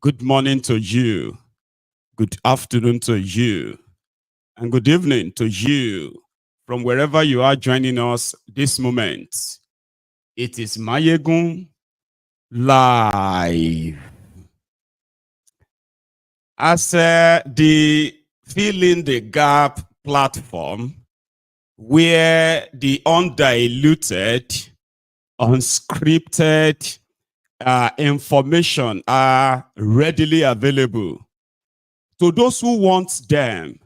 Good morning to you. Good afternoon to you. And good evening to you from wherever you are joining us this moment. It is Maiyegun live. As the Fill in the Gap platform, where the undiluted, unscripted information are readily available to those who want them,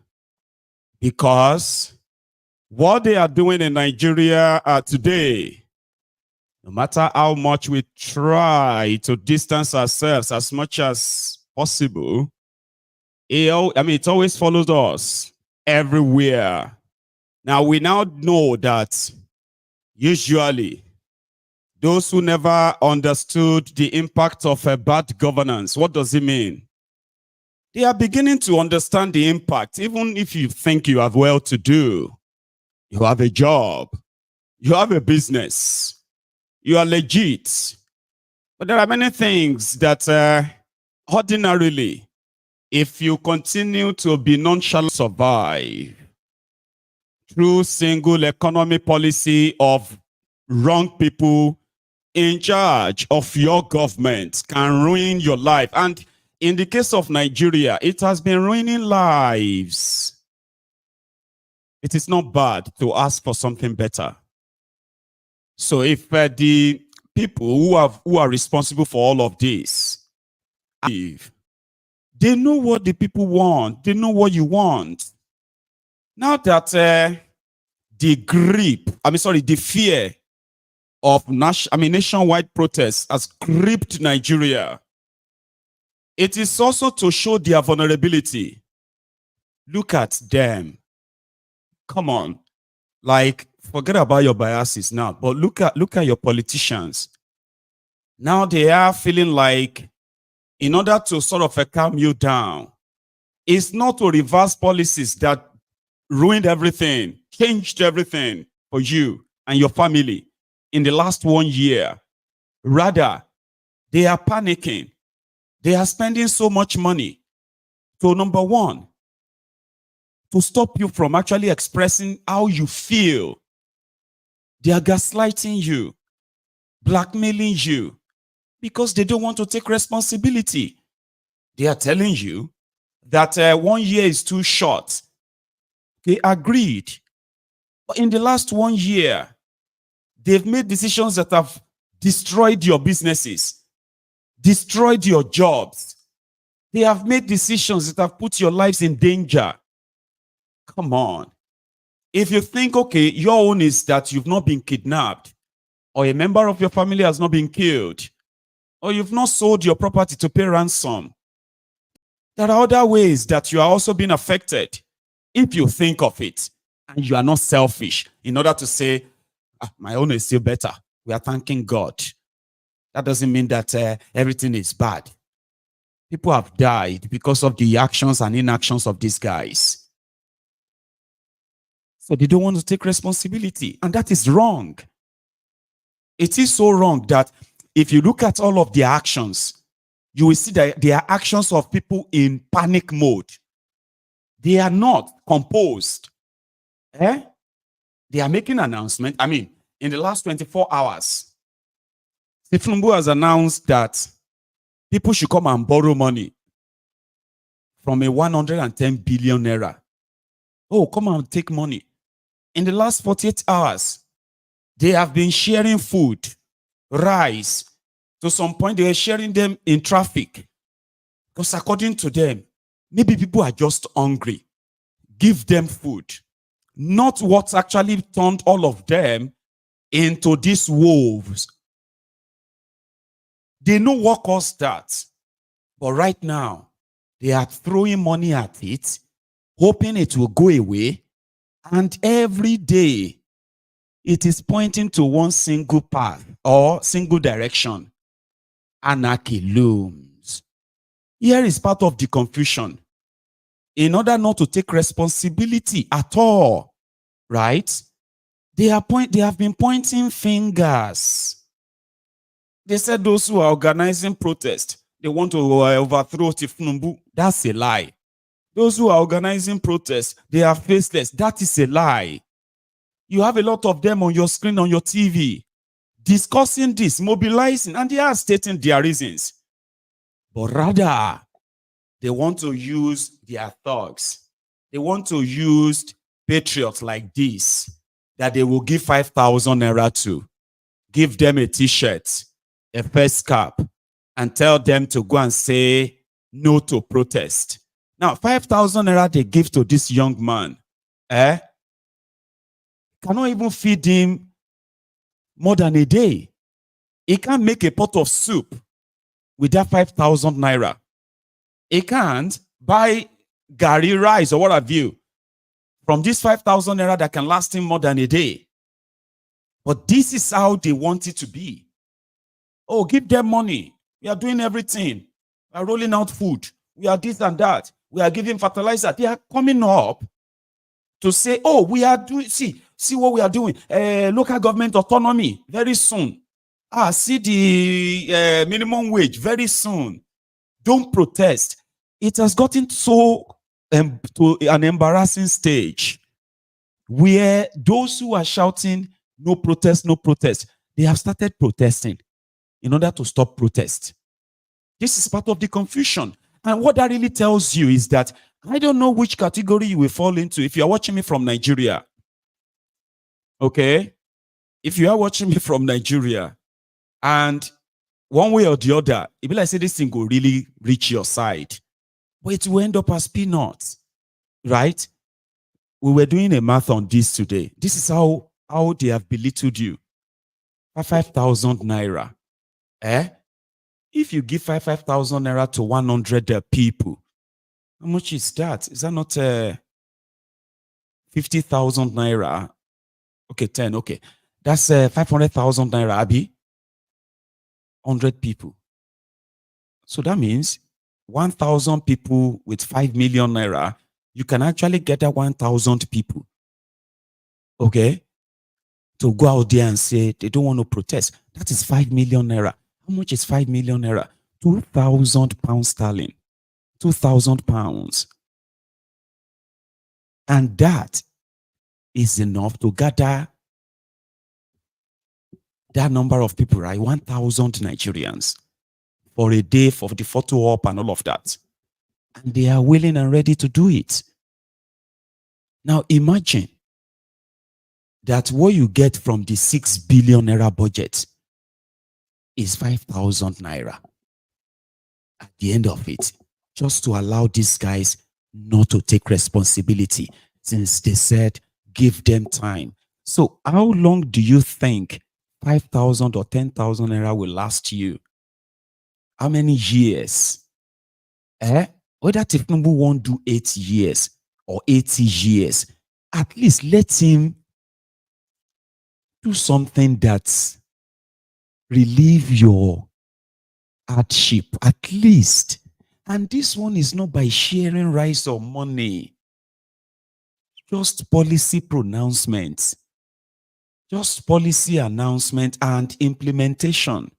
because what they are doing in Nigeria today, no matter how much we try to distance ourselves as much as possible, it always follows us everywhere. Now, we now know that usually those who never understood the impact of a bad governance, what does it mean? They are beginning to understand the impact, even if you think you have well to do. You have a job, you have a business, you are legit. But there are many things that ordinarily, if you continue to be nonchalant, survive through single economy policy of wrong people in charge of your government, can ruin your life. And in the case of Nigeria, it has been ruining lives. It is not bad to ask for something better. So if the people who are responsible for all of this, they know what the people want, they know what you want. Now that the fear of nationwide protests has gripped Nigeria, it is also to show their vulnerability. Look at them. Come on. Like, forget about your biases now, but look at your politicians. Now they are feeling like, in order to sort of calm you down, it's not to reverse policies that ruined everything, changed everything for you and your family in the last 1 year. Rather, they are panicking. They are spending so much money to, number one, to stop you from actually expressing how you feel. They are gaslighting you, blackmailing you, because they don't want to take responsibility. They are telling you that 1 year is too short. They agreed. But in the last 1 year, they've made decisions that have destroyed your businesses, destroyed your jobs. They have made decisions that have put your lives in danger. Come on. If you think, okay, your own is that you've not been kidnapped, or a member of your family has not been killed, or you've not sold your property to pay ransom, there are other ways that you are also being affected. If you think of it, and you are not selfish, in order to say, my own is still better, we are thanking God. That doesn't mean that everything is bad. People have died because of the actions and inactions of these guys. So they don't want to take responsibility, and that is wrong. It is so wrong that if you look at all of their actions, you will see that they are actions of people in panic mode. They are not composed. They are making an announcement. In the last 24 hours, Thiefnubu has announced that people should come and borrow money from a 110 billion naira. Oh, come and take money. In the last 48 hours, they have been sharing food, rice. To some point, they were sharing them in traffic. Because according to them, maybe people are just hungry. Give them food. Not what actually turned all of them into these wolves. They know what caused that. But right now, they are throwing money at it, hoping it will go away. And every day, it is pointing to one single path or single direction. Anarchy looms. Here is part of the confusion. In order not to take responsibility at all, right? They have been pointing fingers. They said those who are organizing protest, they want to overthrow Thiefnubu. That's a lie. Those who are organizing protests, they are faceless. That is a lie. You have a lot of them on your screen, on your TV, discussing this, mobilizing, and they are stating their reasons. But rather, they want to use their thugs. They want to use patriots like this, that they will give 5,000 naira to, give them a t-shirt, a face cap, and tell them to go and say no to protest. Now, 5,000 naira they give to this young man, cannot even feed him more than a day. He can't make a pot of soup with that 5,000 naira. He can't buy gari rice or what have you from this 5,000 naira that can last him more than a day. But this is how they want it to be. Oh, give them money. We are doing everything. We are rolling out food. We are this and that. We are giving fertilizer. They are coming up to say, oh, we are doing, see what we are doing. Local government autonomy very soon. See the minimum wage very soon. Don't protest. It has gotten so to an embarrassing stage where those who are shouting, no protest, no protest, they have started protesting in order to stop protest. This is part of the confusion. And what that really tells you is that I don't know which category you will fall into if you are watching me from Nigeria. Okay? If you are watching me from Nigeria and one way or the other, it be like say this thing will really reach your side, but it will end up as peanuts, right? We were doing a math on this today. This is how they have belittled you. 5,000 naira. If you give 5,000 naira to 100 people, how much is that? Is that not 50,000 naira? Okay, 10. Okay, that's 500,000 naira. Abi, 100 people. So that means 1,000 people with 5 million naira. You can actually get that 1,000 people. Okay, to go out there and say they don't want to protest. That is 5 million naira. How much is 5 million naira? 2,000 pounds sterling. 2,000 pounds. And that is enough to gather that number of people, right? 1,000 Nigerians for a day, for the photo op and all of that. And they are willing and ready to do it. Now imagine that what you get from the 6 billion naira budget is 5,000 naira at the end of it, just to allow these guys not to take responsibility, since they said give them time. So how long do you think 5,000 or 10,000 naira will last you? How many years? Whether Thiefnubu won't do 8 years or 80 years, at least let him do something that's relieve your hardship, at least. And this one is not by sharing rice or money. Just policy pronouncements. Just policy announcement and implementation,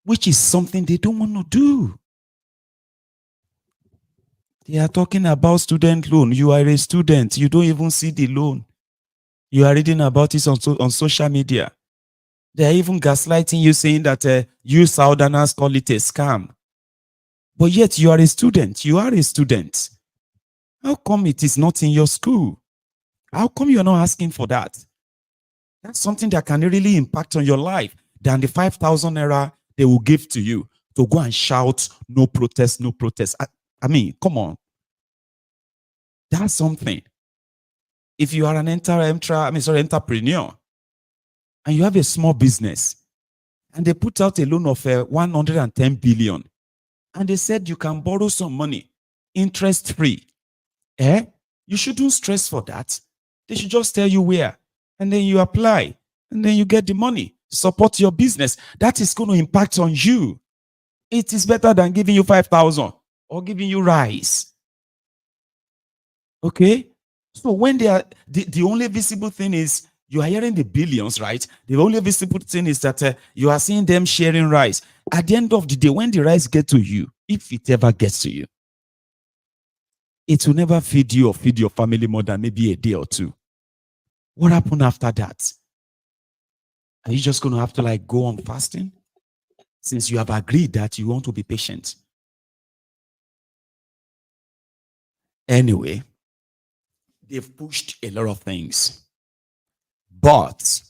which is something they don't want to do. They are talking about student loan. You are a student. You don't even see the loan. You are reading about it on social media. They are even gaslighting you, saying that you Southerners call it a scam. But yet you are a student. You are a student. How come it is not in your school? How come you're not asking for that? That's something that can really impact on your life than the 5,000 naira they will give to you to go and shout, no protest, no protest. I mean, come on. That's something. If you are an entrepreneur and you have a small business and they put out a loan of 110 billion and they said you can borrow some money interest free, you shouldn't stress for that. They should just tell you where, and then you apply, and then you get the money. Support your business. That is going to impact on you. It is better than giving you 5,000 or giving you rice. Okay? So when they are, the only visible thing is You are hearing the billions, right? The only visible thing is that you are seeing them sharing rice. At the end of the day, when the rice gets to you, if it ever gets to you, it will never feed you or feed your family more than maybe a day or two. What happened after that? Are you just going to have to like go on fasting? Since you have agreed that you want to be patient. Anyway, they've pushed a lot of things. But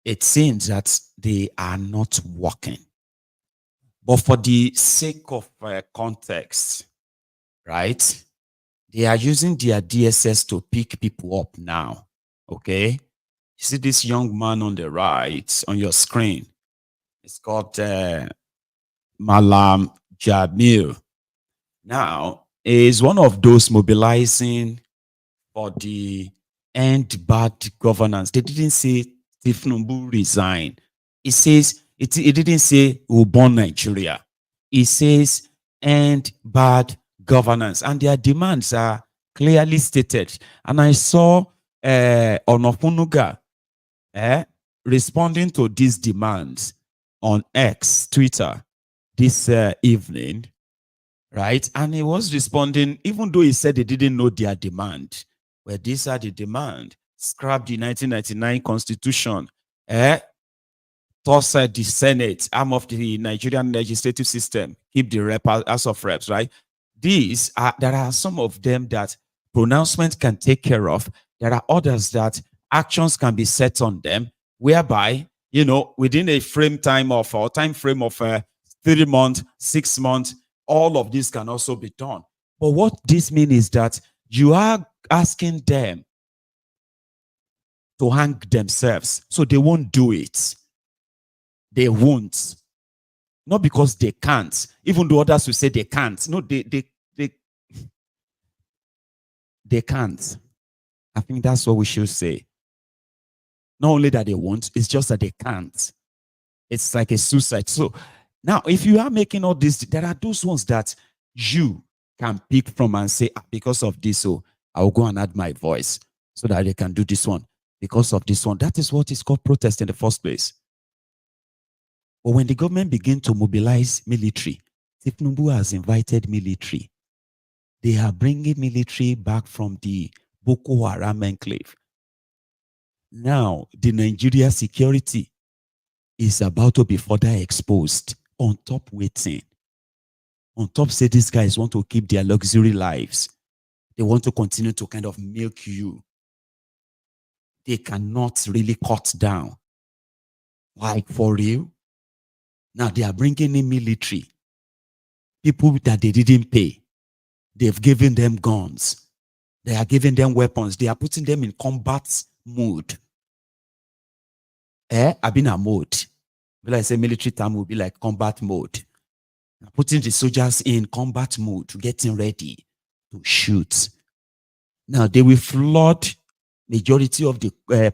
it seems that they are not working. But for the sake of context, right? They are using their DSS to pick people up now. Okay? You see this young man on the right on your screen. It's called Malam Jamil. Now, is one of those mobilizing for the end bad governance. They didn't say Thiefnubu resign. It says, it didn't say we'll burn Nigeria. It says end bad governance. And their demands are clearly stated. And I saw Onofunuga responding to these demands on X, Twitter, this evening, right? And he was responding, even though he said they didn't know their demand. Well, these are the demand. Scrap the 1999 constitution. Toss the Senate, arm of the Nigerian legislative system. Keep the House of Reps, right? These are, there are some of them that pronouncement can take care of. There are others that actions can be set on them, whereby, you know, within a frame time of, or time frame of 3 months, 6 months, all of this can also be done. But what this means is that you are asking them to hang themselves, so they won't do it. They won't. Not because they can't, even though others will say they can't. No, they can't. I think that's what we should say. Not only that they won't, it's just that they can't. It's like a suicide. So now, if you are making all this, there are those ones that you can pick from and say, because of this, so I'll go and add my voice so that they can do this one. Because of this one. That is what is called protest in the first place. But when the government begin to mobilize military, Thiefnubu has invited military. They are bringing military back from the Boko Haram enclave. Now, the Nigeria security is about to be further exposed. On top waiting. On top say these guys want to keep their luxury lives. They want to continue to kind of milk you. They cannot really cut down. Like for real. Now they are bringing in military. People that they didn't pay. They've given them guns. They are giving them weapons. They are putting them in combat mode. I've been a mode. When I say military term will be like combat mode. Putting the soldiers in combat mode, getting ready to shoot. Now they will flood majority of the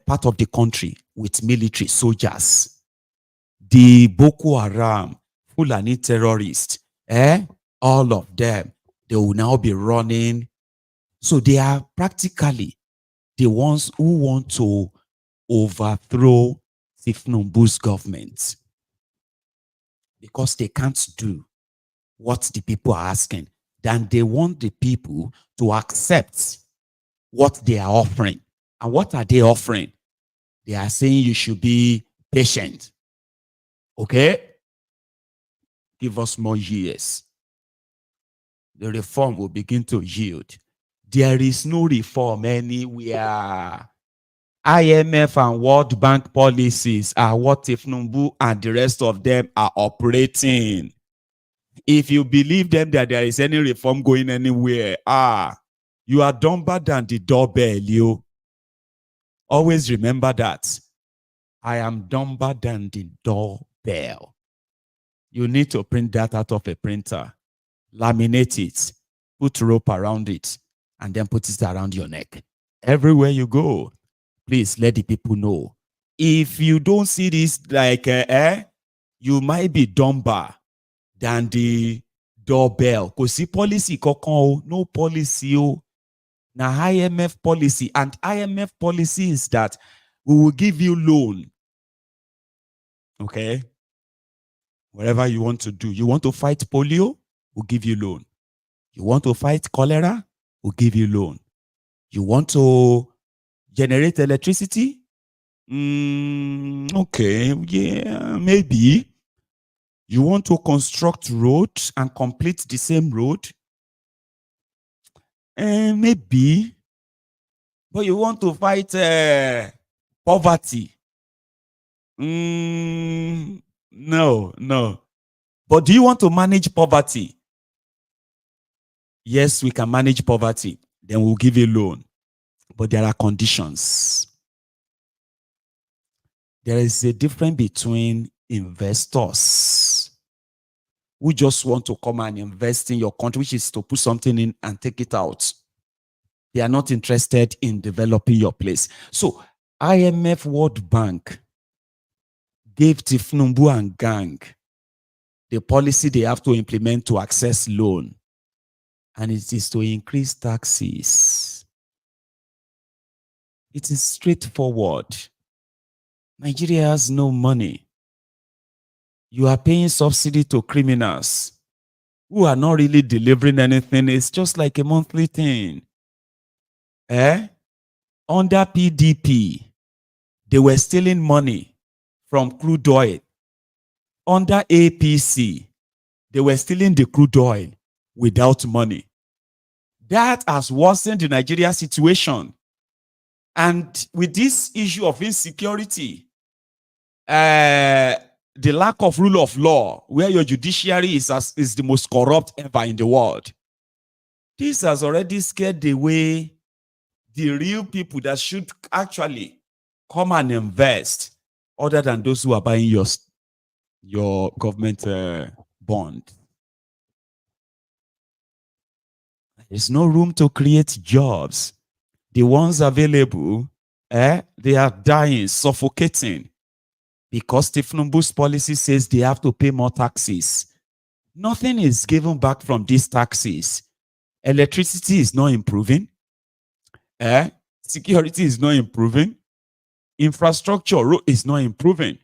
part of the country with military soldiers. The Boko Haram, Fulani terrorists, all of them, they will now be running. So they are practically the ones who want to overthrow Thiefnubu's government. Because they can't do what the people are asking. Then they want the people to accept what they are offering. And what are they offering? They are saying you should be patient. Okay? Give us more years. The reform will begin to yield. There is no reform anywhere. IMF and World Bank policies are what Thiefnubu and the rest of them are operating. If you believe them that there is any reform going anywhere, you are dumber than the doorbell, you. Always remember that. I am dumber than the doorbell. You need to print that out of a printer, laminate it, put rope around it, and then put it around your neck. Everywhere you go, please let the people know. If you don't see this like, you might be dumber than the doorbell. Because see policy, no policy. Now IMF policy, and IMF policy is that We will give you loan. Okay? Whatever you want to do. You want to fight polio? We'll give you loan. You want to fight cholera? We'll give you loan. You want to generate electricity? Okay, yeah, maybe. You want to construct roads and complete the same road? Maybe. But you want to fight poverty? No. But do you want to manage poverty? Yes, we can manage poverty. Then we'll give you a loan. But there are conditions. There is a difference between investors who just want to come and invest in your country, which is to put something in and take it out. They are not interested in developing your place. So IMF, World Bank gave Thiefnubu and gang the policy they have to implement to access loan. And it is to increase taxes. It is straightforward. Nigeria has no money. You are paying subsidy to criminals who are not really delivering anything. It's just like a monthly thing. Under PDP, they were stealing money from crude oil. Under APC, they were stealing the crude oil without money. That has worsened the Nigeria situation. And with this issue of insecurity, the lack of rule of law, where your judiciary is the most corrupt ever in the world, this has already scared away the real people that should actually come and invest, other than those who are buying your government bond. There's no room to create jobs. The ones available, they are dying, suffocating, because Thiefnubu's policy says they have to pay more taxes. Nothing is given back from these taxes. Electricity is not improving. Security is not improving. Infrastructure is not improving.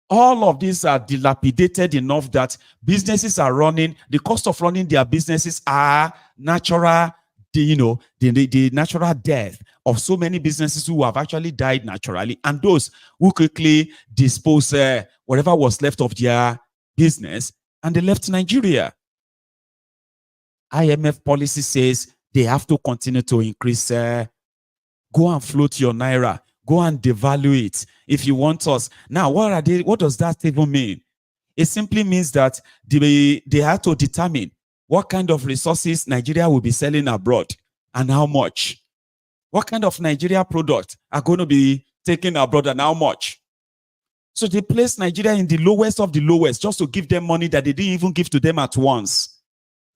All of these are dilapidated enough that businesses are running, the cost of running their businesses are natural, the natural death of so many businesses who have actually died naturally, and those who quickly dispose whatever was left of their business, and they left Nigeria. IMF policy says they have to continue to increase, go and float your naira, go and devalue it if you want us. Now, what does that even mean? It simply means that they have to determine what kind of resources Nigeria will be selling abroad and how much. What kind of Nigeria products are going to be taken abroad and how much. So they place Nigeria in the lowest of the lowest just to give them money that they didn't even give to them at once.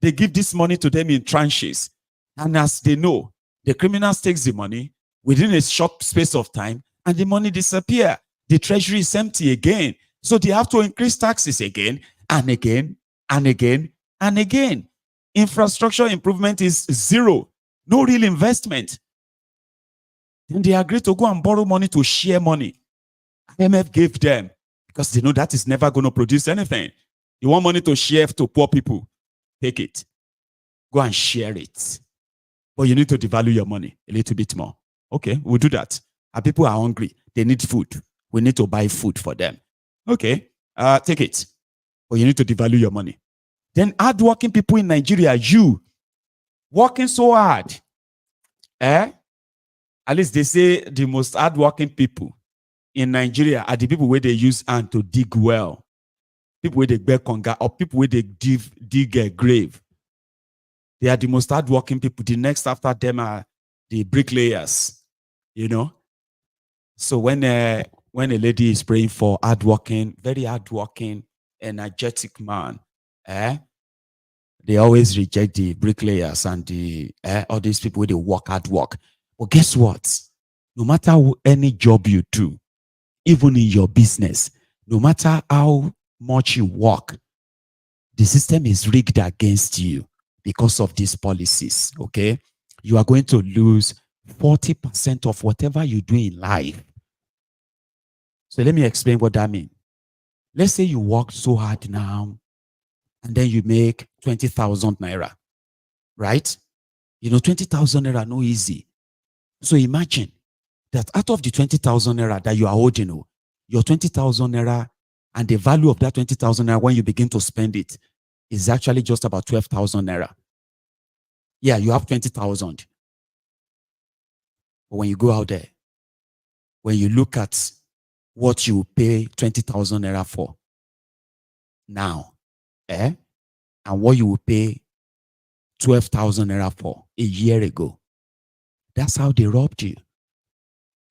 They give this money to them in tranches. And as they know, the criminals take the money within a short space of time and the money disappears. The treasury is empty again. So they have to increase taxes again and again and again and again. Infrastructure improvement is zero. No real investment. Then they agree to go and borrow money to share money. IMF gave them because they know that is never going to produce anything. You want money to share to poor people? Take it. Go and share it. But you need to devalue your money a little bit more. Okay, we'll do that. Our people are hungry. They need food. We need to buy food for them. Okay, take it. But you need to devalue your money. Then hardworking people in Nigeria, you working so hard. At least they say the most hardworking people in Nigeria are the people where they use hand to dig well. People where they bear conga, or people where they dig a grave. They are the most hardworking people. The next after them are the bricklayers, So when a lady is praying for hardworking, very hardworking, energetic man, they always reject the bricklayers and the all these people where they work hard work. But guess what? No matter any job you do, even in your business, no matter how much you work, the system is rigged against you because of these policies, okay? You are going to lose 40% of whatever you do in life So let me explain what that means. Let's say you work so hard now, and then you make 20,000 naira, right? 20,000 naira no easy. So imagine that out of the 20,000 naira that you are holding, your 20,000 naira and the value of that 20,000 naira when you begin to spend it is actually just about 12,000 naira. Yeah, you have 20,000. But when you go out there, when you look at what you pay 20,000 naira for now, and what you will pay 12,000 naira for a year ago, that's how they robbed you.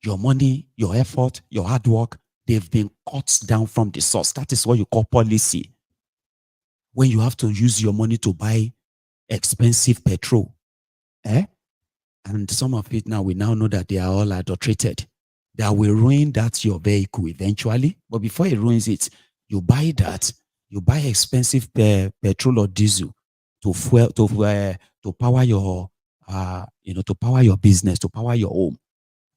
Your money, your effort, your hard work, they've been cut down from the source. That is what you call policy. When you have to use your money to buy expensive petrol, and some of it now, we now know that they are all adulterated. That will ruin your vehicle eventually. But before it ruins it, you buy that. You buy expensive petrol or diesel to fuel, to power your, to power your business, to power your home.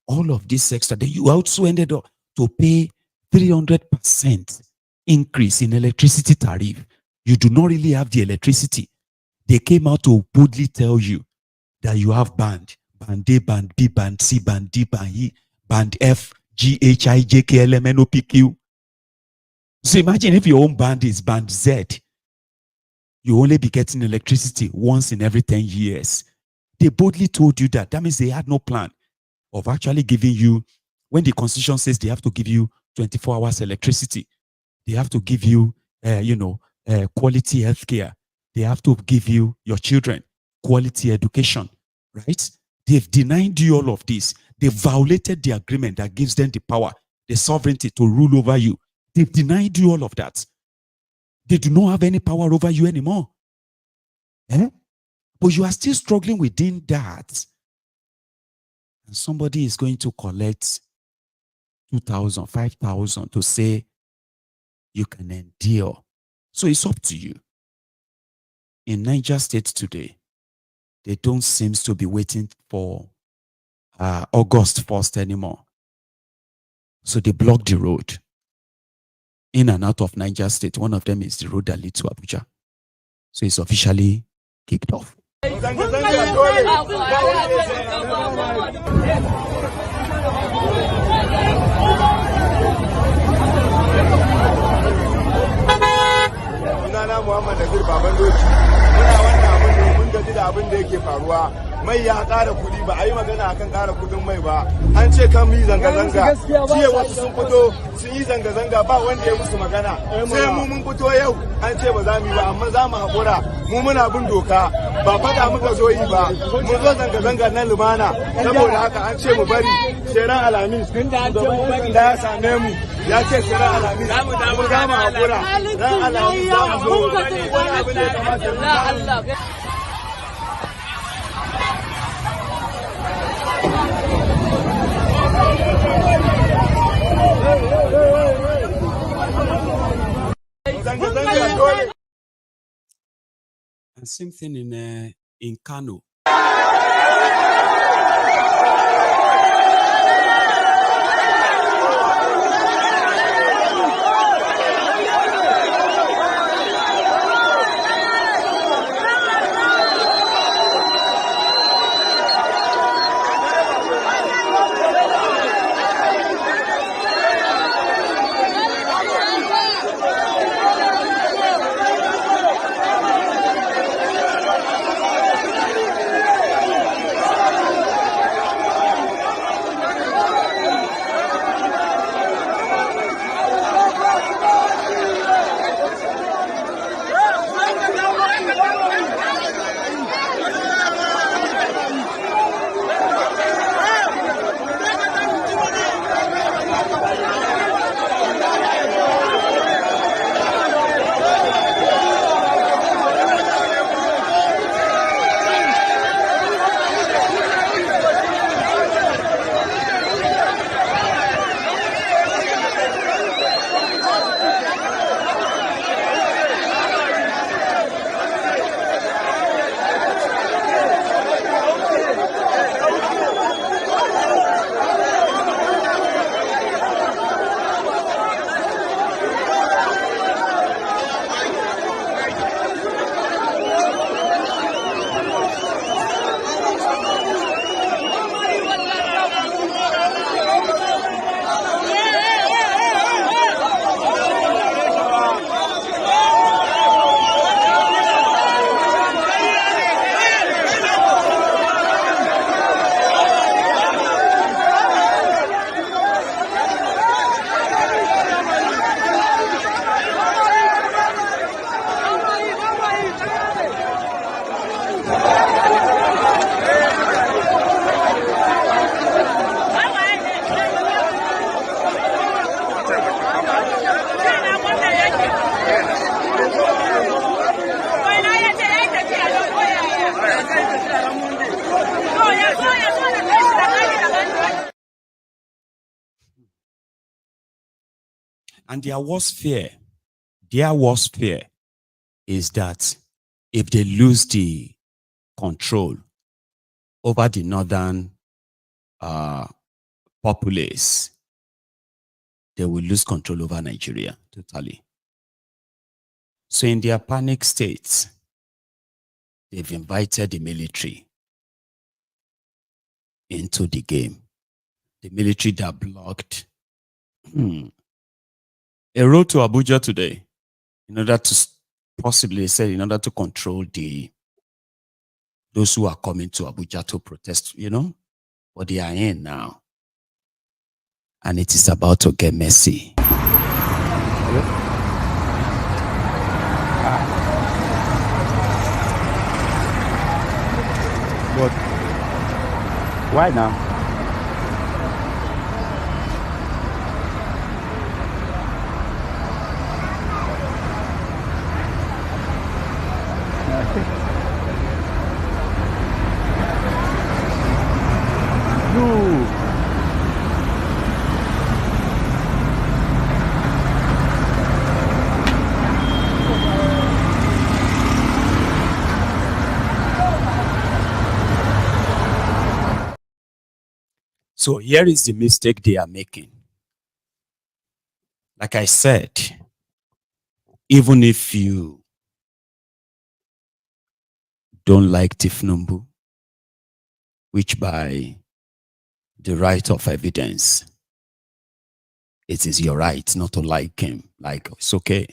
All of this extra. Then you also ended up to pay 300% increase in electricity tariff. You do not really have the electricity. They came out to boldly tell you that you have band A, band B, band C, band D, band E, band F, G, H, I, J, K, L, M, N, O, P, Q. So imagine if your own band is band Z, you only be getting electricity once in every 10 years. They boldly told you that. That means they had no plan of actually giving you, when the constitution says they have to give you 24 hours electricity, they have to give you, quality healthcare. They have to give you, your children, quality education, right? They've denied you all of this. They violated the agreement that gives them the power, the sovereignty to rule over you. They've denied you all of that. They do not have any power over you anymore. But you are still struggling within that. And somebody is going to collect 2,000, 5,000 to say you can endure. So it's up to you. In Niger State today, they don't seem to be waiting for August 1st anymore. So they block the road in and out of Niger State. One of them is the road that leads to Abuja. So it's officially kicked off. Mai ya ƙara kuɗi ba a yi magana akan ƙara kuɗin mai ba, an ce kan yi zanga-zanga, jiya wasu sun fito sun yi zanga-zanga ba wanda ya musu magana, sai mu mun fito yau an ce ba za mu yi ba, amma za mu haƙura, mu muna bin doka, ba faɗa muka zo yi ba, mun zo zanga-zanga na lumana, saboda haka an ce mu bari sheran Alhamis, da ya same mu ya ce sheran Alhamis, mu za mu haƙura, ran Alhamis za mu zo wani abin da ya kamata mu. And same thing in Kano. And their worst fear is that if they lose the control over the northern populace, they will lose control over Nigeria totally. So in their panic states, they've invited the military into the game. The military that blocked a road to Abuja today in order to possibly say in order to control those who are coming to Abuja to protest, you know, but they are in now. And it is about to get messy. But why now? So here is the mistake they are making. Like I said, even if you don't like Thiefnubu, which by the right of evidence, it is your right not to like him. Like, it's okay.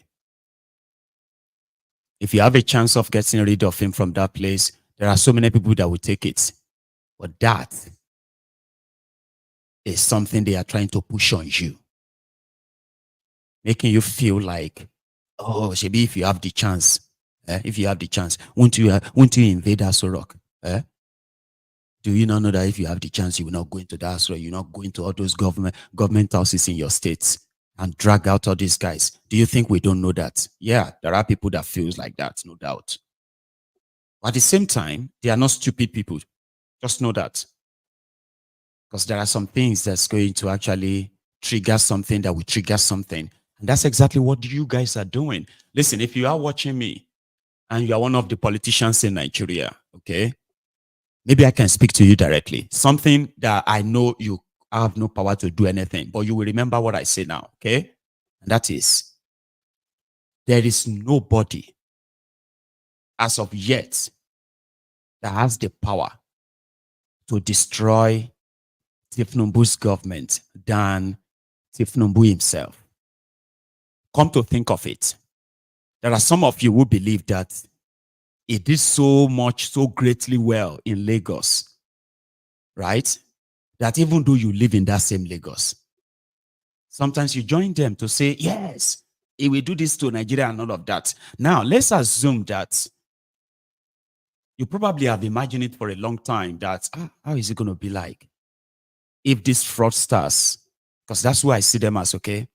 If you have a chance of getting rid of him from that place, there are so many people that will take it. But that is something they are trying to push on you, making you feel like, oh, maybe if you have the chance, if you have the chance, won't you invade Aso Rock? Do you not know that if you have the chance, you will not go into that Aso Rock, you will not go into all those government houses in your states and drag out all these guys? Do you think we don't know that? Yeah, there are people that feels like that, no doubt. But at the same time, they are not stupid people. Just know that. Because there are some things that's going to actually trigger something that will trigger something. And that's exactly what you guys are doing. Listen, if you are watching me and you are one of the politicians in Nigeria, okay, maybe I can speak to you directly. Something that I know you have no power to do anything, but you will remember what I say now, okay? And that is, there is nobody as of yet that has the power to destroy Thiefnubu's government than Thiefnubu himself. Come to think of it, there are some of you who believe that he did so greatly well in Lagos, right? That even though you live in that same Lagos, sometimes you join them to say, yes, he will do this to Nigeria and all of that. Now, let's assume that you probably have imagined it for a long time that, how is it going to be like if these fraudsters, because that's who I see them as, okay?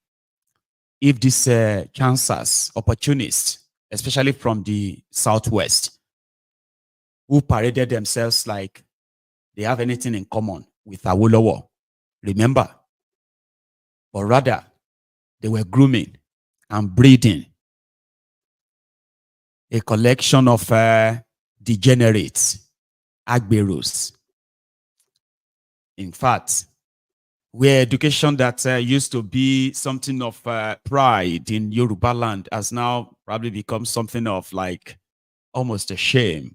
If these chancers, opportunists, especially from the Southwest, who paraded themselves like they have anything in common with Awolowo, remember? But rather, they were grooming and breeding a collection of degenerates, agberos. In fact, where education that used to be something of pride in Yoruba land has now probably become something of like almost a shame.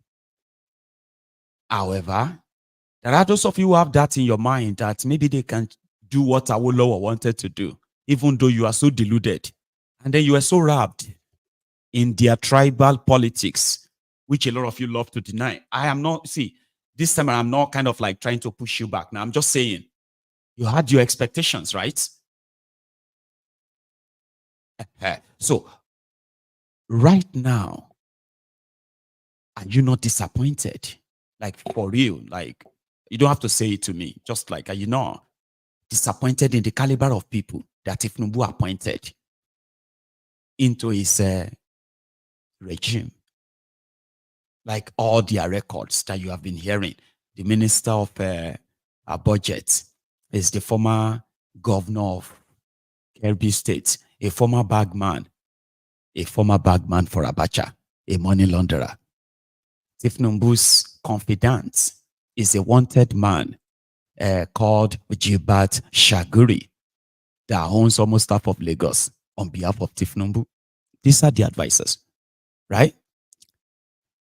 However, there are those of you who have that in your mind that maybe they can do what Awolowo wanted to do, even though you are so deluded. And then you are so wrapped in their tribal politics, which a lot of you love to deny. I am not, see, this time I'm not kind of like trying to push you back. Now I'm just saying, you had your expectations, right? So, right now, are you not disappointed? Like, for real, like, you don't have to say it to me. Just like, are you not disappointed in the caliber of people that Thiefnubu appointed into his regime? Like all their records that you have been hearing. The Minister of Budget is the former governor of Kebbi State. a former bagman for Abacha, a money launderer. Thiefnubu's confidant is a wanted man called Jibat Shaguri that owns almost half of Lagos on behalf of Thiefnubu. These are the advisors, right?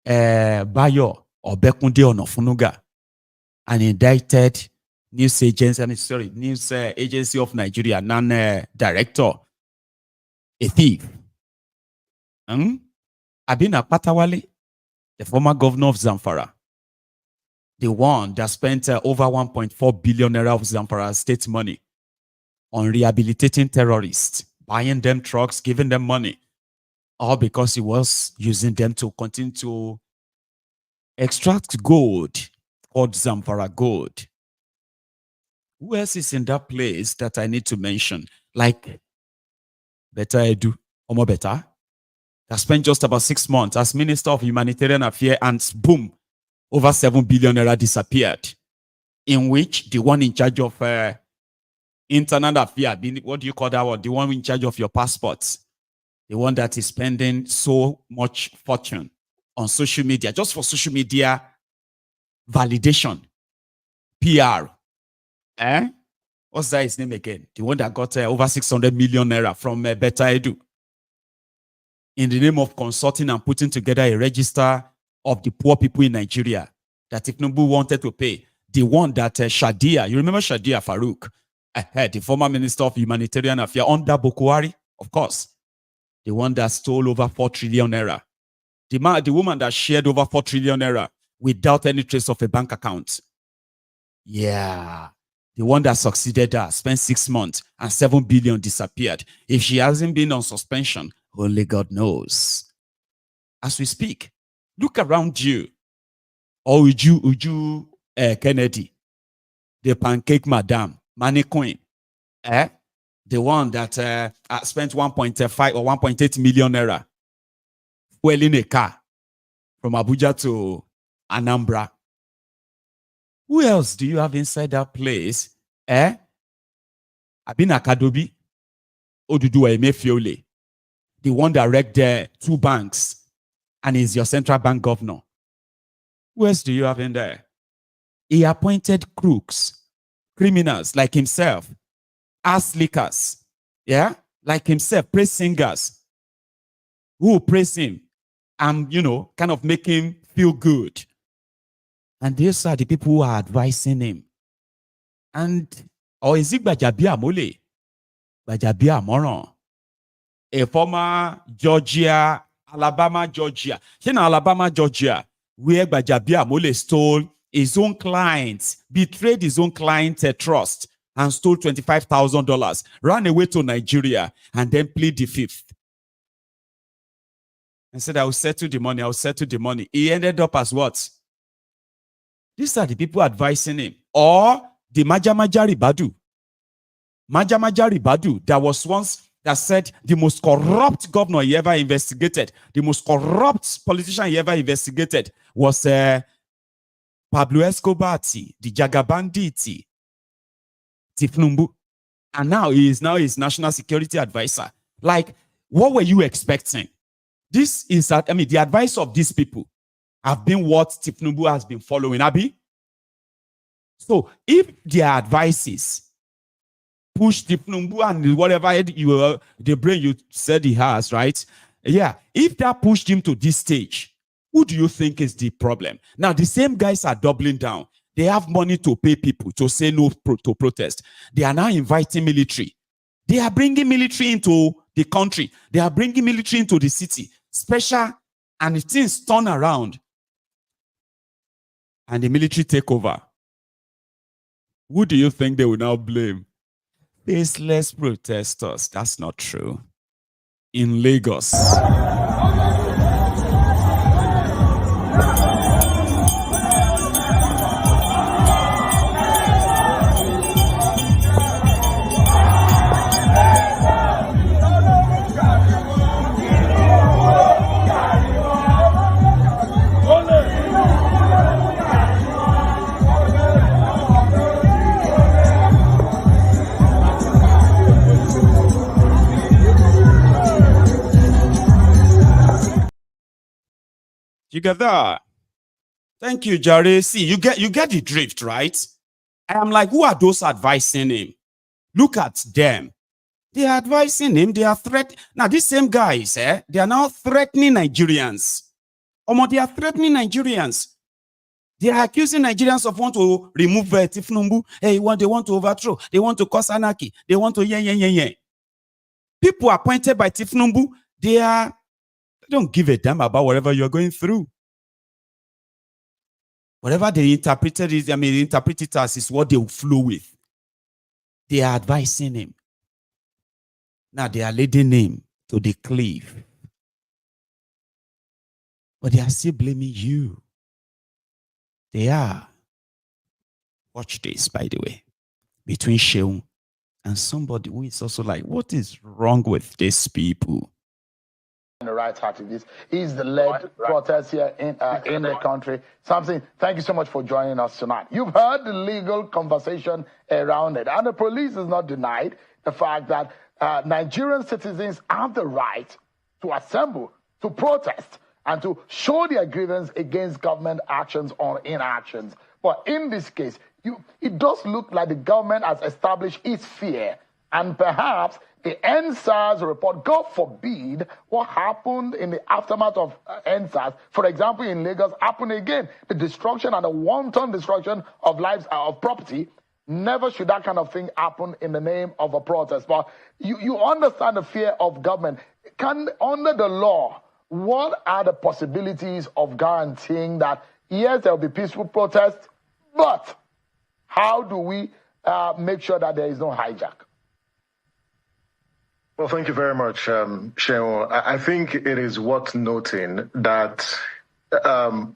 Bayo Obekunde Onofunuga, an indicted news agency of Nigeria, director, a thief. Abina Patawale, the former governor of Zamfara, the one that spent over 1.4 billion naira of Zamfara state money on rehabilitating terrorists, buying them trucks, giving them money, all because he was using them to continue to extract gold called Zamfara gold. Who else is in that place that I need to mention? Like Better Edu, Omo Beta, that spent just about 6 months as Minister of Humanitarian Affairs, and boom, over 7 billion naira disappeared. In which the one in charge of internal affairs, what do you call that one? The one in charge of your passports, the one that is spending so much fortune on social media, just for social media validation, PR. What's that his name again? The one that got over 600 million naira from Better Edu, in the name of consulting and putting together a register of the poor people in Nigeria that Thiefnubu wanted to pay. The one that Shadia, you remember Shadia Farouk, the former Minister of Humanitarian Affairs under Bokwari, of course. The one that stole over 4 trillion naira. The woman that shared over 4 trillion naira without any trace of a bank account. Yeah. The one that succeeded her, spent 6 months and 7 billion disappeared. If she hasn't been on suspension, only God knows. As we speak, look around you. Or Uju Kennedy, the pancake madam, money queen, the one that spent 1.5 or 1.8 million naira fueling a car from Abuja to Anambra. Who else do you have inside that place? Abina Kadobi, Oduduwa Emefiole, the one that wrecked 2 banks and is your central bank governor. Who else do you have in there? He appointed crooks, criminals like himself, ass lickers, like himself, praise singers, who praise him and, kind of make him feel good. And these are the people who are advising him. And, or is it Bajabia Mole? Bajabia Moron, a former Alabama, Georgia, where Bajabia Mole stole his own clients, betrayed his own client trust, and stole $25,000, ran away to Nigeria, and then plead the fifth. And said, I will settle the money. He ended up as what? These are the people advising him. Or the Majamajari Badu. Majamajari Badu, that was once that said the most corrupt governor he ever investigated, the most corrupt politician he ever investigated was Pablo Escobar, the Jagabanditi, Thiefnubu. And now he is his national security advisor. Like, what were you expecting? This is, the advice of these people have been what Thiefnubu has been following, Abi. So, if their advices push Thiefnubu and whatever the brain you said he has, right? Yeah, if that pushed him to this stage, who do you think is the problem? Now, the same guys are doubling down. They have money to pay people to say no to protest. They are now inviting military. They are bringing military into the country. They are bringing military into the city. Special, and things turn around. And the military take over. Who do you think they will now blame? Faceless protesters. That's not true. In Lagos. together. Thank you, Jare. See, you get the drift, right? I am like, who are those advising him? Look at them. They are advising him. They are now, these same guys, they are now threatening Nigerians. They are threatening Nigerians. They are accusing Nigerians of want to remove Thiefnubu. Hey, they want to overthrow. They want to cause anarchy. They want to People appointed by Thiefnubu, they don't give a damn about whatever you're going through. Whatever they interpreted it, interpret it as is what they will flow with. They are advising him. Now they are leading him to the cliff. But they are still blaming you. They are. Watch this, by the way. Between Sheung and somebody who is also like, what is wrong with these people? The rights activist. He's the lead protest here in the country. Something. Thank you so much for joining us tonight. You've heard the legal conversation around it, and the police has not denied the fact that Nigerian citizens have the right to assemble, to protest, and to show their grievance against government actions or inactions. But in this case, it does look like the government has established its fear, and perhaps the NSAS report, God forbid, what happened in the aftermath of NSAS, for example, in Lagos, happened again. The destruction and the wanton destruction of lives, of property. Never should that kind of thing happen in the name of a protest. But you understand the fear of government. Under the law, what are the possibilities of guaranteeing that, yes, there will be peaceful protests, but how do we make sure that there is no hijack? Well, thank you very much, Sheung. I think it is worth noting that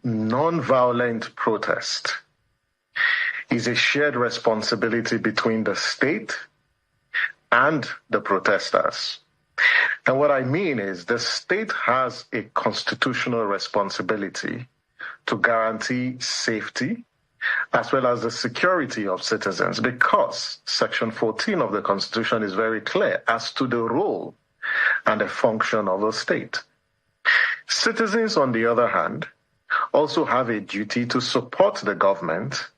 non-violent protest is a shared responsibility between the state and the protesters. And what I mean is the state has a constitutional responsibility to guarantee safety as well as the security of citizens, because Section 14 of the Constitution is very clear as to the role and the function of the state. Citizens, on the other hand, also have a duty to support the government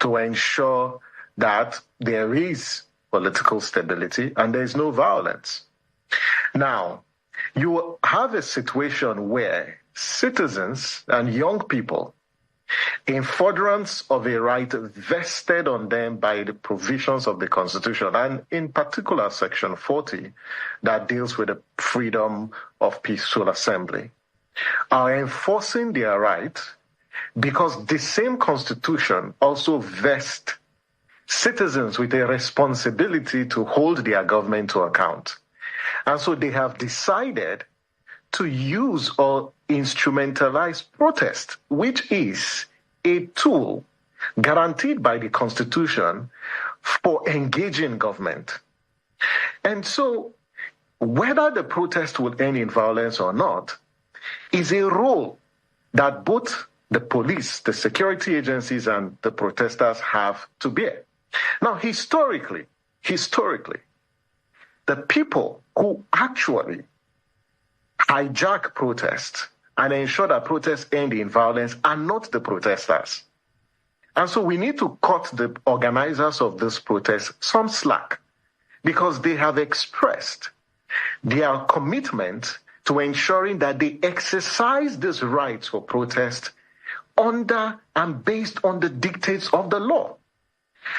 to ensure that there is political stability and there is no violence. Now, you have a situation where citizens and young people, in furtherance of a right vested on them by the provisions of the Constitution, and in particular Section 40, that deals with the freedom of peaceful assembly, are enforcing their right because the same Constitution also vests citizens with a responsibility to hold their government to account. And so they have decided to use or instrumentalize protest, which is a tool guaranteed by the Constitution for engaging government. And so whether the protest will end in violence or not is a role that both the police, the security agencies, and the protesters have to bear. Now, historically, the people who actually hijack protests and ensure that protests end in violence are not the protesters. And so we need to cut the organizers of this protest some slack, because they have expressed their commitment to ensuring that they exercise this right for protest under and based on the dictates of the law.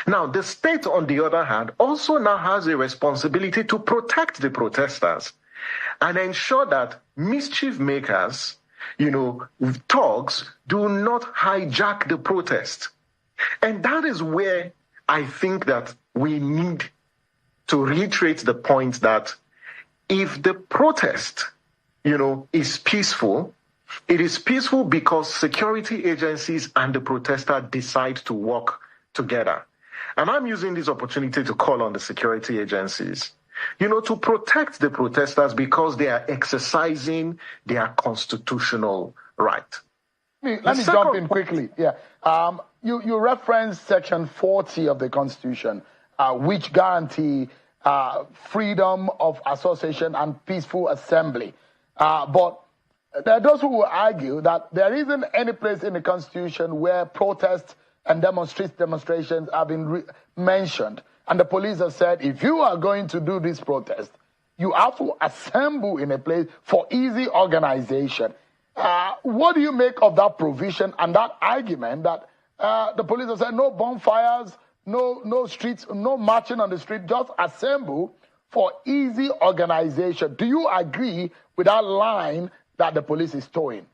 Now, the state, on the other hand, also now has a responsibility to protect the protesters and ensure that mischief makers, thugs, do not hijack the protest. And that is where I think that we need to reiterate the point that if the protest, is peaceful, it is peaceful because security agencies and the protester decide to work together. And I'm using this opportunity to call on the security agencies, to protect the protesters because they are exercising their constitutional right. Let me jump in quickly. Yeah. You referenced Section 40 of the Constitution, which guarantee freedom of association and peaceful assembly. But there are those who will argue that there isn't any place in the Constitution where protests and demonstrations have been mentioned. And the police have said, if you are going to do this protest, you have to assemble in a place for easy organization. What do you make of that provision and that argument that the police have said no bonfires, no streets, no marching on the street, just assemble for easy organization? Do you agree with that line that the police is towing?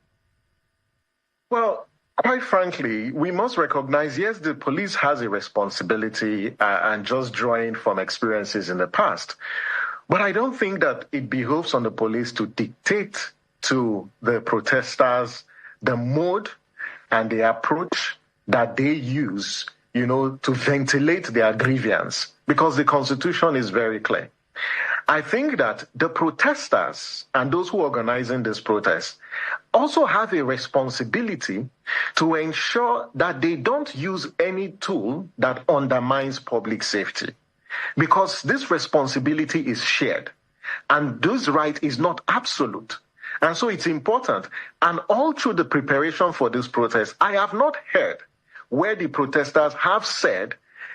Well, quite frankly, we must recognize, yes, the police has a responsibility and just drawing from experiences in the past. But I don't think that it behoves on the police to dictate to the protesters the mode and the approach that they use, to ventilate their grievance, because the Constitution is very clear. I think that the protesters and those who are organizing this protest also have a responsibility to ensure that they don't use any tool that undermines public safety, because this responsibility is shared and this right is not absolute. And so it's important. And all through the preparation for this protest, I have not heard where the protesters have said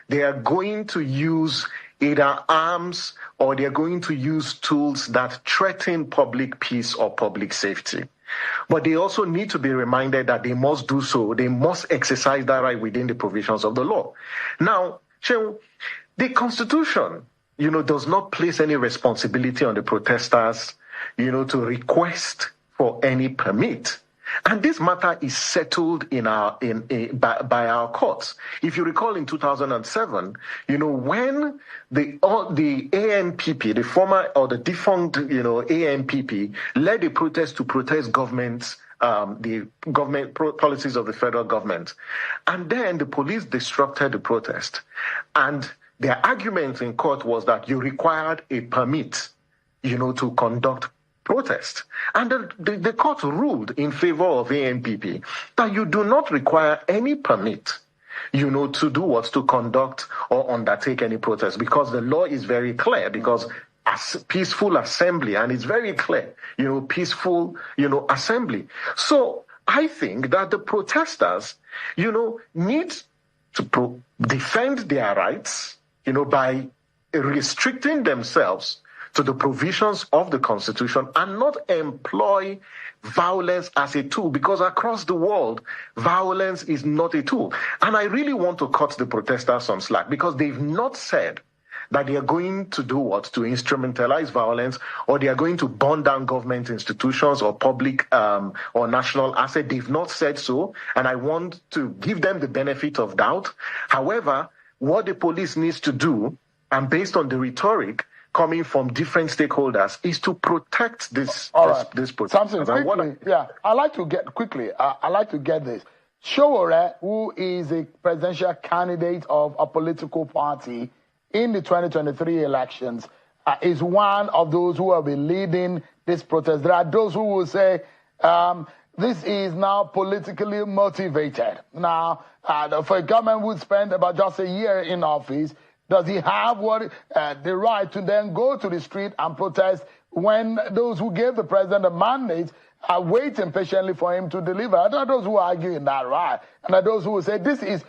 they are going to use either arms or they're going to use tools that threaten public peace or public safety. But they also need to be reminded that they must do so. They must exercise that right within the provisions of the law. Now, the Constitution, does not place any responsibility on the protesters, to request for any permit. And this matter is settled by our courts. If you recall, in 2007, when the ANPP, the former or the defunct, ANPP, led a protest to protest the government policies of the federal government, and then the police disrupted the protest, and their argument in court was that you required a permit, to conduct protest. And the court ruled in favor of ANPP that you do not require any permit, to do what? To conduct or undertake any protest, because the law is very clear, because peaceful assembly, and it's very clear, peaceful, assembly. So I think that the protesters, need to defend their rights, by restricting themselves to the provisions of the Constitution and not employ violence as a tool, because across the world, violence is not a tool. And I really want to cut the protesters some slack, because they've not said that they are going to do what? To instrumentalize violence, or they are going to burn down government institutions or public or national asset. They've not said so, and I want to give them the benefit of doubt. However, what the police needs to do, and based on the rhetoric coming from different stakeholders, is to protect this protest. Something quickly, I like to get this. Sowore, who is a presidential candidate of a political party in the 2023 elections, is one of those who have been leading this protest. There are those who will say this is now politically motivated. Now, for a government who spent about just a year in office, does he have the right to then go to the street and protest when those who gave the president a mandate are waiting patiently for him to deliver? There are those who argue in that right, and there are those who will say this is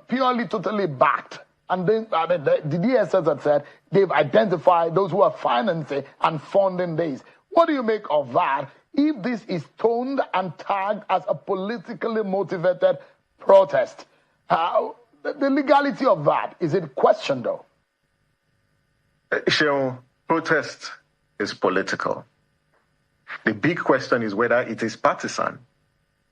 purely, totally backed. And then, the DSS have said they've identified those who are financing and funding this. What do you make of that? If this is toned and tagged as a politically motivated protest, the legality of that, is it questioned though? Protest is political. The big question is whether it is partisan.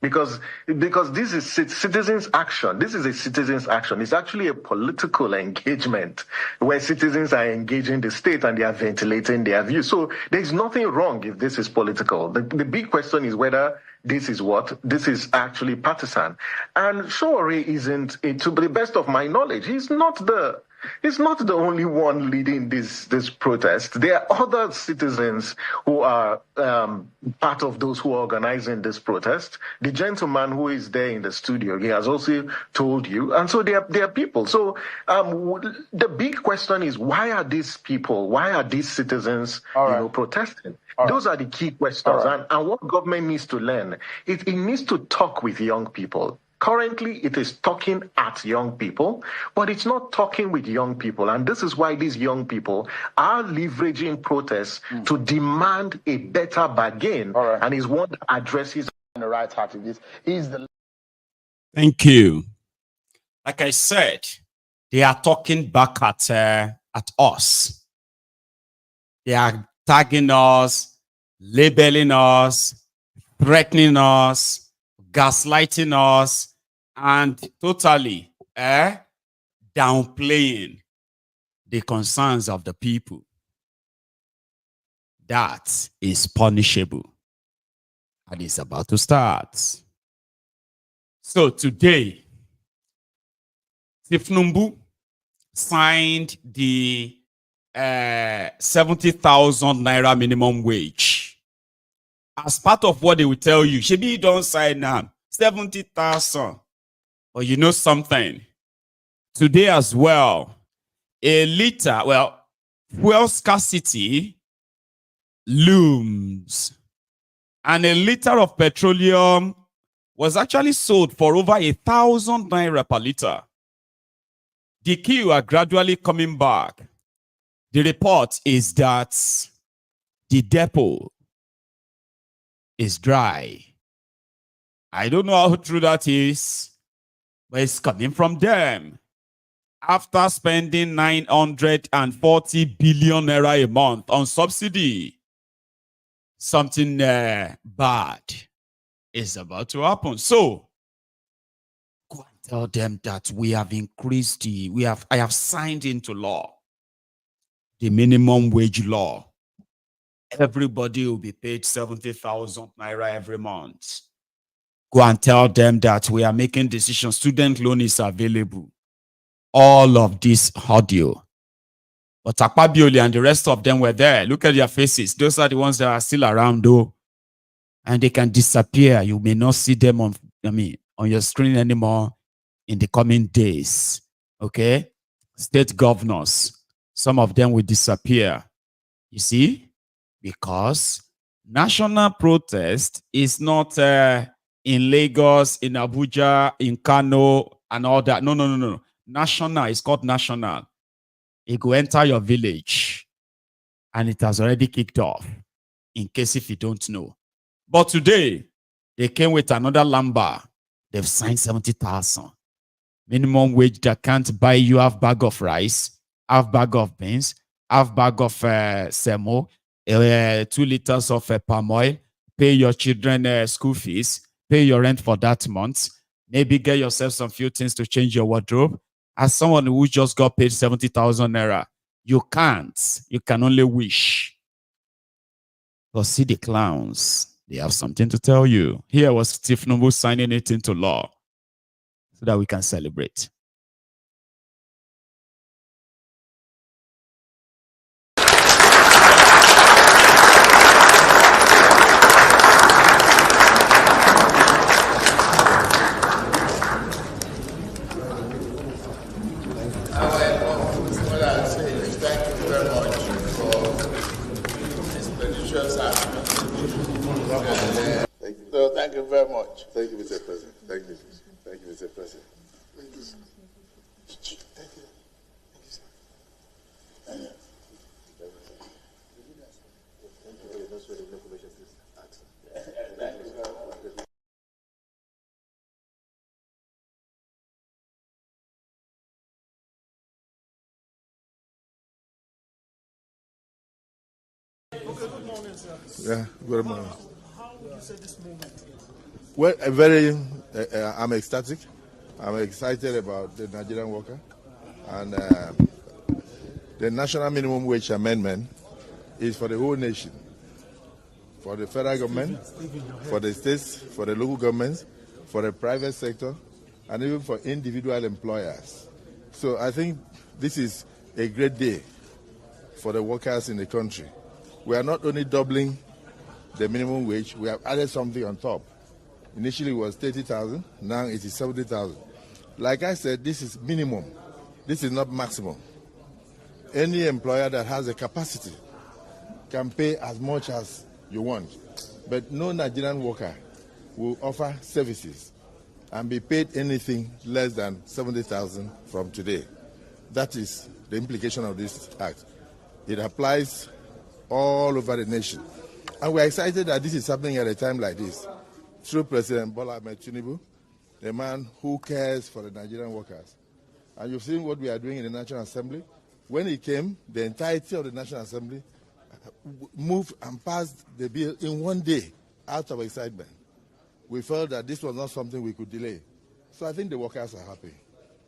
Because this is citizens' action. This is a citizens' action. It's actually a political engagement where citizens are engaging the state and they are ventilating their views. So there's nothing wrong if this is political. The big question is whether this is what? This is actually partisan. And Sowore isn't, to the best of my knowledge, he's not the is not the only one leading this protest. There are other citizens who are part of those who are organizing this protest. The gentleman who is there in the studio, he has also told you. And so there are people. So the big question is, why are these people, why are these citizens protesting? Those are the key questions. And what government needs to learn, it needs to talk with young people. Currently, it is talking at young people, but it's not talking with young people. And this is why these young people are leveraging protests to demand a better bargain. And is what addresses the rights activists. Thank you. Like I said, they are talking back at us. They are tagging us, labeling us, threatening us, gaslighting us, and totally downplaying the concerns of the people. That is punishable. And it's about to start. So today, Thiefnubu signed the 70,000 naira minimum wage. As part of what they will tell you, Shebi don't sign now 70,000. But you know something? Today as well, a liter, fuel scarcity looms. And a liter of petroleum was actually sold for over 1,000 naira per liter. The queue are gradually coming back. The report is that the depot is dry. I don't know how true that is, but it's coming from them. After spending 940 billion naira a month on subsidy, something bad is about to happen. So, go and tell them that we have increased I have signed into law the minimum wage law. Everybody will be paid 70,000 naira every month. Go and tell them that we are making decisions. Student loan is available. All of this audio. But Akpabioli and the rest of them were there. Look at their faces. Those are the ones that are still around, though. And they can disappear. You may not see them on your screen anymore in the coming days. Okay? State governors. Some of them will disappear. You see? Because national protest is not in Lagos, in Abuja, in Kano, and all that. No. National, it's called national. It will enter your village. And it has already kicked off. In case if you don't know. But today, they came with another lumber. They've signed 70,000. Minimum wage that can't buy you half bag of rice, half bag of beans, half bag of semo, 2 liters of palm oil, pay your children school fees, pay your rent for that month, maybe get yourself some few things to change your wardrobe. As someone who just got paid 70,000 naira, you can't. You can only wish. But see the clowns. They have something to tell you. Here was Thiefnubu signing it into law so that we can celebrate. Thank you very much. Thank you, Mr. President. Thank you. Thank you, Mr. President. Thank you. Thank you. Thank you, sir. Okay, good morning, sir. Yeah, good morning. How would you say this moment is? Well, I'm ecstatic. I'm excited about the Nigerian worker. And the national minimum wage amendment is for the whole nation. For the federal government, for the states, for the local governments, for the private sector, and even for individual employers. So I think this is a great day for the workers in the country. We are not only doubling the minimum wage, we have added something on top. Initially it was 30,000, now it is 70,000. Like I said, this is minimum. This is not maximum. Any employer that has a capacity can pay as much as you want, but no Nigerian worker will offer services and be paid anything less than 70,000 from today. That is the implication of this act. It applies all over the nation. And we're excited that this is happening at a time like this, through President Bola Ahmed Tinubu, the man who cares for the Nigerian workers. And you've seen what we are doing in the National Assembly. When he came, the entirety of the National Assembly moved and passed the bill in one day out of excitement. We felt that this was not something we could delay. So I think the workers are happy.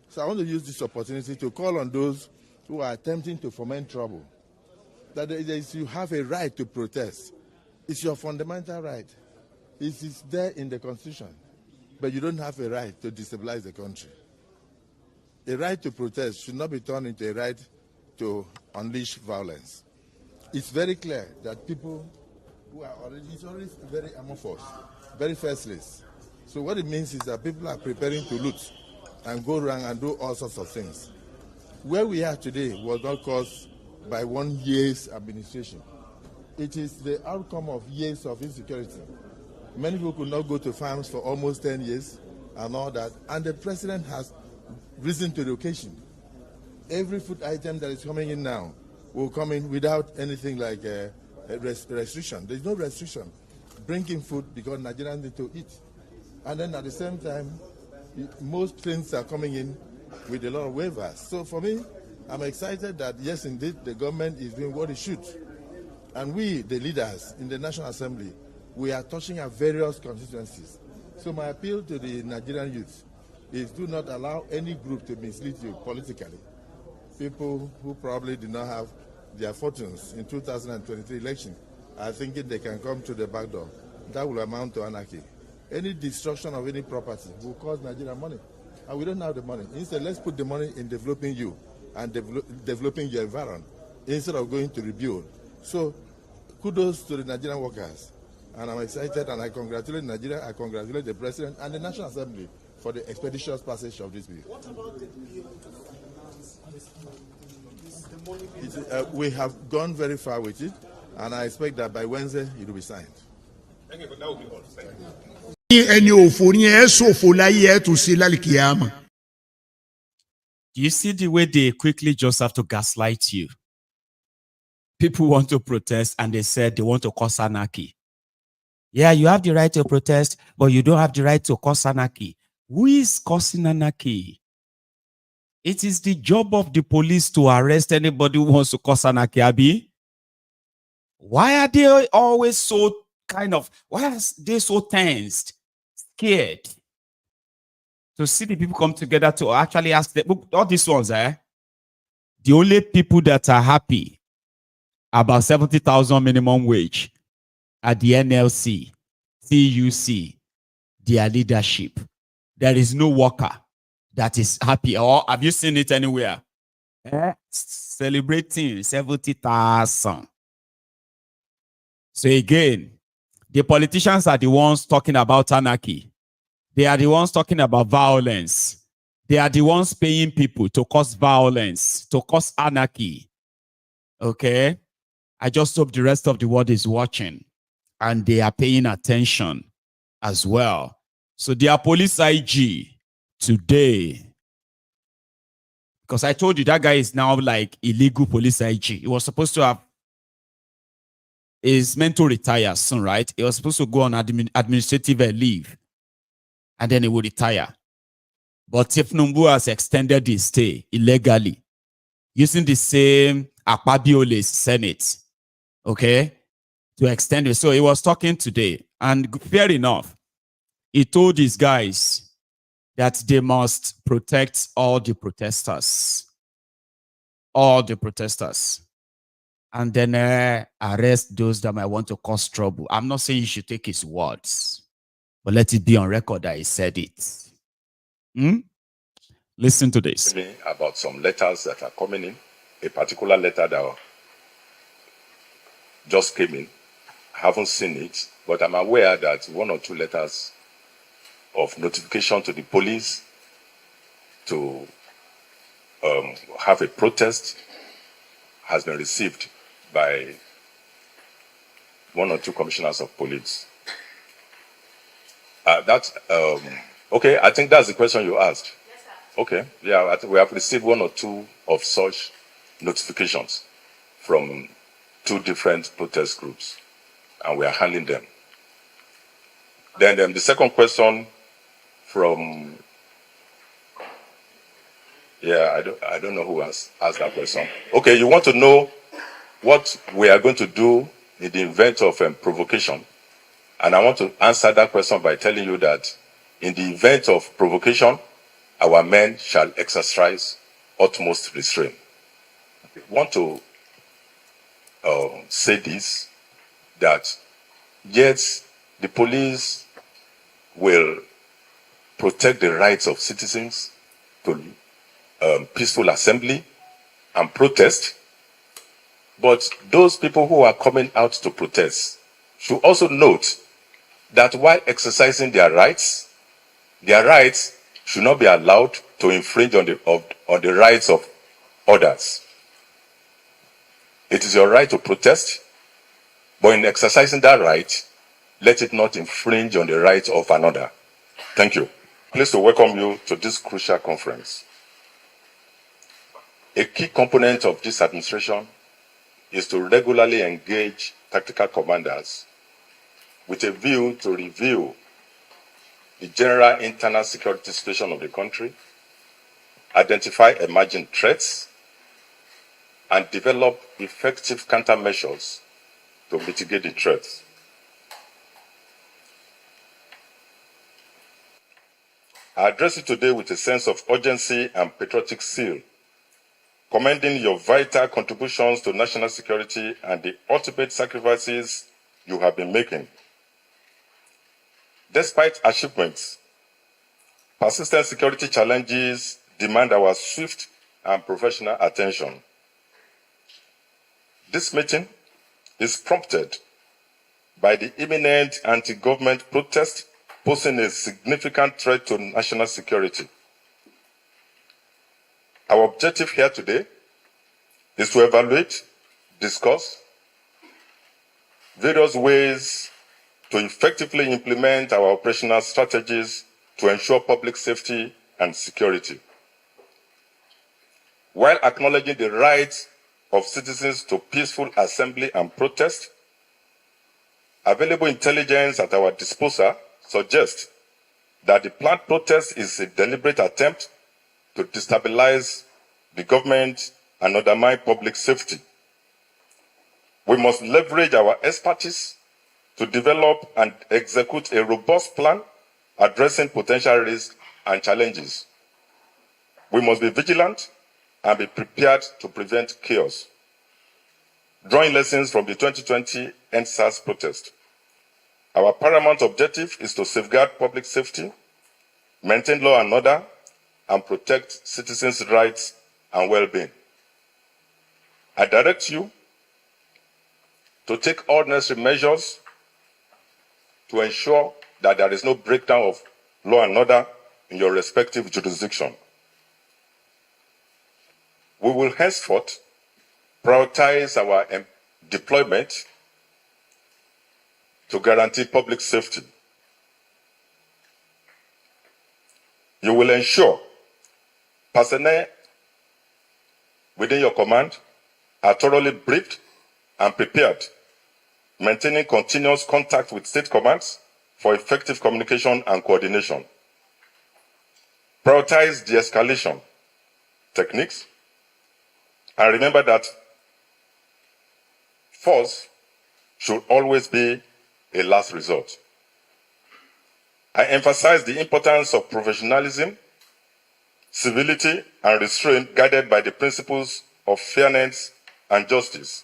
So I want to use this opportunity to call on those who are attempting to foment trouble, that you have a right to protest. It's your fundamental right. It is there in the Constitution, but you don't have a right to destabilize the country. A right to protest should not be turned into a right to unleash violence. It's very clear that people who are already, it's always very amorphous, very faceless. So what it means is that people are preparing to loot and go around and do all sorts of things. Where we are today was not caused by 1 year's administration. It is the outcome of years of insecurity. Many people could not go to farms for almost 10 years and all that, and the president has risen to the occasion. Every food item that is coming in now will come in without anything like a restriction. There's no restriction. Bring in food because Nigerians need to eat. And then at the same time, most things are coming in with a lot of waivers. So for me, I'm excited that, yes, indeed, the government is doing what it should. And we, the leaders in the National Assembly, we are touching our various constituencies. So my appeal to the Nigerian youth is do not allow any group to mislead you politically. People who probably did not have their fortunes in 2023 election are thinking they can come to the back door. That will amount to anarchy. Any destruction of any property will cost Nigeria money. And we don't have the money. Instead, let's put the money in developing you and developing your environment instead of going to rebuild. So kudos to the Nigerian workers. And I'm excited and I congratulate Nigeria, I congratulate the President and the National Assembly for the expeditious passage of this bill. What about the bill? We have gone very far with it, and I expect that by Wednesday it will be signed. Thank you, but that will be all. Thank Do you see the way they quickly just have to gaslight you? People want to protest and they said they want to cause anarchy. Yeah, you have the right to protest, but you don't have the right to cause anarchy. Who is causing anarchy? It is the job of the police to arrest anybody who wants to cause anarchy, Abi. Why are they always so why are they so tensed, scared? To see the people come together to actually ask them, look, all these ones, the only people that are happy about 70,000 minimum wage are the NLC, TUC, their leadership. There is no worker that is happy. Or have you seen it anywhere? Celebrating 70,000. So again, the politicians are the ones talking about anarchy. They are the ones talking about violence. They are the ones paying people to cause violence, to cause anarchy. Okay? I just hope the rest of the world is watching and they are paying attention as well. So their police IG today, because I told you that guy is now like illegal police IG. He was supposed to have, is meant to retire soon, right? He was supposed to go on administrative leave and then he would retire. But Thiefnubu has extended his stay illegally using the same Akpabiole's Senate, okay, to extend it. So he was talking today, and fair enough, he told these guys that they must protect all the protesters. All the protesters. And then arrest those that might want to cause trouble. I'm not saying you should take his words, but let it be on record that he said it. Listen to this. Me about some letters that are coming in, a particular letter that just came in. I haven't seen it, but I'm aware that 1 or 2 letters of notification to the police to have a protest has been received by 1 or 2 commissioners of police. Okay, I think that's the question you asked. Yes, sir. Okay, yeah, we have received 1 or 2 of such notifications from 2 different protest groups, and we are handling them. Then the second question from, I don't know who has asked that question. Okay, you want to know what we are going to do in the event of provocation. And I want to answer that question by telling you that in the event of provocation, our men shall exercise utmost restraint. I want to say this, that yes, the police will protect the rights of citizens to peaceful assembly and protest, but those people who are coming out to protest should also note that while exercising their rights should not be allowed to infringe on the rights of others. It is your right to protest, but in exercising that right, let it not infringe on the rights of another. Thank you. Pleased to welcome you to this crucial conference. A key component of this administration is to regularly engage tactical commanders with a view to review the general internal security situation of the country, identify emerging threats, and develop effective countermeasures to mitigate the threats. I address you today with a sense of urgency and patriotic zeal, commending your vital contributions to national security and the ultimate sacrifices you have been making. Despite achievements, persistent security challenges demand our swift and professional attention. This meeting is prompted by the imminent anti-government protest posing a significant threat to national security. Our objective here today is to evaluate, discuss various ways to effectively implement our operational strategies to ensure public safety and security, while acknowledging the rights of citizens to peaceful assembly and protest. Available intelligence at our disposal suggests that the planned protest is a deliberate attempt to destabilize the government and undermine public safety. We must leverage our expertise to develop and execute a robust plan addressing potential risks and challenges. We must be vigilant and be prepared to prevent chaos. Drawing lessons from the 2020 EndSARS protest, our paramount objective is to safeguard public safety, maintain law and order, and protect citizens' rights and well-being. I direct you to take all necessary measures to ensure that there is no breakdown of law and order in your respective jurisdiction. We will henceforth prioritize our deployment to guarantee public safety. You will ensure personnel within your command are thoroughly briefed and prepared, maintaining continuous contact with state commands for effective communication and coordination. Prioritize de-escalation techniques, and remember that force should always be a last resort. I emphasize the importance of professionalism, civility, and restraint guided by the principles of fairness and justice.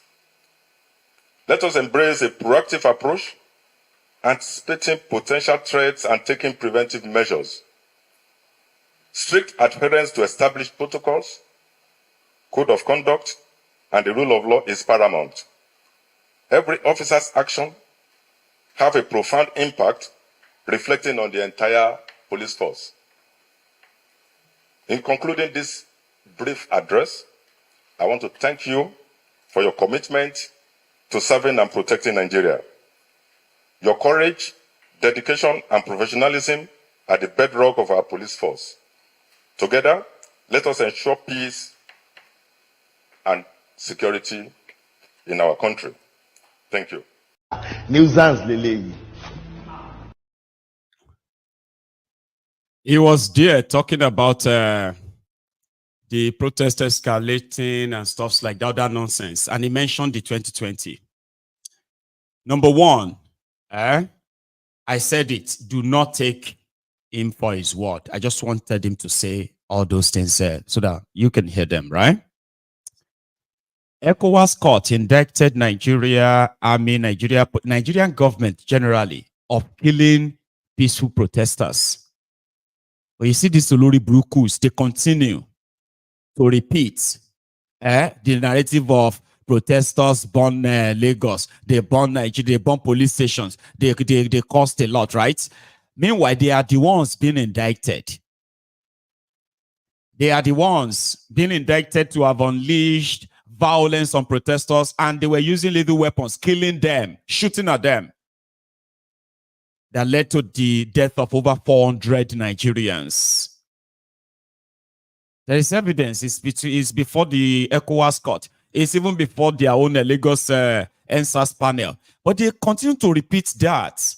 Let us embrace a proactive approach, anticipating potential threats and taking preventive measures. strict adherence to established protocols, code of conduct, and the rule of law is paramount. Every officer's action have a profound impact reflecting on the entire police force. In concluding this brief address, I want to thank you for your commitment to serving and protecting Nigeria. Your courage, dedication, and professionalism are the bedrock of our police force. Together, let us ensure peace and security in our country. Thank you. He was there talking about the protest escalating and stuff like that nonsense. And he mentioned the 2020. Number one, I said it, do not take him for his word. I just wanted him to say all those things so that you can hear them, right? ECOWAS court indicted Nigeria army, Nigerian government generally of killing peaceful protesters. But you see these Olori Brukus, they continue to repeat the narrative of protesters burn Lagos, they burn Nigeria, they burn police stations, they cost a lot, right? Meanwhile, they are the ones being indicted. They are the ones being indicted to have unleashed violence on protesters, and they were using lethal weapons, killing them, shooting at them. That led to the death of over 400 Nigerians. There is evidence. It's before the ECOWAS court. It's even before their own Lagos NSAS panel. But they continue to repeat that.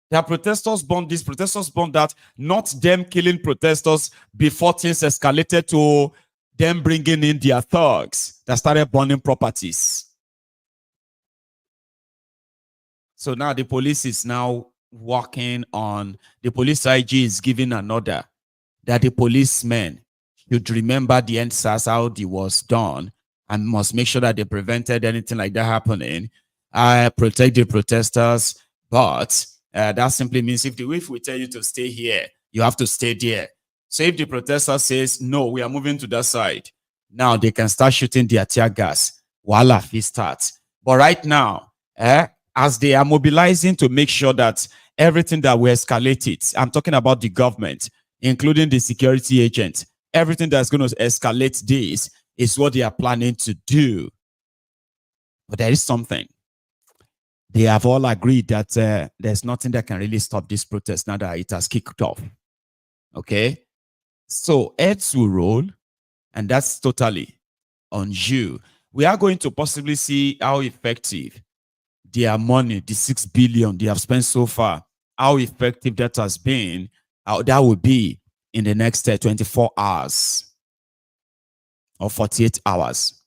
Their protesters burned this, protesters burned that, not them killing protesters before things escalated to them bringing in their thugs that started burning properties. So now the police is now working on, the police IG is giving an order that the policemen should remember the NSAS, how it was done, and must make sure that they prevented anything like that happening. Protect the protesters, but that simply means if we tell you to stay here, you have to stay there. So if the protester says, no, we are moving to that side, now they can start shooting their tear gas while it starts. But right now, as they are mobilizing to make sure that everything that we escalated, I'm talking about the government, including the security agent, everything that's going to escalate this is what they are planning to do. But there is something. They have all agreed that there's nothing that can really stop this protest now that it has kicked off. Okay? So heads will roll, and that's totally on you. We are going to possibly see how effective their money, the 6 billion they have spent so far, how effective that has been, how that will be in the next 24 hours or 48 hours.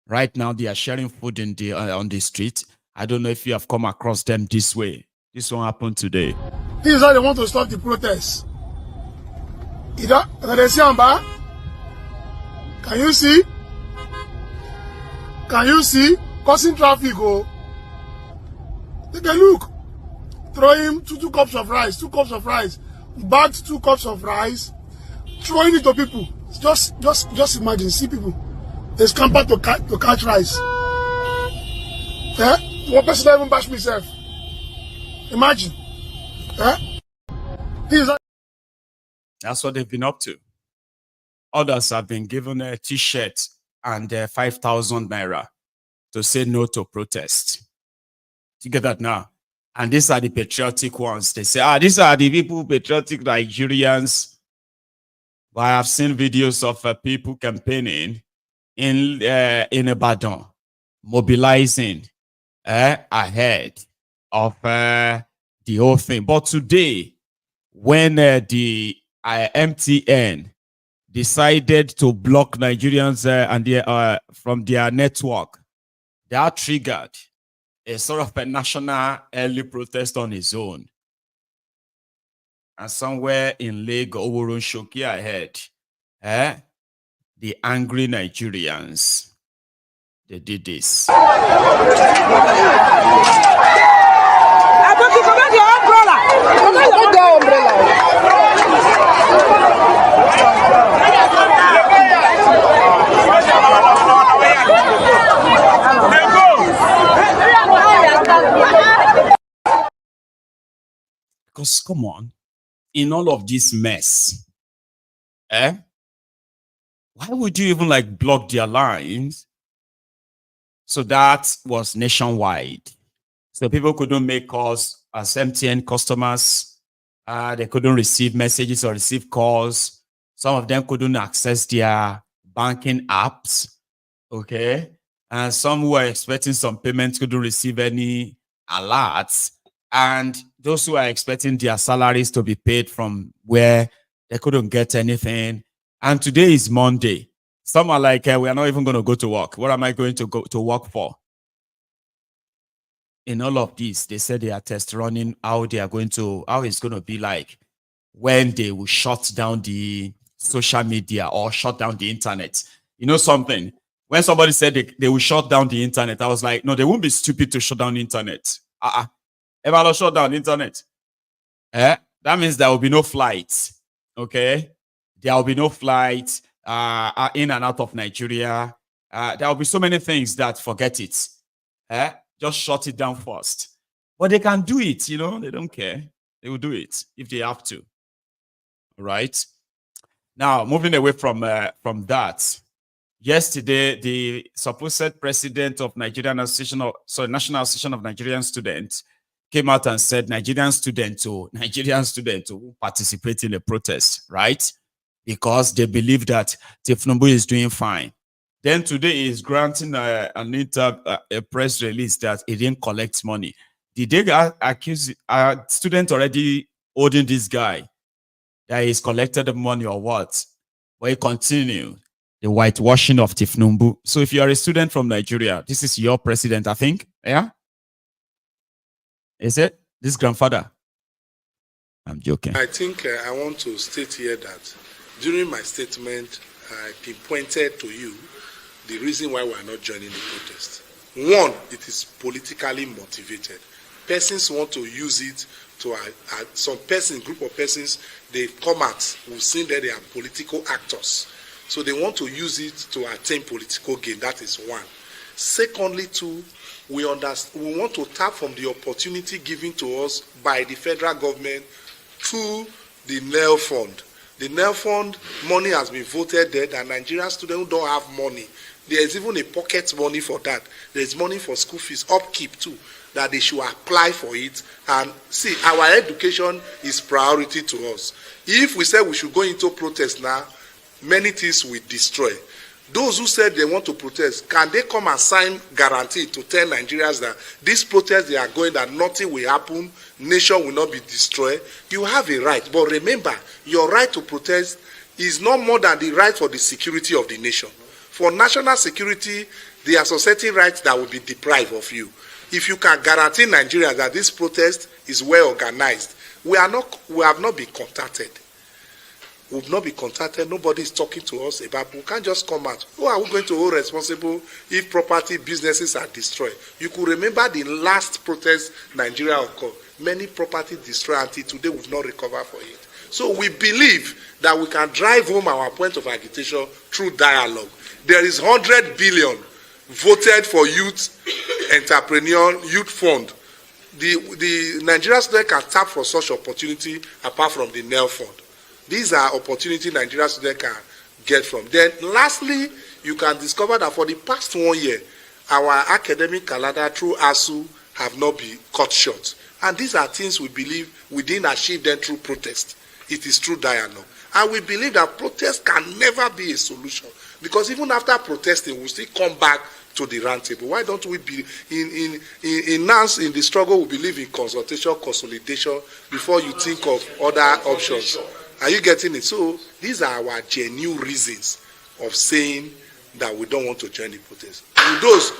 Right now, they are sharing food in the on the street. I don't know if you have come across them this way. This won't happen today. This is how they want to stop the protests. Can you see? Can you see? Causing traffic. Oh. Take a look. Throwing two cups of rice, bagged 2 cups of rice, throwing it to people. Just imagine, see people. They scamper to catch rice. One person don't even bash myself. Imagine. That's what they've been up to. Others have been given a t-shirt and 5,000 naira to say no to protest. You get that now? And these are the patriotic ones. They say, these are the people, patriotic Nigerians. But I have seen videos of people campaigning in Ibadan, mobilizing ahead of the whole thing. But today, when the MTN decided to block Nigerians and from their network, that triggered a sort of a national early protest on its own. And somewhere in Lagos, Shoki ahead, the angry Nigerians, they did this. Because come on, in all of this mess, why would you even like block their lines? So that was nationwide. So people couldn't make calls as MTN customers. They couldn't receive messages or receive calls. Some of them couldn't access their banking apps. Okay. And some who were expecting some payments couldn't receive any alerts. And those who are expecting their salaries to be paid from where they couldn't get anything. And today is Monday. Some are like, we are not even going to go to work. What am I going to go to work for? In all of this, they said they are test running how it's going to be like when they will shut down the social media or shut down the internet. You know something? When somebody said they will shut down the internet, I was like, no, they won't be stupid to shut down the internet. Ever not shut down the internet? That means there will be no flights. Okay? There will be no flights in and out of Nigeria. There will be so many things that forget it. Just shut it down first. But they can do it, you know, they don't care. They will do it if they have to. All right. Now, moving away from that, yesterday, the supposed president of National Association of Nigerian Students came out and said Nigerian students who participate in the protest, right? Because they believe that Thiefnubu is doing fine. Then today he is granting a press release that he didn't collect money. Did they accuse a student already holding this guy that he's collected the money or what? But he continued the whitewashing of Thiefnubu. So if you are a student from Nigeria, this is your president, I think. Yeah? Is it? This grandfather? I'm joking. I think I want to state here that during my statement, I pinpointed to you the reason why we are not joining the protest. One, it is politically motivated. Persons want to use it to, group of persons, they come out, we've seen that they are political actors. So they want to use it to attain political gain. That is one. Secondly, too, we want to tap from the opportunity given to us by the federal government through the NEL fund. The NEL fund money has been voted dead, and Nigerian students who don't have money, there is even a pocket money for that. There is money for school fees, upkeep too, that they should apply for it. And see, our education is priority to us. If we say we should go into protest now, many things will destroy. Those who said they want to protest, can they come and sign guarantee to tell Nigerians that this protest they are going, that nothing will happen, nation will not be destroyed? You have a right, but remember, your right to protest is not more than the right for the security of the nation. For national security, there are certain rights that will be deprived of you. If you can guarantee Nigerians that this protest is well organized, we have not been contacted. We've not been contacted. Nobody is talking to us about. We can't just come out. Who are we going to hold responsible if property, businesses are destroyed? You could remember the last protest Nigeria occurred. Many property destroyed until today we've not recovered for it. So we believe that we can drive home our point of agitation through dialogue. There is 100 billion voted for youth entrepreneur youth fund. The Nigerian student can tap for such opportunity apart from the NEL fund. These are opportunities Nigerian students can get from. Then lastly, you can discover that for the past 1 year, our academic calendar through ASU have not been cut short. And these are things we believe we didn't achieve them through protest. It is through dialogue. And we believe that protest can never be a solution. Because even after protesting, we'll still come back to the round table. Why don't we be in the struggle? We believe in consultation, consolidation before you think of other options. Are you getting it? So these are our genuine reasons of saying that we don't want to join the protest. Those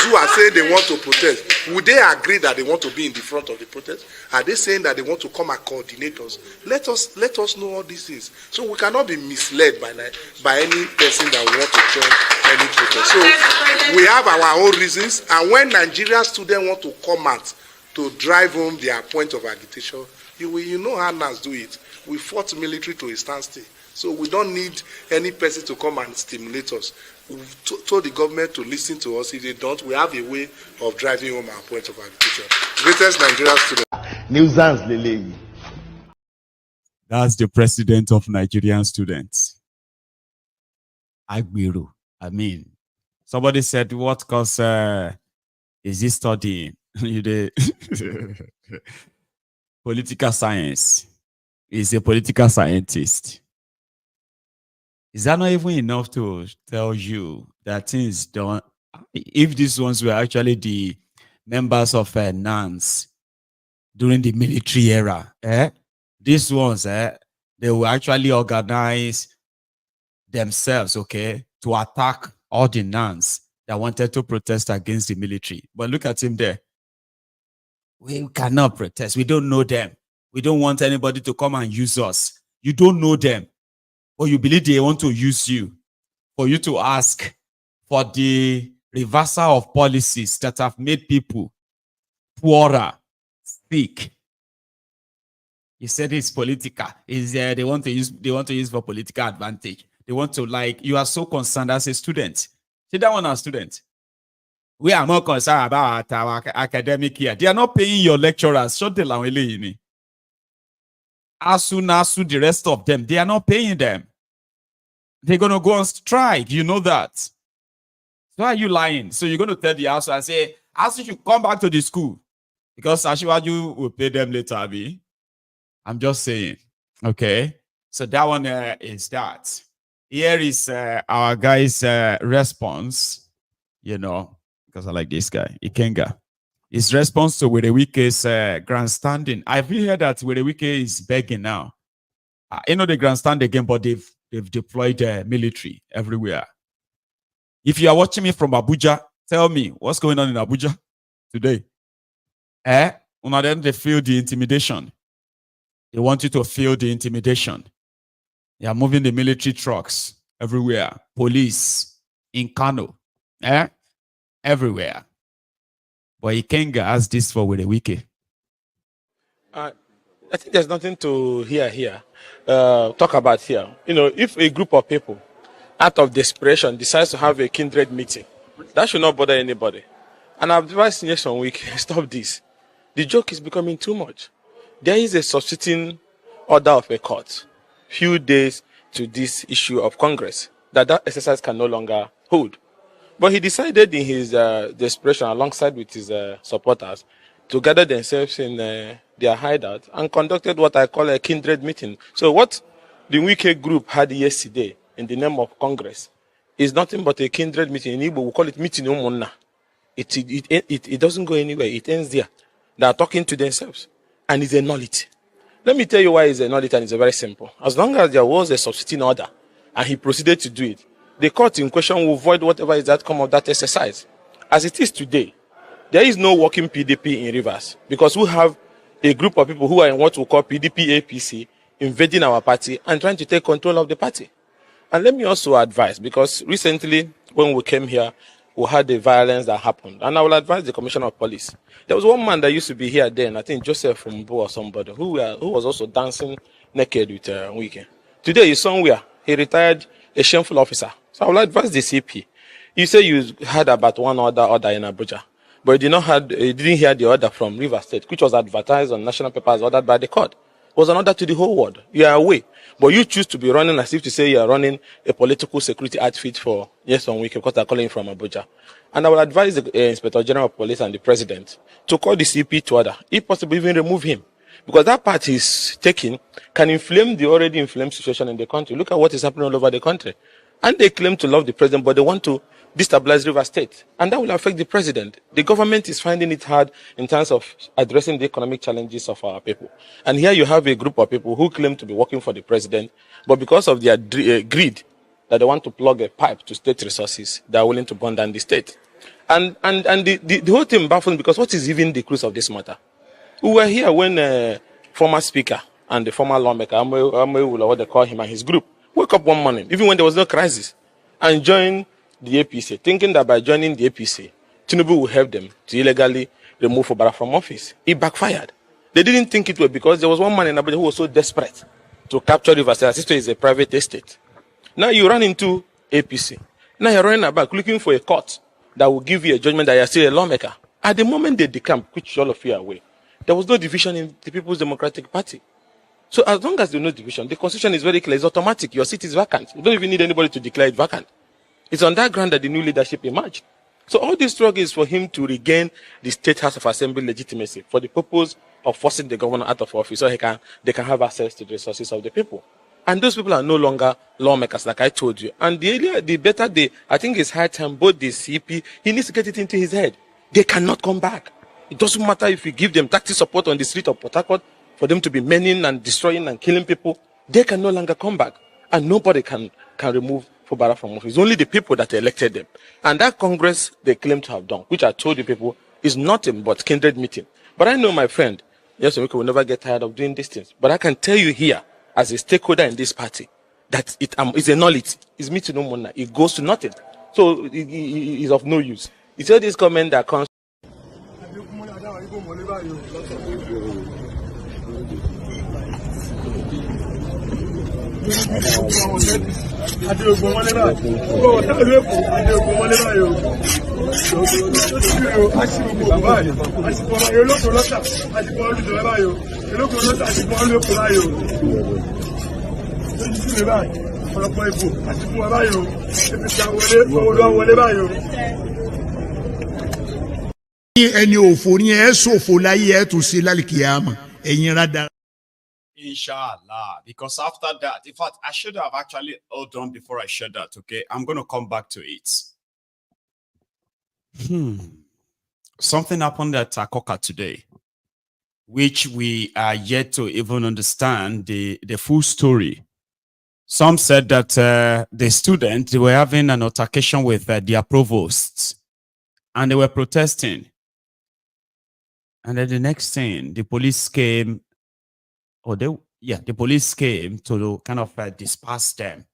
who are saying they want to protest, would they agree that they want to be in the front of the protest? Are they saying that they want to come and coordinate us? Let us know all these things. So we cannot be misled by any person that want to join any protest. So we have our own reasons, and when Nigerian students want to come out to drive home their point of agitation, you know how NAS do it. We fought military to a standstill. So we don't need any person to come and stimulate us. We've told the government to listen to us. If they don't, we have a way of driving home our point of agitation. Greatest Nigerian student. Nuisance lele. That's the president of Nigerian students. Agbiru. I mean, somebody said, what course is he studying? Political science. He's a political scientist. Is that not even enough to tell you that things don't? If these ones were actually the members of NANS during the military era, these ones, they will actually organize themselves, okay, to attack all the NANS that wanted to protest against the military. But look at him there. We cannot protest. We don't know them. We don't want anybody to come and use us. You don't know them. But you believe they want to use you for you to ask for the reversal of policies that have made people poorer, sick. You said it's political. They want to use for political advantage. They want to, like, you are so concerned as a student. See that one as a student. We are more concerned about our academic year. They are not paying your lecturers. Shut the line. Asu, the rest of them, they are not paying them. They're going to go on strike. You know that. So why are you lying? So you're going to tell the ASU and say, ASU should come back to the school. Because Ashiwaju will pay them later, Abi. I'm just saying. Okay. So that one is that. Here is our guy's response. You know, because I like this guy, Ikenga. His response to Werewike's grandstanding. I've heard that Werewike is begging now. You know, they grandstand again, but they've deployed military everywhere. If you are watching me from Abuja, tell me what's going on in Abuja today. They feel the intimidation. They want you to feel the intimidation. They are moving the military trucks everywhere. Police in Kano. Everywhere. But Ikenga has this for Werewike. I think there's nothing to hear here. Talk about here. You know, if a group of people, out of desperation, decides to have a kindred meeting, that should not bother anybody. And I've advised Nation Week, stop this. The joke is becoming too much. There is a substituting order of a court, few days to this issue of Congress, that exercise can no longer hold. But he decided in his desperation, alongside with his supporters, to gather themselves in their hideout and conducted what I call a kindred meeting. So what the Wike group had yesterday in the name of Congress is nothing but a kindred meeting. In Igbo, we call it meeting umunna. It doesn't go anywhere. It ends there. They are talking to themselves. And it's a nullity. Let me tell you why it's a nullity, and it's very simple. As long as there was a substituting order and he proceeded to do it, the court in question will void whatever is the outcome of that exercise. As it is today, there is no working PDP in Rivers because we have a group of people who are in what we call PDP APC invading our party and trying to take control of the party. And let me also advise, because recently when we came here, we had the violence that happened. And I will advise the Commissioner of Police. There was one man that used to be here then, I think Joseph from Bo or somebody, who was also dancing naked with Wike. Today he's somewhere. He retired a shameful officer. So I will advise the CP. You say you heard about one order in Abuja, but you didn't hear the order from River State, which was advertised on national papers, ordered by the court. It was an order to the whole world. You are away. But you choose to be running as if to say you are running a political security outfit for Wike, because they're calling from Abuja. And I will advise the Inspector General of Police and the President to call the CP to order, if possible even remove him. Because that part he's taking can inflame the already inflamed situation in the country. Look at what is happening all over the country. And they claim to love the president, but they want to destabilize River State. And that will affect the president. The government is finding it hard in terms of addressing the economic challenges of our people. And here you have a group of people who claim to be working for the president, but because of their greed, that they want to plug a pipe to state resources, they are willing to burn down the state. And the whole thing baffles, because what is even the crux of this matter? We were here when former speaker and the former lawmaker, what they call him, and his group, woke up one morning, even when there was no crisis, and joined the APC, thinking that by joining the APC, Thiefnubu will help them to illegally remove Obara from office. It backfired. They didn't think it would, because there was one man in Abuja who was so desperate to capture Rivers State. As is a private estate. Now you run into APC. Now you're running back looking for a court that will give you a judgment that you're still a lawmaker. At the moment they decamp, which all of you are aware, there was no division in the People's Democratic Party. So as long as there's no division, the constitution is very clear. It's automatic. Your seat is vacant. You don't even need anybody to declare it vacant. It's on that ground that the new leadership emerged. So all this struggle is for him to regain the State House of Assembly legitimacy for the purpose of forcing the governor out of office so they can have access to the resources of the people. And those people are no longer lawmakers, like I told you. And the earlier, the better I think it's high time both the CP, he needs to get it into his head. They cannot come back. It doesn't matter if you give them tactical support on the street of Port Harcourt for them to be mening and destroying and killing people. They can no longer come back. And nobody can remove Fubara from office. It's only the people that elected them. And that Congress they claim to have done, which I told you people, is nothing but kindred meeting. But I know, my friend, yes, we will never get tired of doing these things. But I can tell you here, as a stakeholder in this party, that it is a nullity. It's me to no money. It goes to nothing. So it is of no use. It's all this comment that comes. Inshallah, because after that, in fact, I should have actually hold on before I share that, okay? I'm going to come back to it. Something happened at Takoka today, which we are yet to even understand the full story. Some said that the students, they were having an altercation with their provosts, and they were protesting. And then the next thing, the police came. The police came to kind of disperse them,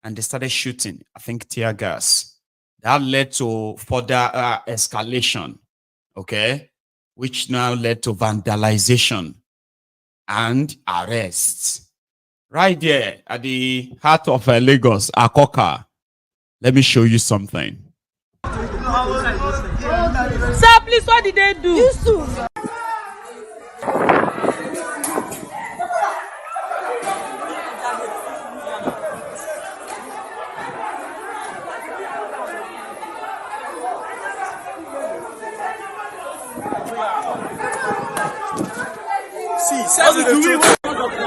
and they started shooting, I think, tear gas. That led to further escalation, okay, which now led to vandalization and arrests. Right there at the heart of Lagos, Akoka. Let me show you something. Sir, please, what did they do? You too. What is doing?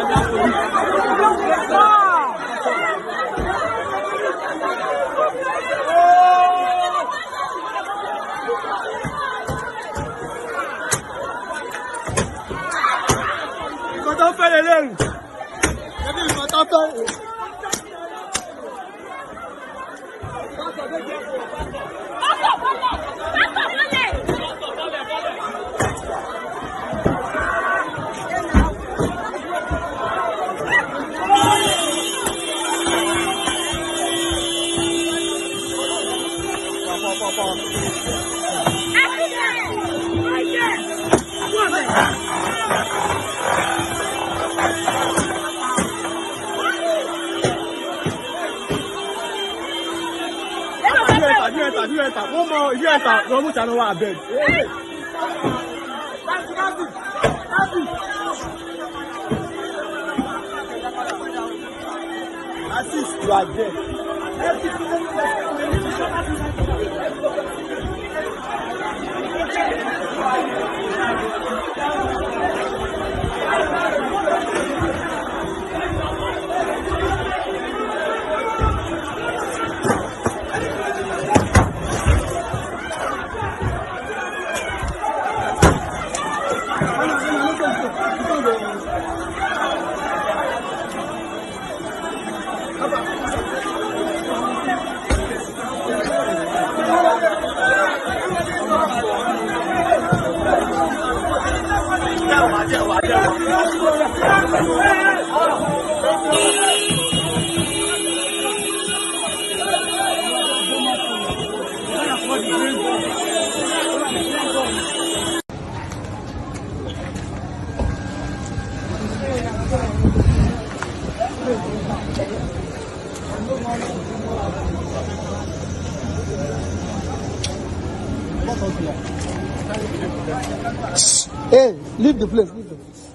Hey, leave the place, leave the place.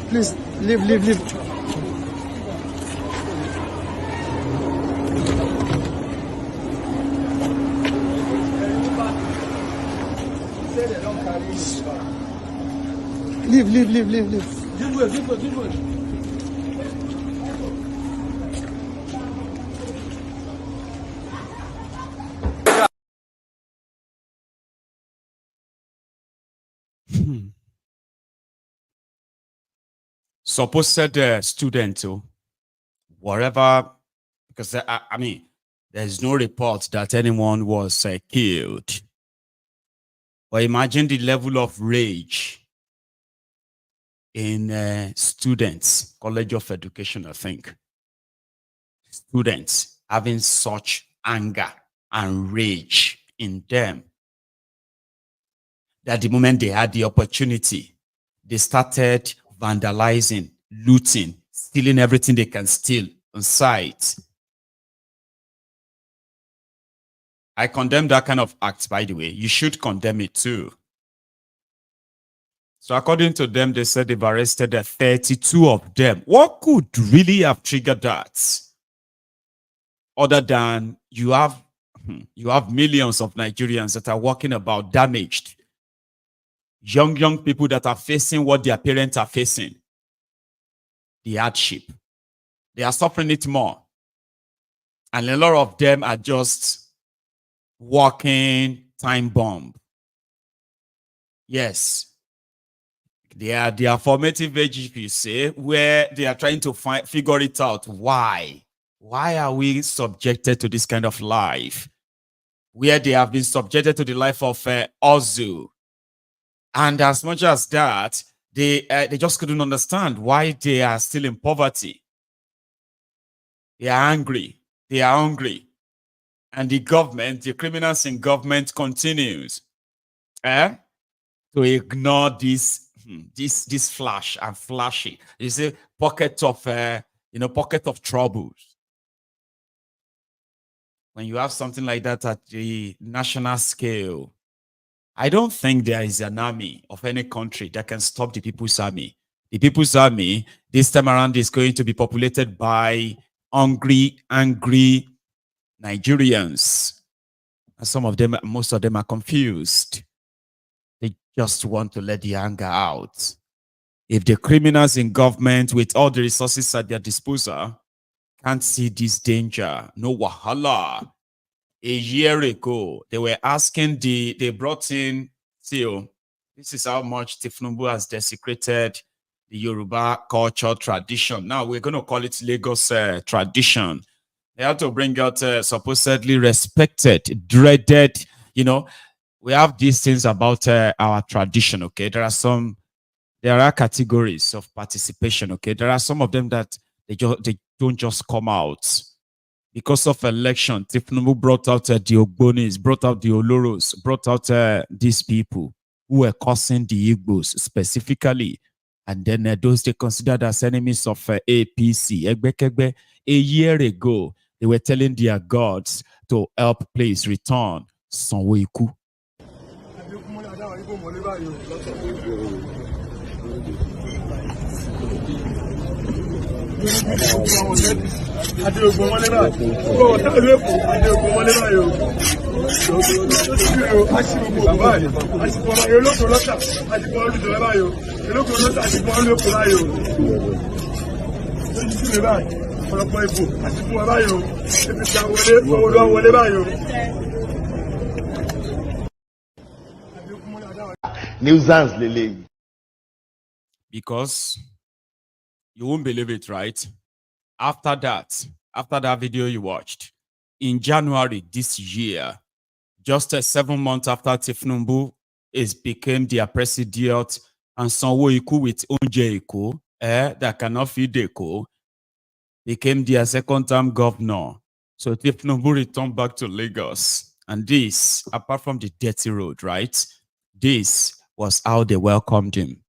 Please, leave. Leave. Give way. Supposed student, whatever, because I mean, there's no report that anyone was killed. But imagine the level of rage in students, College of Education, I think. Students having such anger and rage in them that the moment they had the opportunity, they started vandalizing, looting, stealing everything they can steal on sight. I condemn that kind of act, by the way. You should condemn it too. So according to them, they said they've arrested 32 of them. What could really have triggered that? Other than you have millions of Nigerians that are walking about damaged. Young people that are facing what their parents are facing. The hardship. They are suffering it more. And a lot of them are just walking time bomb. Yes. They are formative age, if you say, where they are trying to figure it out. Why? Why are we subjected to this kind of life? Where they have been subjected to the life of Ozu. And as much as that, they just couldn't understand why they are still in poverty. They are angry. They are hungry. And the government, the criminals in government continues to ignore this flash and flashy. You see, pocket of troubles. When you have something like that at the national scale, I don't think there is an army of any country that can stop the People's Army. The People's Army, this time around, is going to be populated by hungry, angry Nigerians. And most of them are confused. They just want to let the anger out. If the criminals in government, with all the resources at their disposal, can't see this danger, no wahala. A year ago, they were asking they brought in, this is how much Thiefnubu has desecrated the Yoruba culture tradition. Now we're going to call it Lagos tradition. They have to bring out supposedly respected, dreaded, we have these things about our tradition, okay? There are categories of participation, okay? There are some of them that they don't just come out. Because of election, Thiefnubu brought out the Ogbonis, brought out the Oloros, brought out these people who were causing the Igbos specifically. And then those they considered as enemies of APC. A year ago, they were telling their gods to help please return Sanwo-Iku. Because you won't believe it, right? After that video you watched, in January this year, just 7 months after Thiefnubu became their president, and Sanwo-Iku with Oúnjẹ Èkó, that cannot feed Èkó, became their second-term governor. So Thiefnubu returned back to Lagos. And this, apart from the dirty road, right? This was how they welcomed him.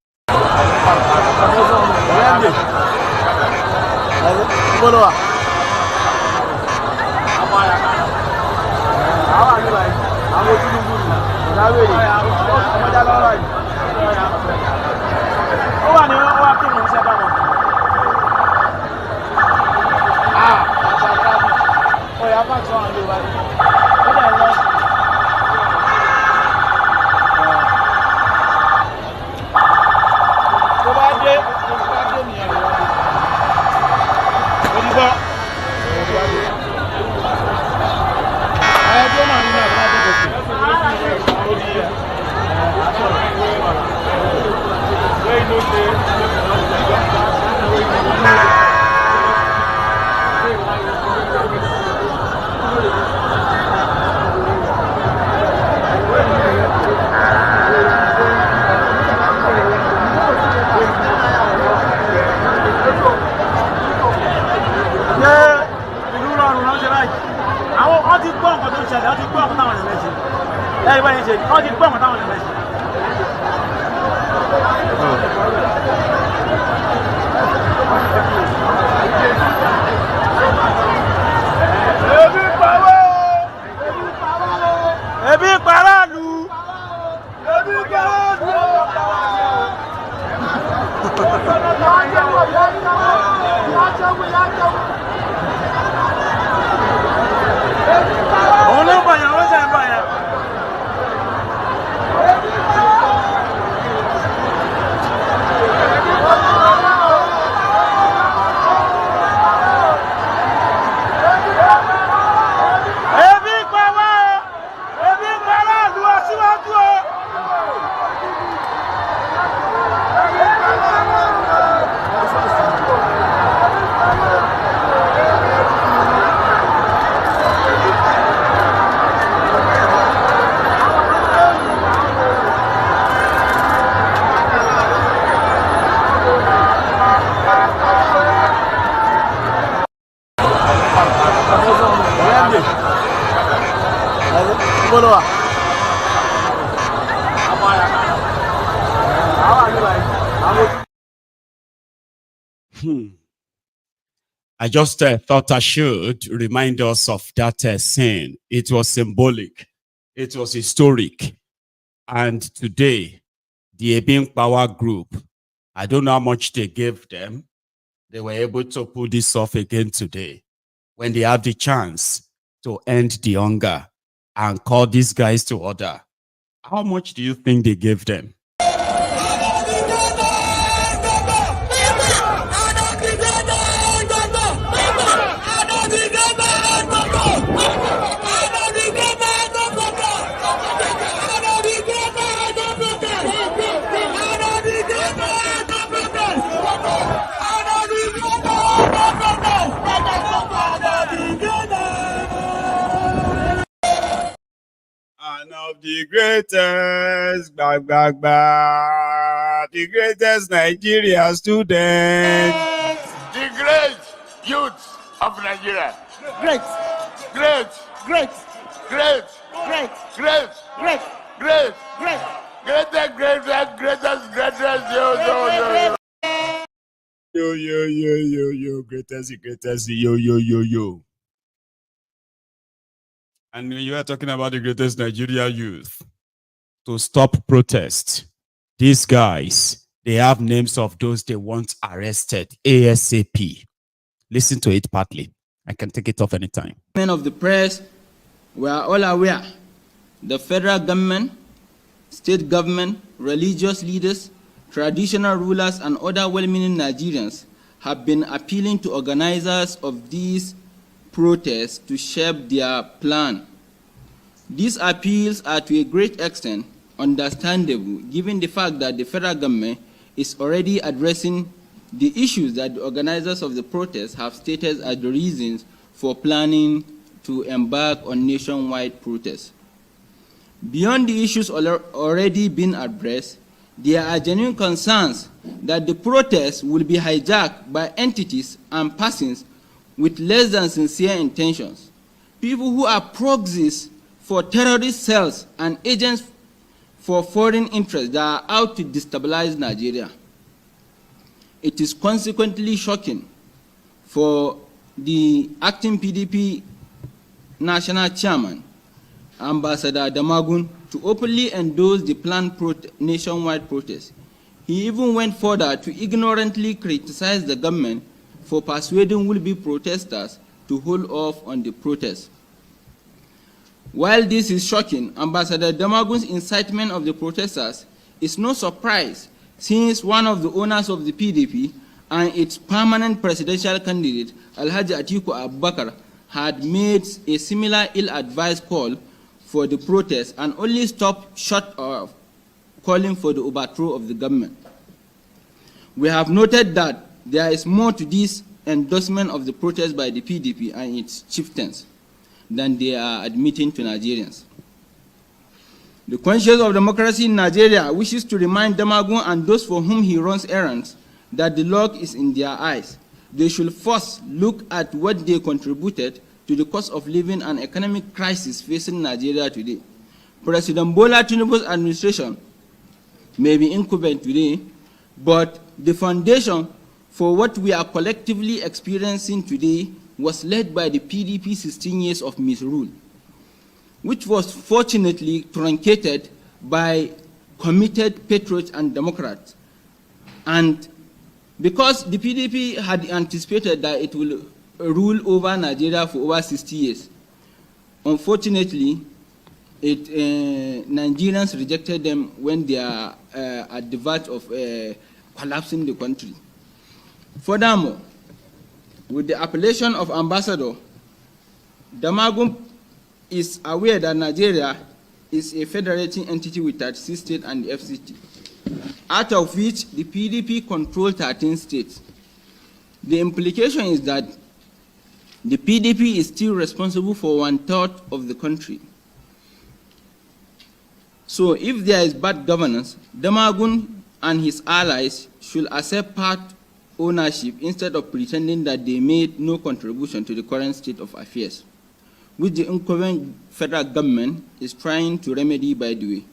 I just thought I should remind us of that scene. It was symbolic. It was historic. And today, the Ebin Power Group, I don't know how much they gave them. They were able to pull this off again today when they have the chance to end the hunger and call these guys to order. How much do you think they gave them? The greatest, the greatest Nigerian student. The great youth of Nigeria. Great. Great. Great. Great. Great. Great. Great. Great. Great. Greatest, yo, greatest, yo. And when you are talking about the greatest Nigeria youth to stop protests, these guys, they have names of those they want arrested ASAP. Listen to it partly. I can take it off anytime. Men of the press, we are all aware the federal government, state government, religious leaders, traditional rulers, and other well-meaning Nigerians have been appealing to organizers of these protests to shape their plan. These appeals are to a great extent understandable, given the fact that the federal government is already addressing the issues that the organizers of the protests have stated as the reasons for planning to embark on nationwide protests. Beyond the issues already been addressed, there are genuine concerns that the protests will be hijacked by entities and persons with less than sincere intentions, people who are proxies for terrorist cells and agents for foreign interests that are out to destabilize Nigeria. It is consequently shocking for the acting PDP national chairman, Ambassador Damagun, to openly endorse the planned nationwide protest. He even went further to ignorantly criticize the government for persuading will-be protesters to hold off on the protest. While this is shocking, Ambassador Damagun's incitement of the protesters is no surprise, since one of the owners of the PDP and its permanent presidential candidate, Alhaji Atiku Abubakar, had made a similar ill-advised call for the protest and only stopped short of calling for the overthrow of the government. We have noted that there is more to this endorsement of the protest by the PDP and its chieftains than they are admitting to Nigerians. The conscience of democracy in Nigeria wishes to remind Damagun and those for whom he runs errands that the log is in their eyes. They should first look at what they contributed to the cost of living and economic crisis facing Nigeria today. President Bola Tinubu's administration may be incumbent today, but the foundation for what we are collectively experiencing today was led by the PDP 16 years of misrule, which was fortunately truncated by committed patriots and Democrats. And because the PDP had anticipated that it will rule over Nigeria for over 60 years, unfortunately, Nigerians rejected them when they are at the verge of collapsing the country. Furthermore, with the appellation of ambassador, Damagun is aware that Nigeria is a federating entity with 36 states and the FCT, out of which the PDP controls 13 states. The implication is that the PDP is still responsible for 1/3 of the country. So if there is bad governance, Damagun and his allies should accept part ownership instead of pretending that they made no contribution to the current state of affairs, which the incumbent federal government is trying to remedy, by the way.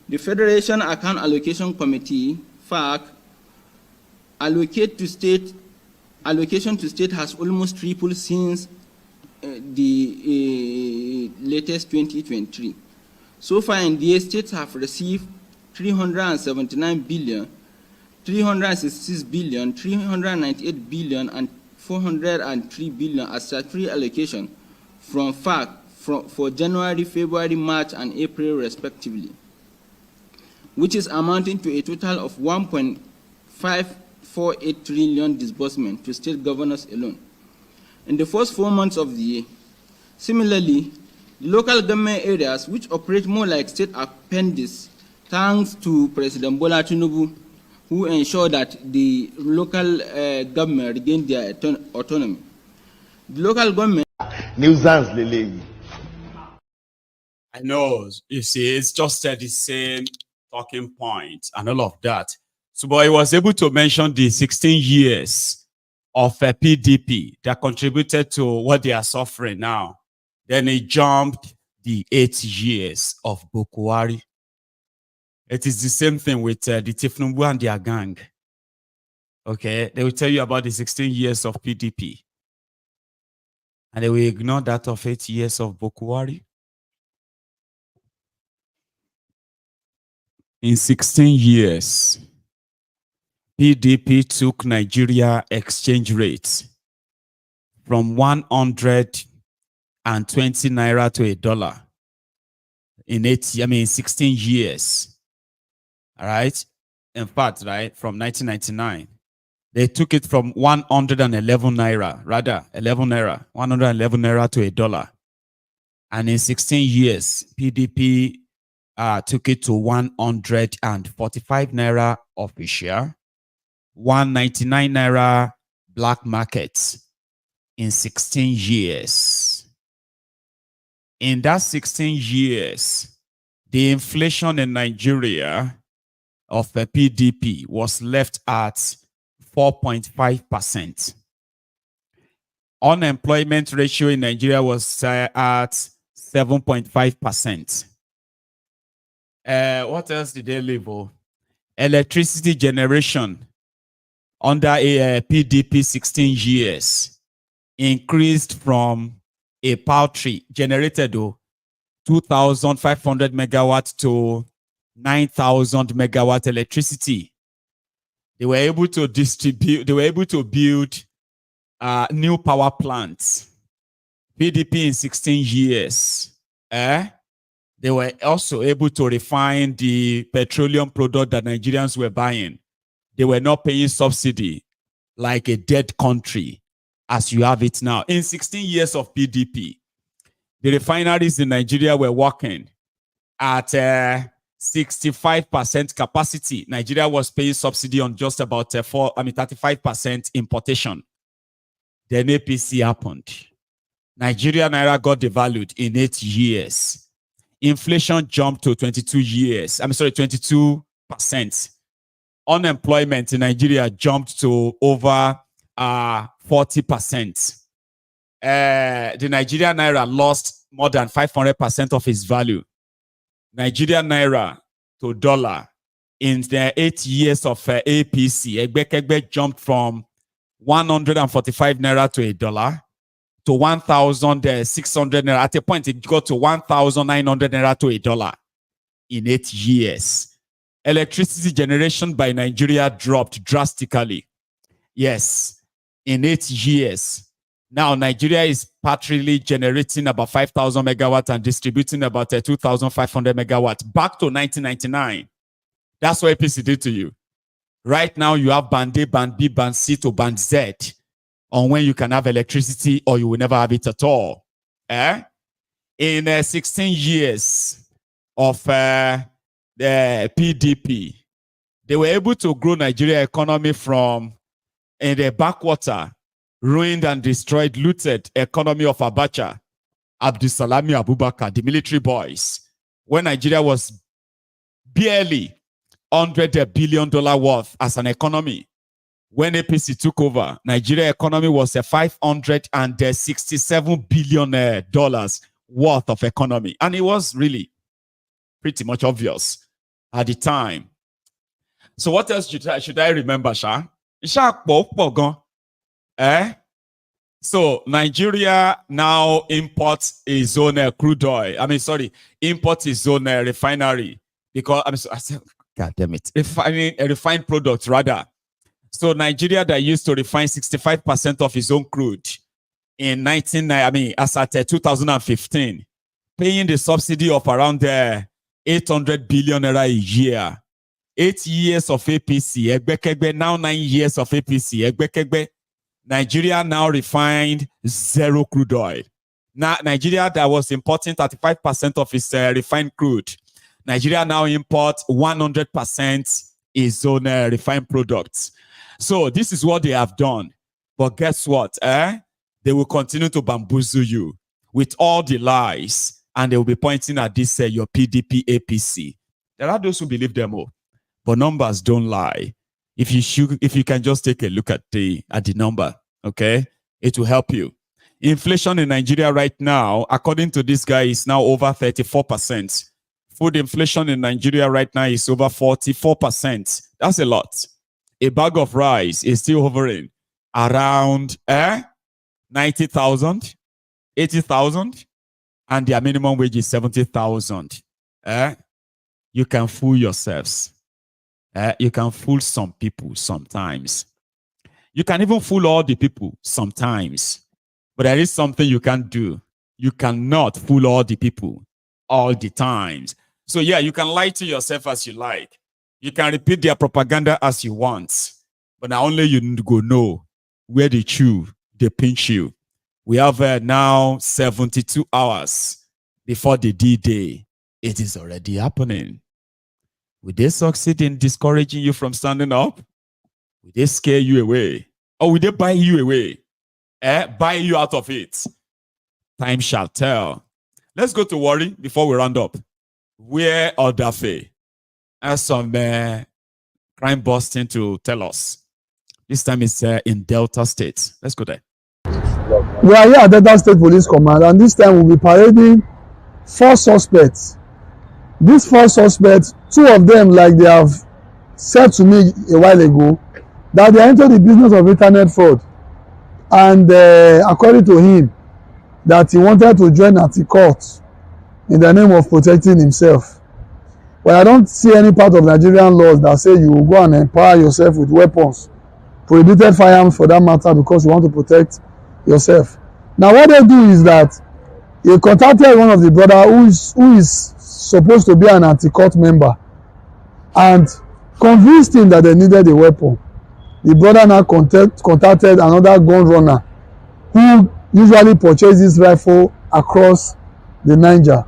The Federation Account Allocation Committee, FAC, allocation to state has almost tripled since the latest 2023. So far in the states have received 379 billion, 366 billion, 398 billion, and 403 billion as statutory allocation from FAC for January, February, March, and April, respectively, which is amounting to a total of 1.548 trillion disbursement to state governors alone in the first 4 months of the year. Similarly, local government areas, which operate more like state appendix, thanks to President Bola Tinubu, who ensure that the local government regain their autonomy. The local government... I know, you see, it's just the same talking point and all of that. So, but he was able to mention the 16 years of a PDP that contributed to what they are suffering now. Then he jumped the 8 years of Bukwari. It is the same thing with the Thiefnubu and their gang. Okay, they will tell you about the 16 years of PDP. And they will ignore that of 8 years of Bukwari. In 16 years, PDP took Nigeria exchange rate from 120 naira to $1 in 16 years. All right. In fact, right, from 1999, they took it from 111 naira, rather 11 naira, 111 naira to $1. And in 16 years, PDP took it to 145 naira official, 199 naira black market in 16 years. In that 16 years, the inflation in Nigeria of the PDP was left at 4.5%. Unemployment ratio in Nigeria was at 7.5%. What else did they leave? Electricity generation under a PDP 16 years increased from a paltry generated 2,500 megawatts to 9,000 megawatt electricity. They were able to distribute, they were able to build new power plants. PDP in 16 years They were also able to refine the petroleum product that Nigerians were buying. They were not paying subsidy like a dead country as you have it now. In 16 years of PDP, the refineries in Nigeria were working at 65% capacity. Nigeria was paying subsidy on just about 35% importation. Then APC happened. Nigeria Naira got devalued in 8 years. Inflation jumped to 22%. Unemployment in Nigeria jumped to over 40%. The Nigerian Naira lost more than 500% of its value. Nigerian Naira to dollar in the 8 years of APC, Egbekegbe jumped from 145 Naira to $1 to 1,600 Naira. At a point, it got to 1,900 Naira to $1 in 8 years. Electricity generation by Nigeria dropped drastically. Yes, in 8 years. Now, Nigeria is partially generating about 5,000 megawatts and distributing about 2,500 megawatts. Back to 1999. That's what APC did to you. Right now, you have band A, band B, band C to band Z on when you can have electricity or you will never have it at all. In 16 years of the PDP, they were able to grow Nigeria economy from in the backwater, ruined and destroyed, looted economy of Abacha, Abdusalami Abubakar, the military boys, when Nigeria was barely $100 billion worth as an economy. When APC took over, Nigeria economy was $567 billion worth of economy. And it was really pretty much obvious at the time. So what else should I remember, Sha? So Nigeria now imports its own crude oil. Imports its own refinery because God damn it, refined products rather. So Nigeria that used to refine 65% of its own crude in 2015, paying the subsidy of around 800 billion naira a year. 8 years of APC, now 9 years of APC, Nigeria now refined 0 crude oil. Now, Nigeria that was importing 35% of its refined crude, Nigeria now imports 100% its own refined products. So this is what they have done. But guess what? They will continue to bamboozle you with all the lies, and they will be pointing at this, your PDP APC. There are those who believe them all. But numbers don't lie. If you can just take a look at the number, okay, it will help you. Inflation in Nigeria right now, according to this guy, is now over 34%. Food inflation in Nigeria right now is over 44%. That's a lot. A bag of rice is still hovering around 90,000, 80,000, and their minimum wage is 70,000. You can fool yourselves. You can fool some people sometimes. You can even fool all the people sometimes. But there is something you can't do. You cannot fool all the people all the times. So yeah, you can lie to yourself as you like. You can repeat their propaganda as you want. But now only you go know where they chew, they pinch you. We have now 72 hours before the D-Day. It is already happening. Will they succeed in discouraging you from standing up? Will they scare you away? Or will they buy you away? Buy you out of it? Time shall tell. Let's go to Warri before we round up. Where Odafe has some crime busting to tell us. This time it's in Delta State. Let's go there. We are here at Delta State Police Command, and this time we'll be parading 4 suspects. These 4 suspects, 2 of them, like they have said to me a while ago, that they entered the business of internet fraud. And according to him, that he wanted to join anti-court in the name of protecting himself. But I don't see any part of Nigerian laws that say you will go and empower yourself with weapons, prohibited firearms for that matter, because you want to protect yourself. Now what they do is that he contacted one of the brother who is supposed to be an anti-cult member and convinced him that they needed a weapon. The brother now contacted another gun runner who usually purchases rifle across the Niger.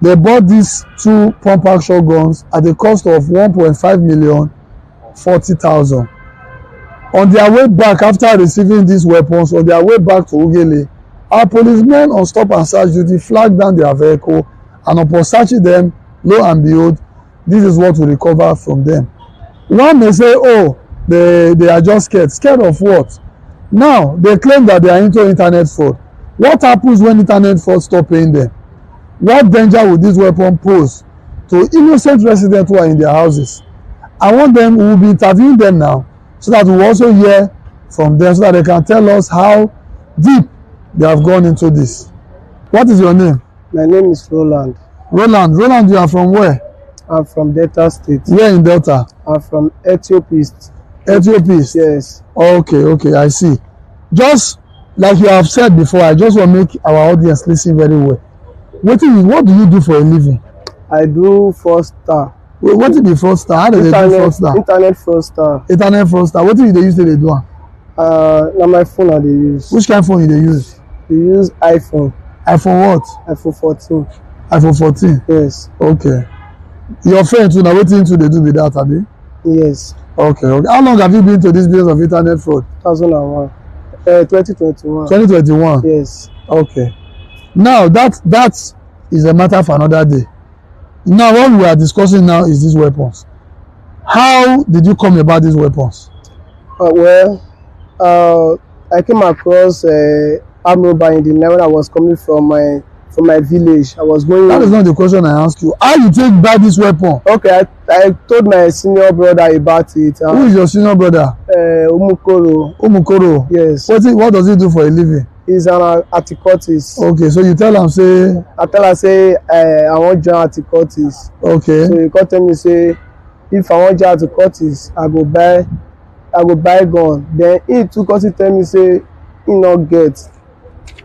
They bought these 2 pump-action guns at the cost of 1.5 million, 40,000. On their way back, after receiving these weapons, on their way back to Ugele, our policemen on stop and search duty flagged down their vehicle, and upon searching them, lo and behold, this is what we recover from them. One may say, oh, they are just scared. Scared of what? Now, they claim that they are into internet fraud. What happens when internet fraud stop paying them? What danger would this weapon pose to innocent residents who are in their houses? I want them, we will be interviewing them now, so that we will also hear from them, so that they can tell us how deep they have gone into this. What is your name? My name is Roland. Roland, you are from where? I'm from Delta State. Where in Delta? I'm from Ethiopia. Ethiopia? Yes. Okay, I see. Just like you have said before, I just want to make our audience listen very well. What do you do for a living? I do fraudster. What is the fraudster? How do they do fraudster? Internet fraudster. Internet fraudster. What do they use to do? Now my phone they use. Which kind of phone they use? They use iPhone. iPhone what? iPhone 14. iPhone 14? Yes. Okay. Your friend too, now what thing they do with that, Abi? Yes. Okay. How long have you been to this business of internet fraud? 2001. 2021. 2021? Yes. Okay. Now that is a matter for another day. Now what we are discussing now is these weapons. How did you come about these weapons? I came across armed robber in the night when I was coming from my village. I was going. That is not the question I asked you. How you take buy this weapon? Okay, I told my senior brother about it. Who is your senior brother? Umukoro. Yes. What does he do for a living? He's an anti-cultist. Okay, so you tell him say. I tell her say I want join anti-cultist. Okay. So he come tell me say if I want join anti-cultist, I go buy gun. Then he too come tell me say he not get.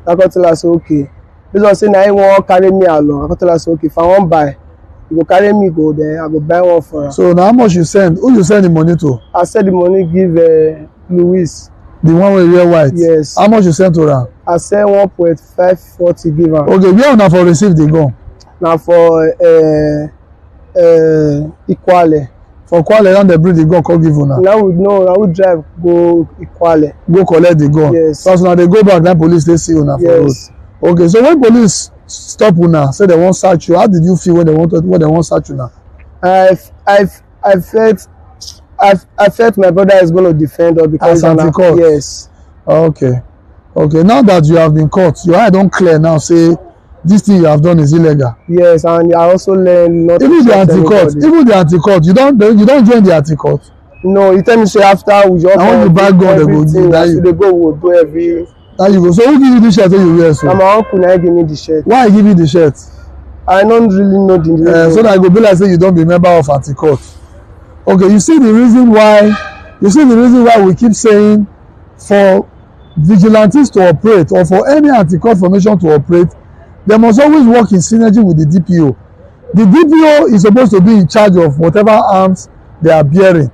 I come tell her say okay. This one say na he wan carry me along. I come tell her say okay, if I wan buy, you go carry me go there. I go buy one for her. So now how much you send? Who you send the money to? I send the money give Louis. The one wey wear white? Yes. How much you send to am? I send 1.540 give am. Okay, where una for receive the gun? Na for Ikwale. For Kwale, now they bring the gun come give una. Now we drive go Ikwale. Go collect the gun. Yes. So as una dey go back, then police dey see una for road. Okay, so when police stop una, say they wan search you, how did you feel when they wan search you now? I felt my brother is going to defend us because anti-cult. Yes. Okay. Now that you have been caught, your eye don clear now. Say this thing you have done is illegal. Yes, and I also learned not. Even the anti-cult, you don't join the anti-cult. No, you tell me say after we just. I want to buy gun. They go do that. They go will do every. Now you go. So who give you the shirt when you wear so? Na my uncle na give me the shirt. Why give you the shirt? I don't really know the reason. So that I go be like say you don't be member of anti-cult. Okay, you see the reason why we keep saying for vigilantes to operate or for any anti-cult formation to operate, they must always work in synergy with the DPO. The DPO is supposed to be in charge of whatever arms they are bearing,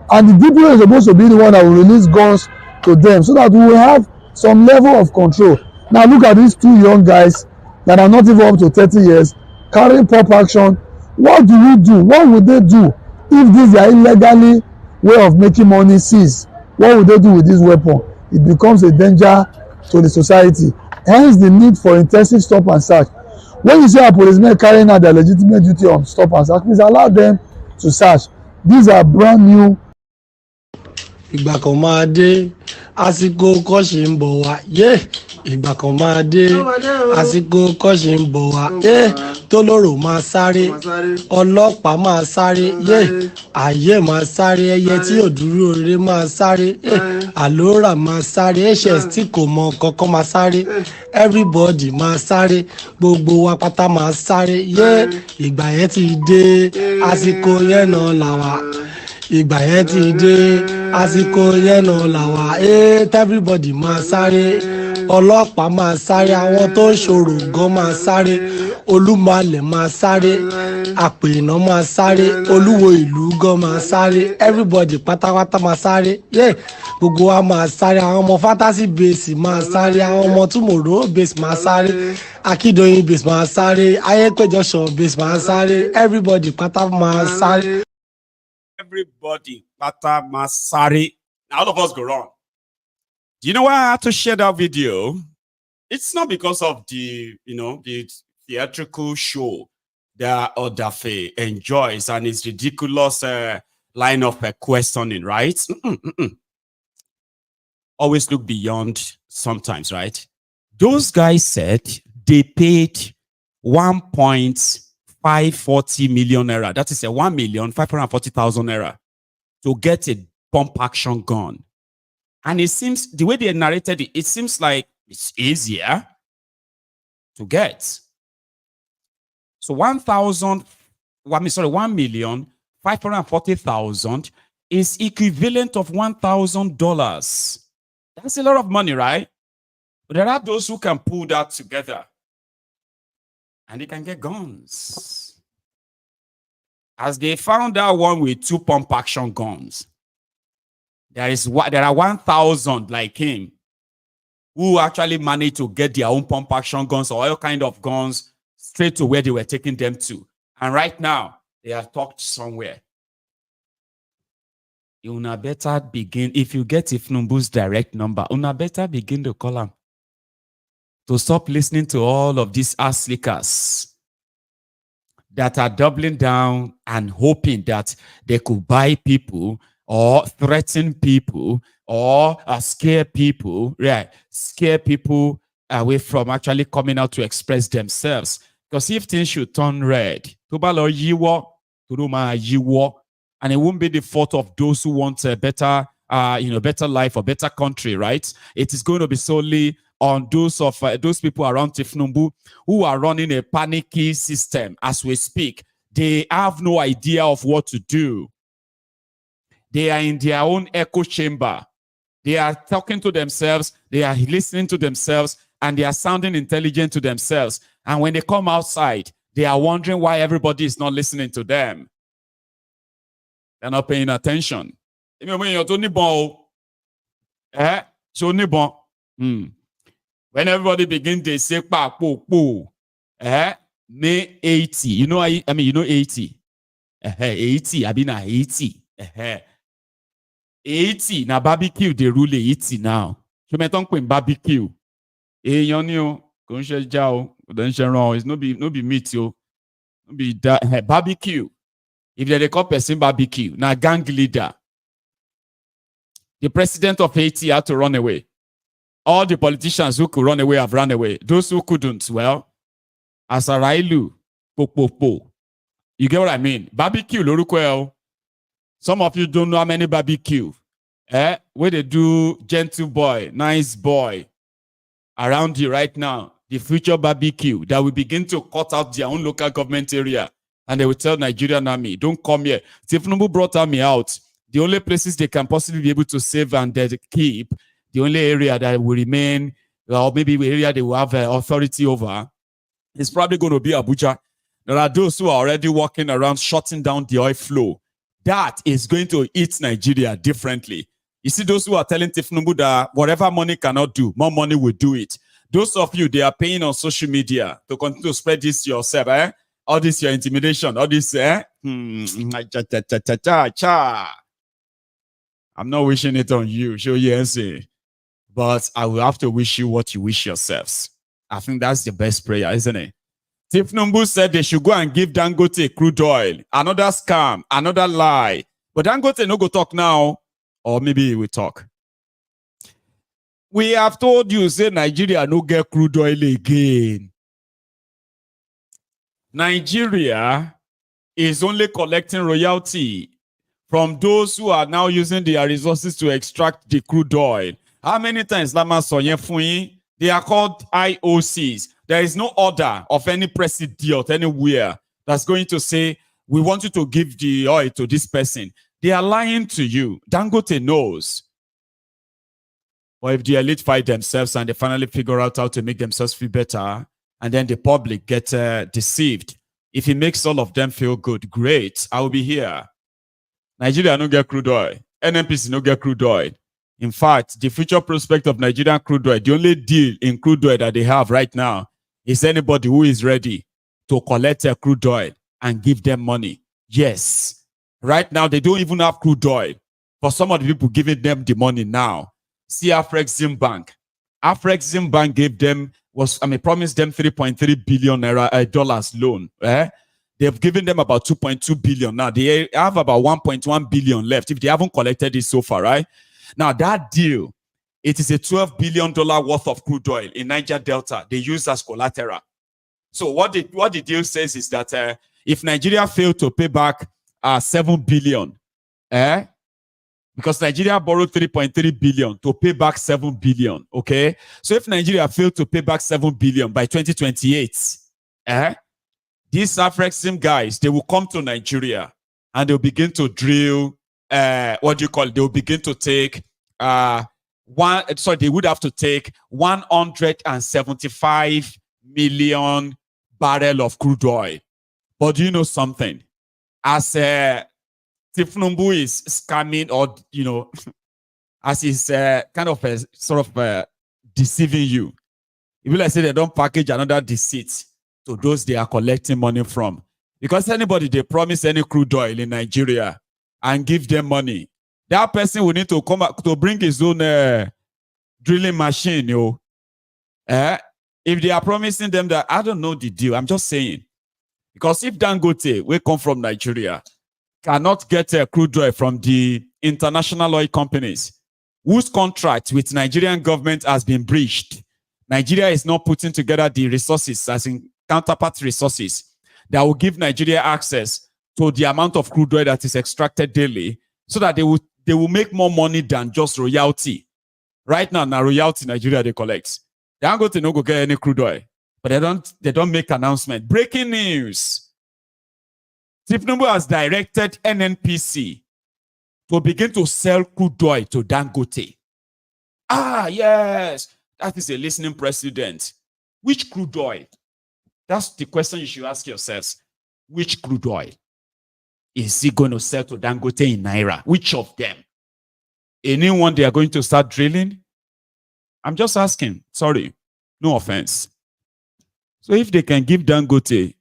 and the DPO is supposed to be the one that will release guns to them so that we will have some level of control. Now look at these two young guys that are not even up to 30 years carrying pop action. What do we do? What would they do if this their illegally way of making money cease? What would they do with this weapon? It becomes a danger to the society. Hence the need for intensive stop and search. When you see our policemen carrying out their legitimate duty on stop and search, please allow them to search. These are brand new. Ìgbà kan máa dé àsìkò kọ́ṣì ń bọ̀ wá ìgbà kan máa dé àsìkò kọ́ṣì ń bọ̀ wá tólóró máa sáré ọlọ́pàá máa sáré ayé máa sáré ẹyẹ tí ò dúró rere máa sáré àlórà máa sáré hs tí kò mọ kankan máa sáré everybody máa sáré gbogbo wa pátá máa sáré ìgbà yẹn ti dé àsìkò yẹn náà làwà. Ìgbà yẹn ti dé àsìkò yẹn náà làwà everybody máa sáré ọlọ́pàá máa sáré, àwọn tó ń ṣòro gan máa sáré, olúmọ̀lẹ̀ máa sáré, àpènà máa sáré, olúwo ìlú gan máa sáré, everybody pátápátá máa sáré, gbogbo wa máa sáré, àwọn ọmọ fantasy base máa sáré, àwọn ọmọ tomorrow base máa sáré, akíndóyin base máa sáré, ayépéjọsọ base máa sáré, everybody pátá máa sáré. Everybody pátá máa sáré. Now all of us go wrong. Do you know why I had to share that video? It's not because of the, the theatrical show that Odafe enjoys and his ridiculous line of questioning, right? Always look beyond sometimes, right? Those guys said they paid 1.540 million naira. That is a 1,540,000 naira to get a pump action gun. And it seems, the way they narrated it, it seems like it's easier to get. So 1,540,000 is equivalent of $1,000. That's a lot of money, right? But there are those who can pull that together and they can get guns. As they found that one with 2 pump action guns, there are 1,000 like him who actually managed to get their own pump action guns or all kind of guns straight to where they were taking them to. And right now, they are tucked somewhere. Una better begin, if you get Thiefnubu's direct number, una better begin to call him to stop listening to all of these ass slickers that are doubling down and hoping that they could buy people or threaten people or scare people, right? Scare people away from actually coming out to express themselves. Because if things should turn red, and it won't be the fault of those who want a better, better life or better country, right? It is going to be solely on those people around Thiefnubu who are running a panicky system as we speak. They have no idea of what to do. They are in their own echo chamber. They are talking to themselves. They are listening to themselves, and they are sounding intelligent to themselves. And when they come outside, they are wondering why everybody is not listening to them. They're not paying attention. When everybody begins, they say, May 80. You know 80. 80. I've been at 80. 80 na barbecue they rule 80 now. So me talk about barbecue. Yon yo kon she jao, don she run. It's no be meat yo. No be that barbecue. If they call person barbecue, na gang leader. The president of Haiti had to run away. All the politicians who could run away have run away. Those who couldn't, well, Asarailu, po. You get what I mean? Barbecue, loruko. Some of you don't know how many barbecue. Where they do gentle boy, nice boy around you right now. The future barbecue that will begin to cut out their own local government area. And they will tell Nigerian army, don't come here. Thiefnubu brought army out. The only places they can possibly be able to save and keep, the only area that will remain, or maybe the area they will have authority over, is probably going to be Abuja. There are those who are already walking around shutting down the oil flow. That is going to eat Nigeria differently. You see those who are telling Thiefnubu that whatever money cannot do, more money will do it. Those of you, they are paying on social media to continue to spread this yourself, all this your intimidation, all this, I'm not wishing it on you, show you answer. But I will have to wish you what you wish yourselves. I think that's the best prayer, isn't it? Thiefnubu said they should go and give Dangote crude oil. Another scam, another lie. But Dangote no go talk now, or maybe he will talk. We have told you, say Nigeria no get crude oil again. Nigeria is only collecting royalty from those who are now using their resources to extract the crude oil. How many times Lama Sonye Fuyi? They are called IOCs. There is no order of any president anywhere that's going to say, we want you to give the oil to this person. They are lying to you. Dangote knows. Or if the elite fight themselves and they finally figure out how to make themselves feel better, and then the public get deceived, if it makes all of them feel good, great, I will be here. Nigeria no get crude oil. NNPC no get crude oil. In fact, the future prospect of Nigerian crude oil, the only deal in crude oil that they have right now is anybody who is ready to collect a crude oil and give them money. Yes. Right now, they don't even have crude oil. For some of the people giving them the money now, see Afrexim Bank. Afrexim Bank gave them, promised them 3.3 billion dollars loan. They've given them about 2.2 billion. Now they have about 1.1 billion left if they haven't collected it so far, right? Now that deal, it is a $12 billion worth of crude oil in Niger Delta. They use as collateral. So what the deal says is that if Nigeria failed to pay back 7 billion, because Nigeria borrowed 3.3 billion to pay back 7 billion, okay? So if Nigeria failed to pay back 7 billion by 2028, these Afrexim guys, they will come to Nigeria and they'll begin to drill, they will begin to take, they would have to take 175 million barrel of crude oil. But do you know something? As Thiefnubu is scamming or, as he's kind of deceiving you. It will like say they don't package another deceit to those they are collecting money from. Because anybody they promise any crude oil in Nigeria and give them money, that person will need to come back to bring his own drilling machine, If they are promising them that, I don't know the deal, I'm just saying. Because if Dangote, we come from Nigeria, cannot get a crude oil from the international oil companies whose contract with Nigerian government has been breached, Nigeria is not putting together the resources, as in counterpart resources, that will give Nigeria access to the amount of crude oil that is extracted daily, so that they will make more money than just royalty. Right now, royalty Nigeria they collect. They aren't going to no go get any crude oil, but they don't make announcement. Breaking news. Thiefnubu has directed NNPC to begin to sell crude oil to Dangote. Ah, yes. That is a listening president. Which crude oil? That's the question you should ask yourselves. Which crude oil is he going to sell to Dangote in Naira? Which of them? Anyone they are going to start drilling? I'm just asking. Sorry. No offense. So if they can give Dangote,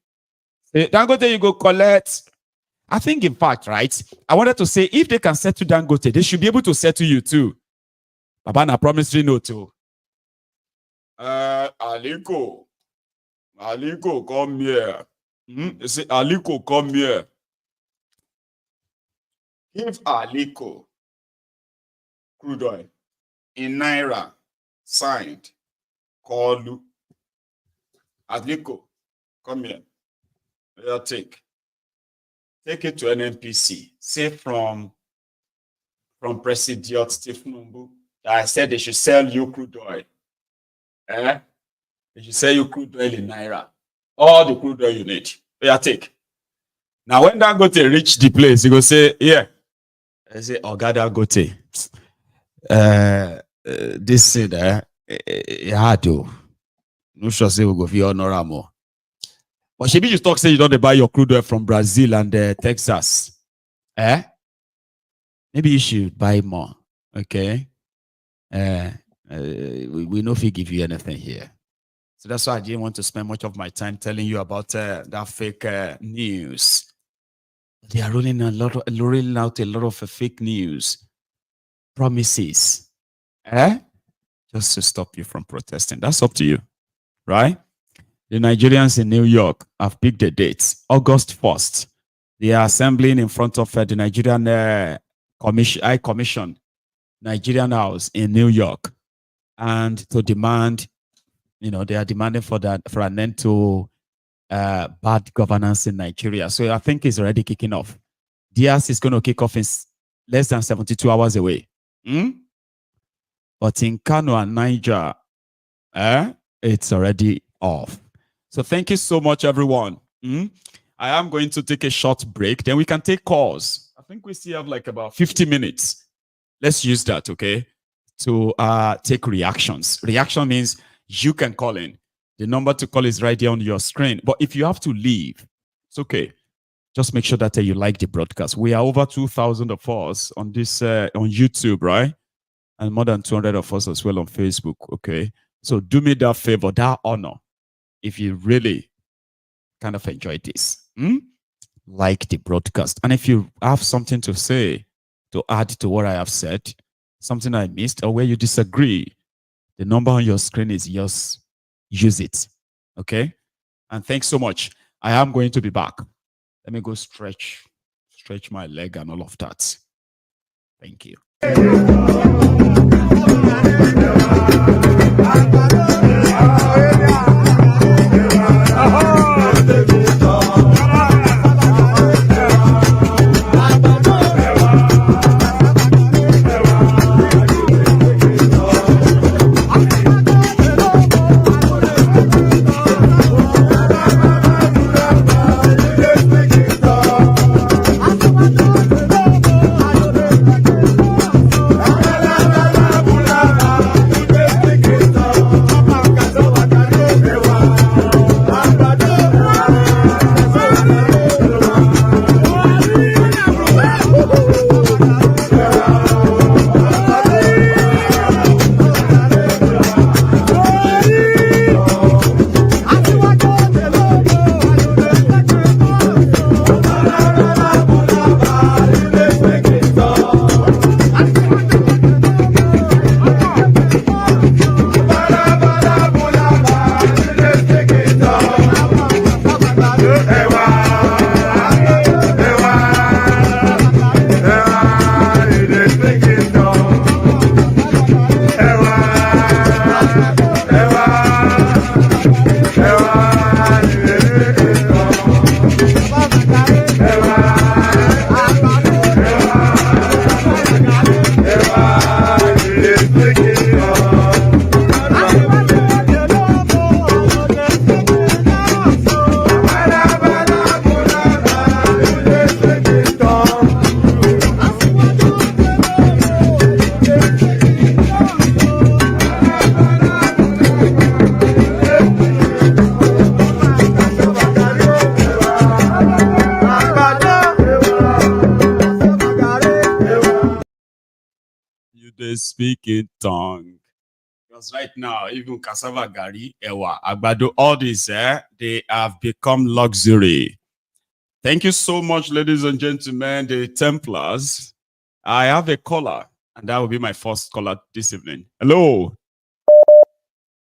Dangote, you go collect. I think, in fact, right, I wanted to say, if they can settle Dangote, they should be able to settle you too. Baba na promissory note too. Aliko, come here. You say, Aliko, come here. Give Aliko crude oil in Naira, signed, call Lu. Aliko, come here. Take it to NNPC. Say from President Thiefnubu that I said they should sell you crude oil. They should sell you crude oil in Naira. All the crude oil you need. Take. Now when Dangote reach the place, he go say, yeah. I say, Dangote. This said, hard to. No sure say we go for honorable. But maybe you talk say you don't buy your crude oil from Brazil and Texas. Maybe you should buy more. Okay. We know if we give you anything here. So that's why I didn't want to spend much of my time telling you about that fake news. They are rolling out a lot of fake news. Promises. Just to stop you from protesting. That's up to you. Right? The Nigerians in New York have picked the dates. August 1st. They are assembling in front of the Nigerian High Commission, Nigerian House in New York. And to demand, they are demanding for an end to bad governance in Nigeria. So I think it's already kicking off. DS is going to kick off in less than 72 hours away. But in Kano and Niger, it's already off. So thank you so much, everyone. I am going to take a short break. Then we can take calls. I think we still have like about 50 minutes. Let's use that, okay? to take reactions. Reaction means you can call in. The number to call is right there on your screen. But if you have to leave, it's okay. Just make sure that you like the broadcast. We are over 2,000 of us on this on YouTube, right? And more than 200 of us as well on Facebook. Okay, so do me that favor, that honor, if you really kind of enjoy this, like the broadcast. And if you have something to say, to add to what I have said, something I missed, or where you disagree, the number on your screen is yours. Use it. Okay? And thanks so much. I am going to be back. Let me go stretch my leg and all of that. Thank you. Speak in tongue. Because right now, even cassava, gari, ewa, agbado, all this, they have become luxury. Thank you so much, ladies and gentlemen, the Templars. I have a caller, and that will be my first caller this evening. Hello.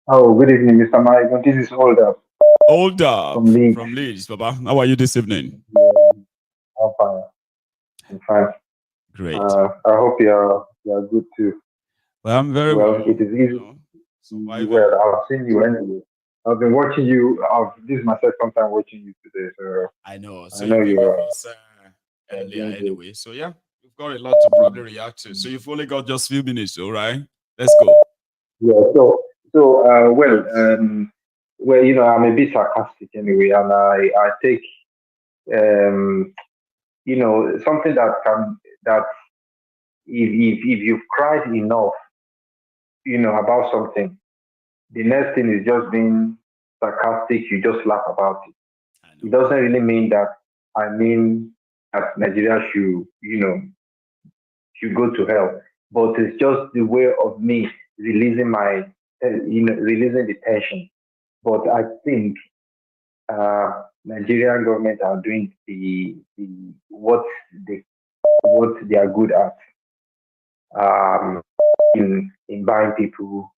Oh, good evening, Mr. Maiyegun. This is Older. Older from Leeds, Baba. How are you this evening? I'm fine. I'm fine. Great. I hope you're good too. Well, I'm very well. It is easy. Well, I've seen you anyway. I've been watching you. This is my second time watching you today. So I know. So I know you're earlier anyway. So yeah, you've got a lot to probably react to. So you've only got just a few minutes, all right? Let's go. Yeah. Well, you know, I'm a bit sarcastic anyway, and I take you know, something that if you've cried enough, you know, about something, the next thing is just being sarcastic. You just laugh about it. It doesn't really mean that that Nigeria should, you know, should go to hell. But it's just the way of me releasing my, releasing the tension. But I think Nigerian government are doing what they are good at. In buying people,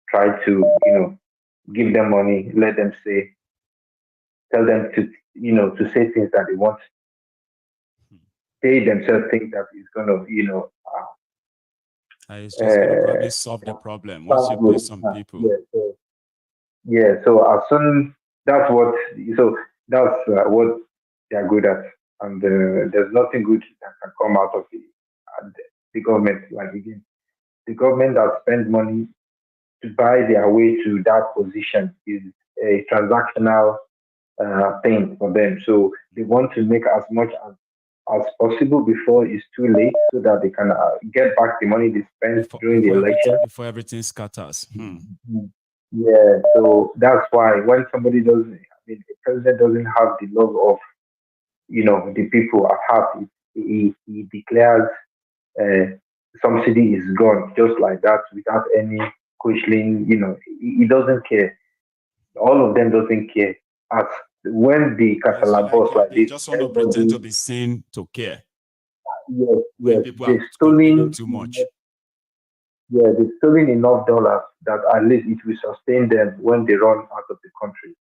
try to, you know, give them money, let them say, tell them to, you know, to say things that they want. They themselves think that it's going to, you know, it's just going to probably solve the problem once you pay some people. So as soon that's what they are good at, and there's nothing good that can come out of the government. Like again, the government that spends money to buy their way to that position is a transactional thing for them. So they want to make as much as possible before it's too late, so that they can get back the money they spent during the election. Before everything scatters. Yeah, so that's why when somebody doesn't, the president doesn't have the love of, the people at heart, he declares subsidy is gone just like that without any questioning. He doesn't care. All of them doesn't care. As when the Casala boss like They this, just want to pretend to be seen to care. Yes, When people they've are stolen complaining too much. Yeah, they've stolen enough dollars that at least it will sustain them when they run out of the country.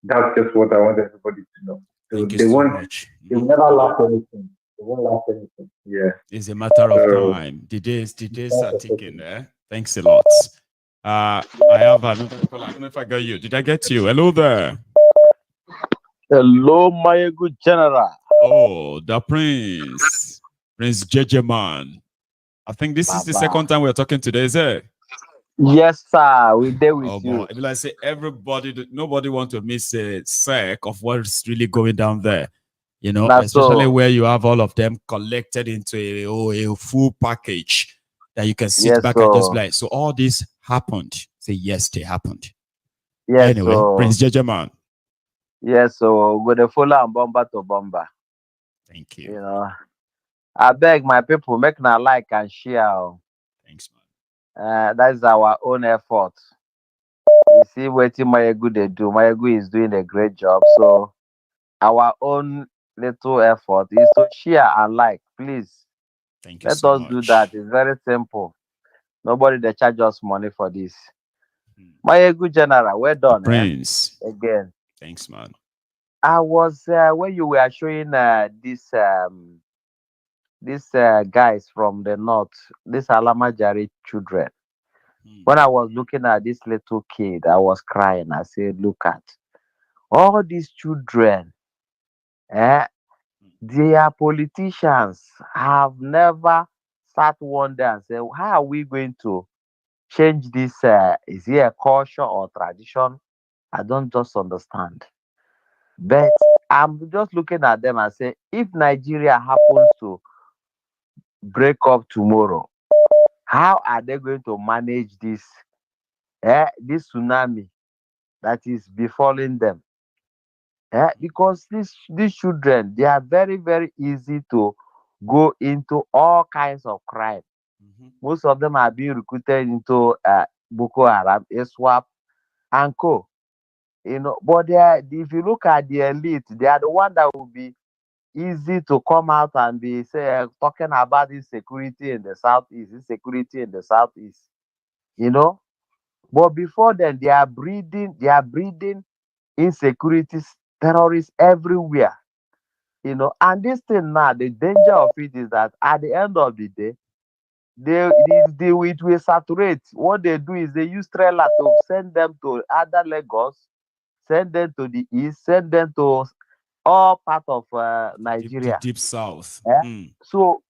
That's just what I want everybody to know. So Thank you they so won't. much. They will never lack anything. They won't lack anything. Yeah. It's a matter of time. The days are ticking. Thanks a lot. I have another call. I don't know if I got you. Did I get you? Hello there. Hello, Maiyegun General. Oh, the Prince Jejeman. I think this is the second time we're talking today, is it? Yes, sir. We're there with you. Boy. Like I say, nobody want to miss a sec of what's really going down there. Especially where you have all of them collected into a full package that you can sit back and just like, so all this happened. Say yes, they happened. Yes. Anyway, Prince Jejeman. Yes, so with the full and bomber to bomber. Thank you. I beg my people, make na like and share. Thanks, man. That's our own effort. You see what Maiyegun they do. Maiyegun is doing a great job. So our own little effort is to share and like. Please. Thank you Let so us much. do that. It's very simple. Nobody they charge us money for this. Maiyegun General, well done. Prince. Again. Thanks, man. I was when you were showing these guys from the north, these Alamajari children. When I was looking at this little kid, I was crying. I said, look at all these children. Their politicians have never sat one day and said, how are we going to change this? Is it a culture or tradition? I don't just understand. But I'm just looking at them and say, if Nigeria happens to break up tomorrow, how are they going to manage this tsunami that is befalling them? Because these children, they are very, very easy to go into all kinds of crime. Most of them are being recruited into Boko Haram, ISWAP, and co. But if you look at the elite, they are the one that will be easy to come out and be talking about insecurity in the southeast, insecurity in the southeast. But before then, they are breeding insecurities, terrorists everywhere. And this thing now, the danger of it is that at the end of the day, it will saturate. What they do is they use trailer to send them to other Lagos, send them to the east, send them to all part of Nigeria. The deep south. So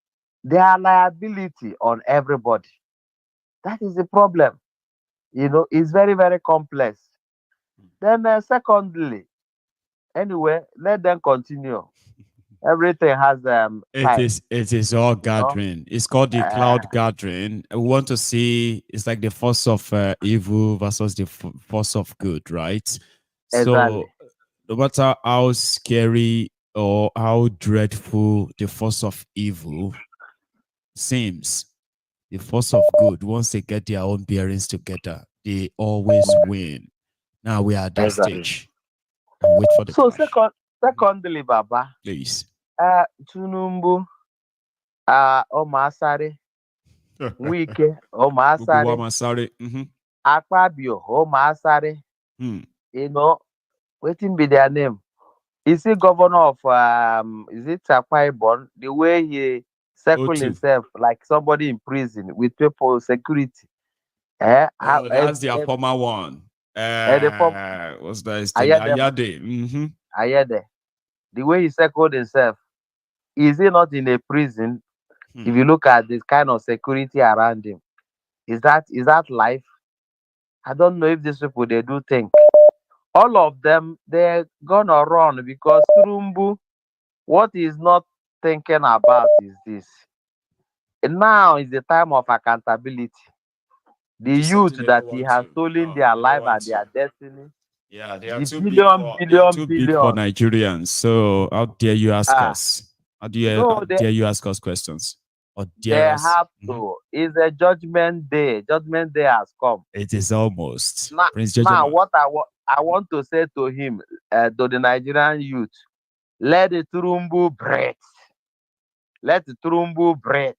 there are liability on everybody. That is the problem. It's very, very complex. Then secondly, anyway, let them continue. Everything has time. It is all gathering. It's called the cloud gathering. We want to see it's like the force of evil versus the force of good, right? Exactly. So no matter how scary or how dreadful the force of evil seems, the force of good, once they get their own bearings together, they always win. Now we are at that stage. And wait for the clash. Secondly, Baba. Please. Tinubu, Omasare, Wike, Omasare, Akpabio, Omasare. Waiting be their name. Is he governor of is it Akwa Ibom? The way he circled himself like somebody in prison with people security. That's their former one. What's that? Ayade. Ayade. The way he circled himself, is he not in a prison? If you look at this kind of security around him, is that life? I don't know if these people they do think. All of them, they're gonna run because Tinubu, what is not thinking about is this. Now is the time of accountability. The youth that he has stolen their life and their destiny. Yeah, they are The too billion, big for billion. Nigerians. So how dare you ask us? How No, dare you ask us questions? Or they dare us? have to. It's a judgment day. Judgment day has come. It is almost. Now, Prince now Jejema. what I want to say to him, to the Nigerian youth, let the Turumbu breathe. Let the Turumbu breathe.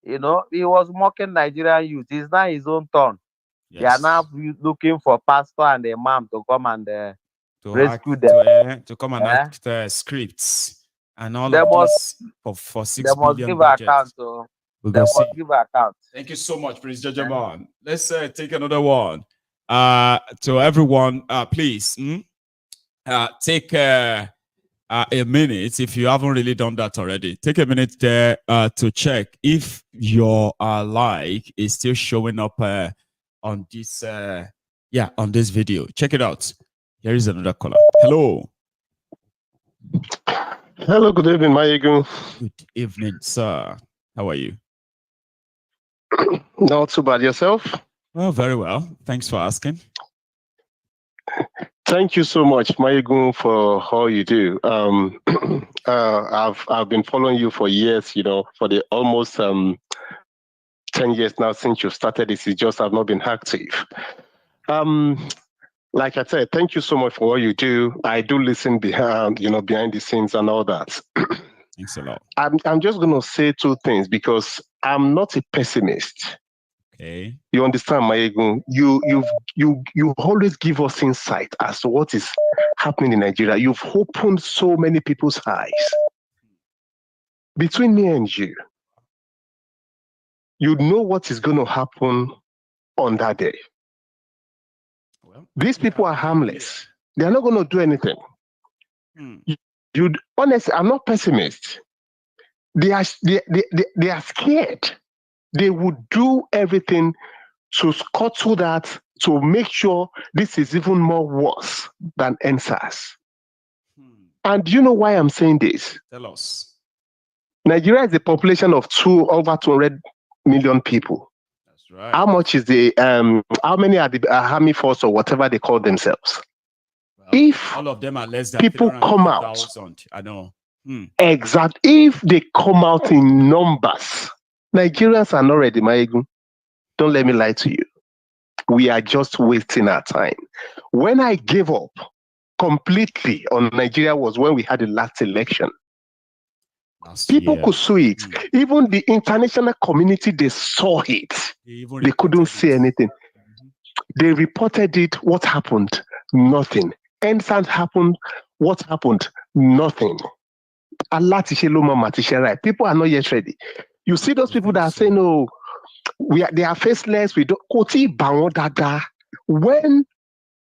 You know, he was mocking Nigerian youth. It's now his own turn. Yes. They are now looking for pastor and imam to come and to rescue act, them. to come and act scripts and all They of must, this for 6 they must billion give budget. account. So We they go must see. give account. Thank you so much, Prince Jejema. Let's take another one. To everyone, please take a minute if you haven't really done that already. Take a minute there to check if your like is still showing up on this on this video. Check it out. Here is another caller. Hello. Hello, good evening, Maiyegun. Good evening, sir. How are you? Not too bad. Yourself? Well, very well. Thanks for asking. Thank you so much, Maiyegun, for all you do. I've been following you for years, you know, for the almost 10 years now since you started this. It's just I've not been active. Like I said, thank you so much for what you do. I do listen behind the scenes and all that. Thanks a lot. I'm just gonna say two things because I'm not a pessimist. Okay. You understand, Maiyegun? You always give us insight as to what is happening in Nigeria. You've opened so many people's eyes. Between me and you know what is going to happen on that day. Well, these people are harmless. They are not going to do anything. Honestly, I'm not pessimist. They are scared. They would do everything to scuttle that, to make sure this is even more worse than NSAS. And do you know why I'm saying this? Tell us. Nigeria is a population of over 200 million people. That's right. How much is how many are the army force or whatever they call themselves? Well, if all of them are less than people come out, 000, I know. Exactly. If they come out in numbers, Nigerians are not ready, Maiyegun. Don't let me lie to you. We are just wasting our time. When I gave up completely on Nigeria was when we had the last election. People could see it. Even the international community, they saw it. They couldn't say anything. They reported it. What happened? Nothing. NSAS happened. What happened? Nothing. People are not yet ready. You see those people that are saying, "No, they are faceless. We don't." When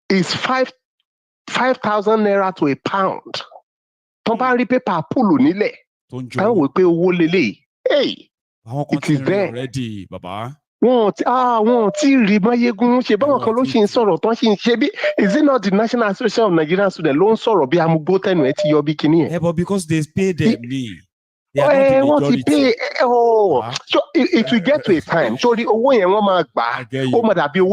is 5,000 naira to a pound? Hey, it is there. Already, Baba. Is it not the National Association of Nigerian Students? Yeah, but because they pay them me. So it will get to a time. So the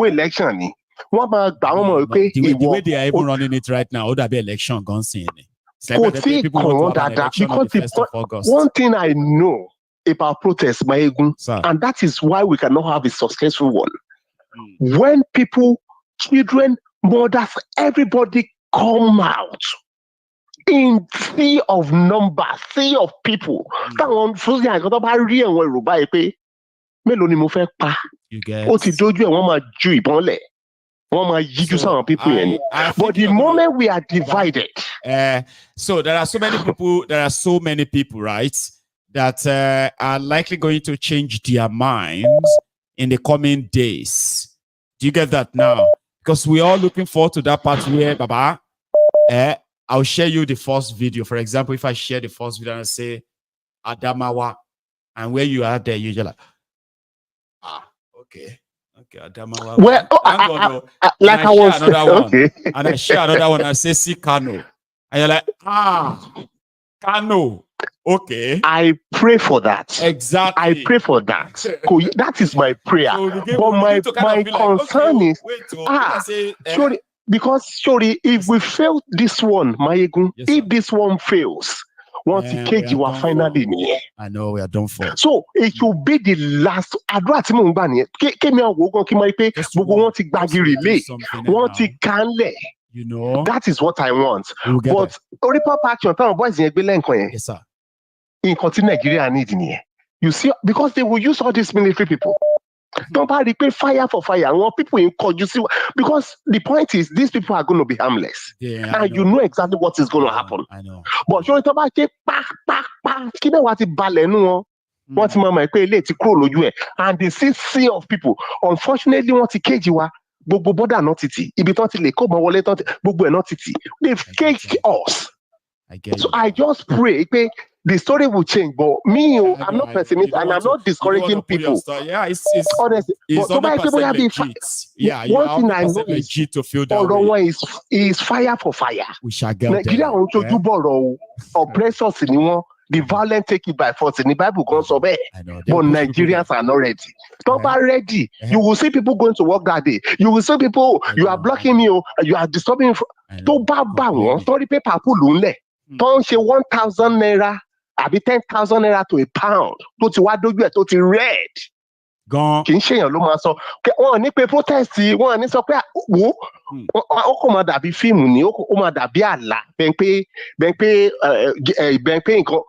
election. The way they are even running it right now, would be election gone seeing it. It's like people want to have an election on the 1st of August. One thing I know about protests, Maiyegun, and that is why we cannot have a successful one. When people, children, mothers, everybody come out in sea of numbers, sea of people. You get. But the moment we are divided, so there are so many people, right, that are likely going to change their minds in the coming days. Do you get that now? Because we're all looking forward to that part where, Baba, I'll share you the first video. For example, if I share the first video and I say Adamawa, and where you are there, you're just like, okay. Okay, Adamawa. Well, like I was okay. And I share another one. I say, see Kano. And you're like, Kano. Okay. I pray for that. Exactly. I pray for that. That is my prayer. So But my concern is, sorry, because if we fail this one, Maiyegun, if this one fails, once the cage you are finally near. I know we are done for. So it will be the last. Àdúrà tí mò ń gbà nìyẹn. Kémi àwọn ogun kí n máa pé gbogbo wọn ti gbàgìrì lé, wọn ti kánlẹ̀. You know. That is what I want. But orí pop action táwọn boys yẹn gbé lẹ́ǹkan yẹn. Yes, sir. Nǹkan tí Nigeria need nìyẹn. You see, because they will use all these military people. Don't repeat fire for fire. I want people in court. You see, because the point is, these people are going to be harmless, and you know exactly what is going to happen. I know. But you talk about what and the sea of people. Unfortunately, want to cage you. Gbogbo border not titi. Ibi ton ti le ko mo wọlé ton gbogbo e not titi. They've caged us. So I just pray the story will change, but me, I'm not pessimistic and I'm not discouraging people. Yeah, it's honestly. It's but 100% legit. Yeah, you one thing I know legit to feel that way. Is fire for fire. We shall get Nigeria won't do borrow oppressors in one. The violent take it by force. In the Bible goes obey. But Nigerians are not ready. Stop are ready. You will see people going to work that day. You will see people, you are blocking me, you are disturbing. To bang, story paper pull. Don't say 1,000 naira. Àbí 10,000 naira to a pound tó ti wá dójú ẹ̀ tó ti red. Gan. Kì í ṣèyàn ló máa sọ wọn ní pé protest wọn ní sọ pé wo ó kò máa dàbí fíìmù ni ó máa dàbí àlá bẹ́ẹ̀ pé nǹkan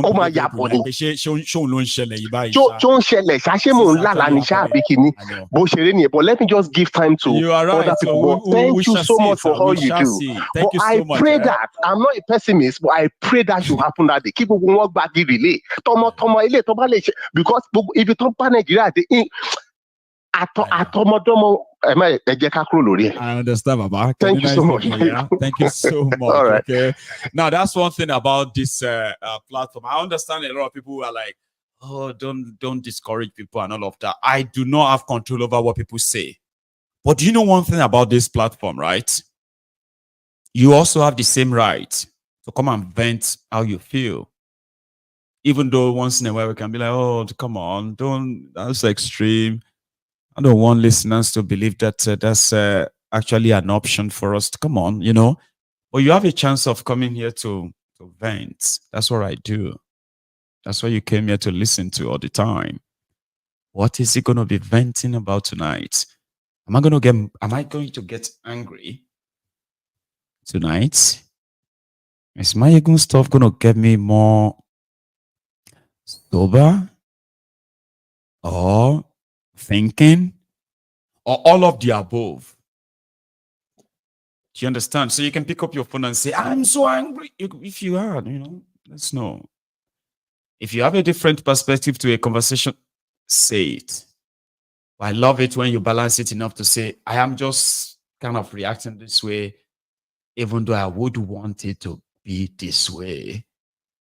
ó máa yàbọ̀ ni. Ṣóun ló ń ṣẹlẹ̀ yìí báyìí. Tó ń ṣẹlẹ̀ ṣáṣé mò ń lálàá ní ṣáàbí kìíní bó ṣe rí nìyẹn. But let me just give time to other people. Thank you so much for all you do. But I pray that I'm not a pessimist, but I pray that should happen that day. Kí gbogbo wọn gbàgìrì lé tọmọtọmọ ilé tó bá lè ṣe because ibi tó ń bá Nàìjíríà dé àtọmọdọmọ ẹ jẹ́ ká kúrò lórí ẹ̀. I understand, Baba. Thank you so much. Yeah? Thank you so much. All right. Okay. Now that's one thing about this platform. I understand a lot of people are like, "Oh, don't discourage people and all of that." I do not have control over what people say. But do you know one thing about this platform, right? You also have the same right to come and vent how you feel. Even though once in a while we can be like, "Oh, come on, that's extreme." I don't want listeners to believe that that's actually an option for us to come on, you know. But you have a chance of coming here to vent. That's what I do. That's what you came here to listen to all the time. What is he going to be venting about tonight? Am I going to get angry tonight? Is Maiyegun stuff going to get me more sober or thinking, or all of the above? Do you understand? So you can pick up your phone and say, "I'm so angry." If you are, let's know. If you have a different perspective to a conversation, say it. I love it when you balance it enough to say, "I am just kind of reacting this way, even though I would want it to be this way."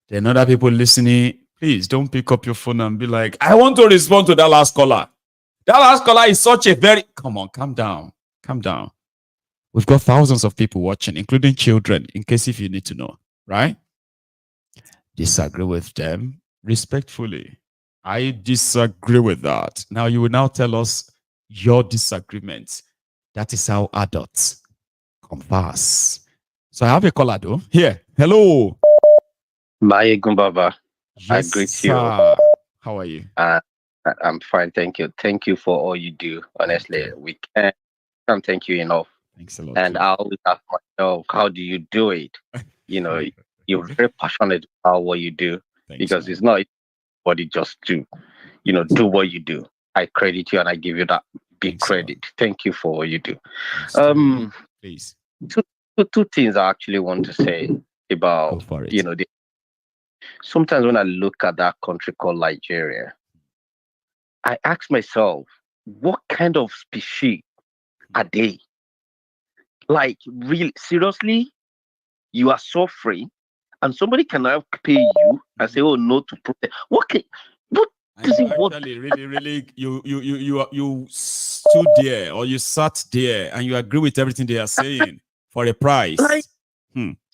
Then other people listening, please don't pick up your phone and be like, "I want to respond to that last caller. That last caller is such a very..." Come on, calm down. Calm down. We've got thousands of people watching, including children, in case if you need to know, right? Disagree with them respectfully. I disagree with that. Now you will now tell us your disagreement. That is how adults converse. So I have a caller though. Here. Hello. Maiyegun Baba. Yes, I greet you. How are you? I'm fine, thank you. Thank you for all you do. Honestly, we can't thank you enough. Thanks a lot. And I always ask myself, how do you do it? You're very passionate about what you do. Because it's not what you just do. Do what you do. I credit you and I give you that big credit. Thank you for what you do. Please. Two things I actually want to say about sometimes when I look at that country called Nigeria, I ask myself, what kind of species are they? Like, really, seriously, you are suffering, and somebody can now pay you and say, "Oh, no," to protest. What does it work? Really, you stood there or you sat there and you agree with everything they are saying for a price.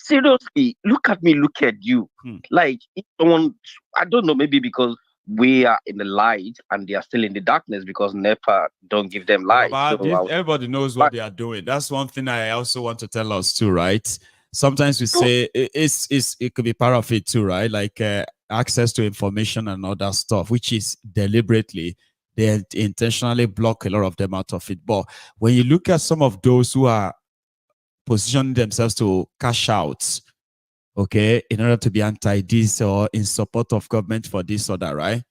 seriously, look at me, look at you. Like, if someone, I don't know, maybe because we are in the light and they are still in the darkness because NEPA don't give them light. Everybody knows what they are doing. That's one thing I also want to tell us too, right? Sometimes we say it could be part of it too, right? Like access to information and other stuff, which is deliberately, they intentionally block a lot of them out of it. But when you look at some of those who are positioning themselves to cash out, okay, in order to be anti-this or in support of government for this or that, right?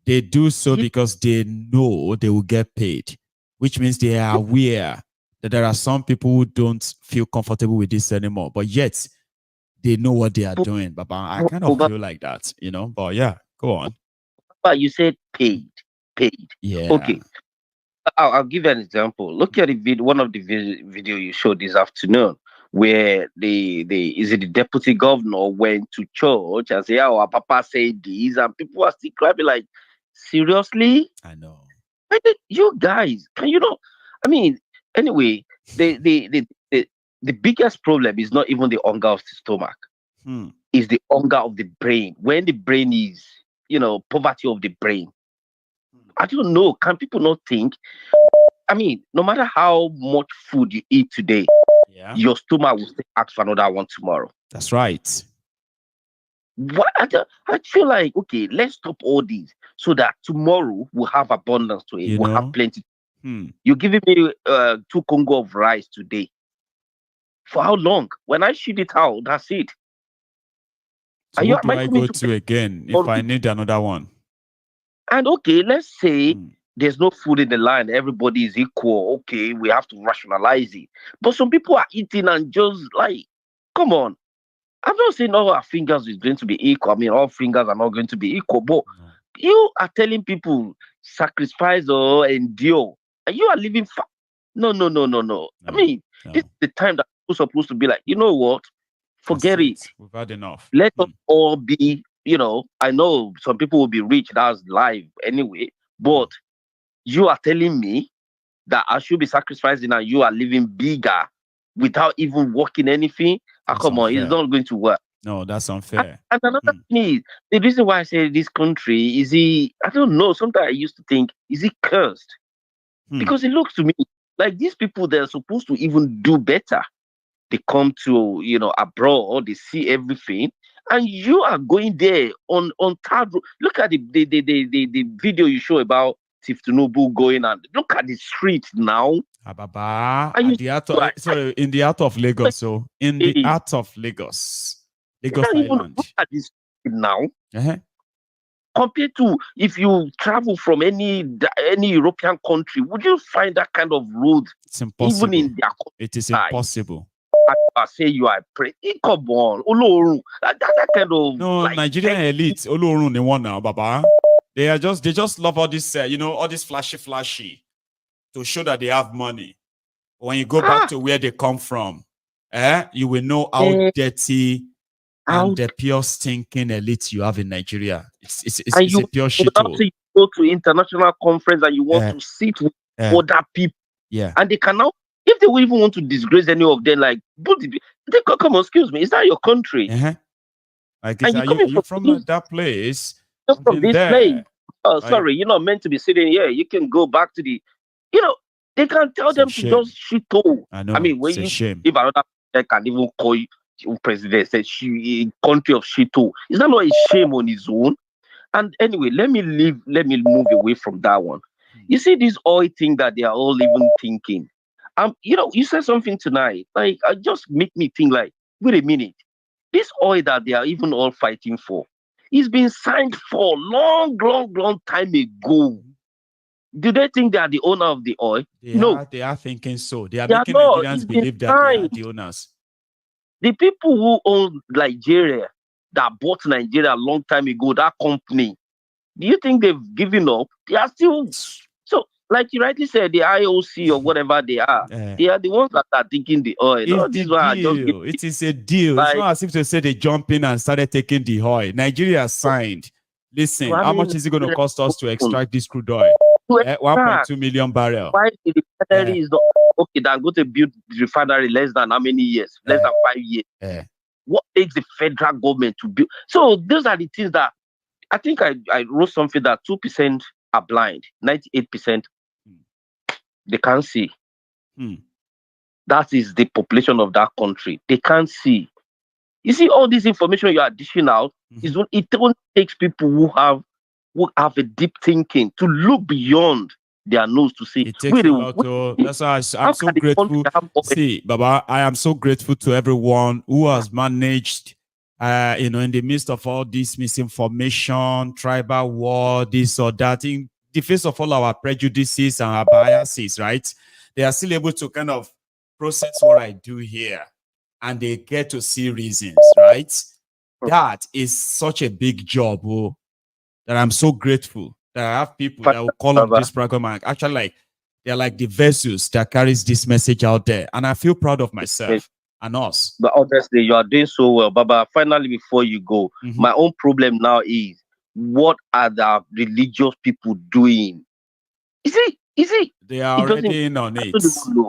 They do so because they know they will get paid, which means they are aware that there are some people who don't feel comfortable with this anymore, but yet they know what they are doing. But I kind of feel like that, you know, but yeah, go on. But you said paid. Yeah. Okay. I'll give you an example. Look at the video, one of the video you showed this afternoon, where the deputy governor went to church and said, "Oh, our papa said this," and people are still crying like, seriously? I know. You guys, can you know? I mean, anyway, the biggest problem is not even the hunger of the stomach. It's the hunger of the brain. When the brain is, poverty of the brain. I don't know. Can people not think? I mean, no matter how much food you eat today, your stomach will still ask for another one tomorrow. That's right. What I feel like, okay, let's stop all these so that tomorrow we'll have abundance to it. We'll have plenty. You're giving me 2 Congo of rice today. For how long? When I shoot it out, that's it. So what do I go to again if I need another one? And okay, let's say there's no food in the line, everybody is equal. Okay, we have to rationalize it. But some people are eating and just like, come on. I'm not saying all our fingers is going to be equal. I mean, all fingers are not going to be equal. But you are telling people sacrifice or endure. And you are living No. I mean, this is the time that we're supposed to be like, you know what? Forget it. We've had enough. Let us all be, I know some people will be rich. That's life anyway. But you are telling me that I should be sacrificing and you are living bigger without even working anything. Come on, it's not going to work. No, that's unfair. And another thing is, the reason why I say this country, I don't know, sometimes I used to think, is it cursed? Because it looks to me like these people, they're supposed to even do better. They come to, abroad, they see everything, and you are going there on third road. Look at the video you show about Thiefnubu going, and look at the street now. In the heart of Lagos. So in the heart of Lagos Island. Look at this now. Compared to if you travel from any European country, would you find that kind of road? It's impossible. Even in their country? It is impossible. I say you are praying. Come on, that kind of Nigerian elite. Olorun they want now, Baba. They just love all this, all this flashy to show that they have money. When you go back to where they come from, you will know how dirty and the pure stinking elite you have in Nigeria. It's a pure shit hole. You go to international conference and you want to sit with other people. Yeah. And they can now, if they will even want to disgrace any of them, like, they come on, excuse me, is that your country? Like, you're from that place. Just from this place. Oh, sorry, you're not meant to be sitting here. You can go back to the, they can tell them to just shit hole. I know. I mean, when if another can even call you president, say she country of shit hole, is that not a shame on his own? And anyway, let me move away from that one. You see this oil thing that they are all even thinking. You said something tonight, like, just make me think like, wait a minute, this oil that they are even all fighting for, it's been signed for long time ago. Do they think they are the owner of the oil? No. They are thinking so. They are making Nigerians believe that they are the owners. The people who own Nigeria, that bought Nigeria a long time ago, that company, do you think they've given up? They are still... So, like you rightly said, the IOC or whatever they are the ones that are taking the oil. It is a deal. It's not as if they say they jump in and started taking the oil. Nigeria signed. Listen, how much is it going to cost us to extract this crude oil? 1.2 million barrels. Why the refinery is not okay? Then go to build the refinery less than how many years? Less than 5 years. What makes the federal government to build? So those are the things that I think I wrote something that 2% are blind, 98% they can't see. That is the population of that country. They can't see. You see, all this information you are dishing out is what it only takes people who have a deep thinking to look beyond their nose to see. It takes a lot to. That's why I'm so grateful. See, Baba, I am so grateful to everyone who has managed, in the midst of all this misinformation, tribal war, this or that, in the face of all our prejudices and our biases, right? They are still able to kind of process what I do here, and they get to see reasons, right? That is such a big job, that I'm so grateful that I have people that will call on this program and actually they're like the vessels that carries this message out there. And I feel proud of myself and us. But honestly, you are doing so well, Baba. Finally, before you go, my own problem now is, what are the religious people doing? Is it? They are already in on it.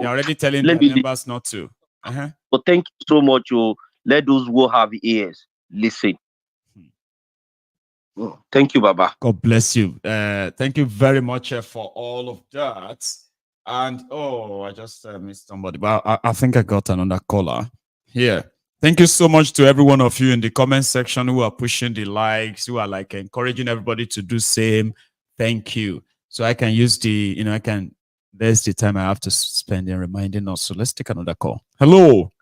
They're already telling their members not to. But thank you so much. Let those who have ears listen. Thank you, Baba. God bless you. Thank you very much for all of that. And I just missed somebody, but I think I got another caller here. Thank you so much to every one of you in the comment section who are pushing the likes, who are like encouraging everybody to do same. Thank you. So I can use the, there's the time I have to spend in reminding us. So let's take another call. Hello.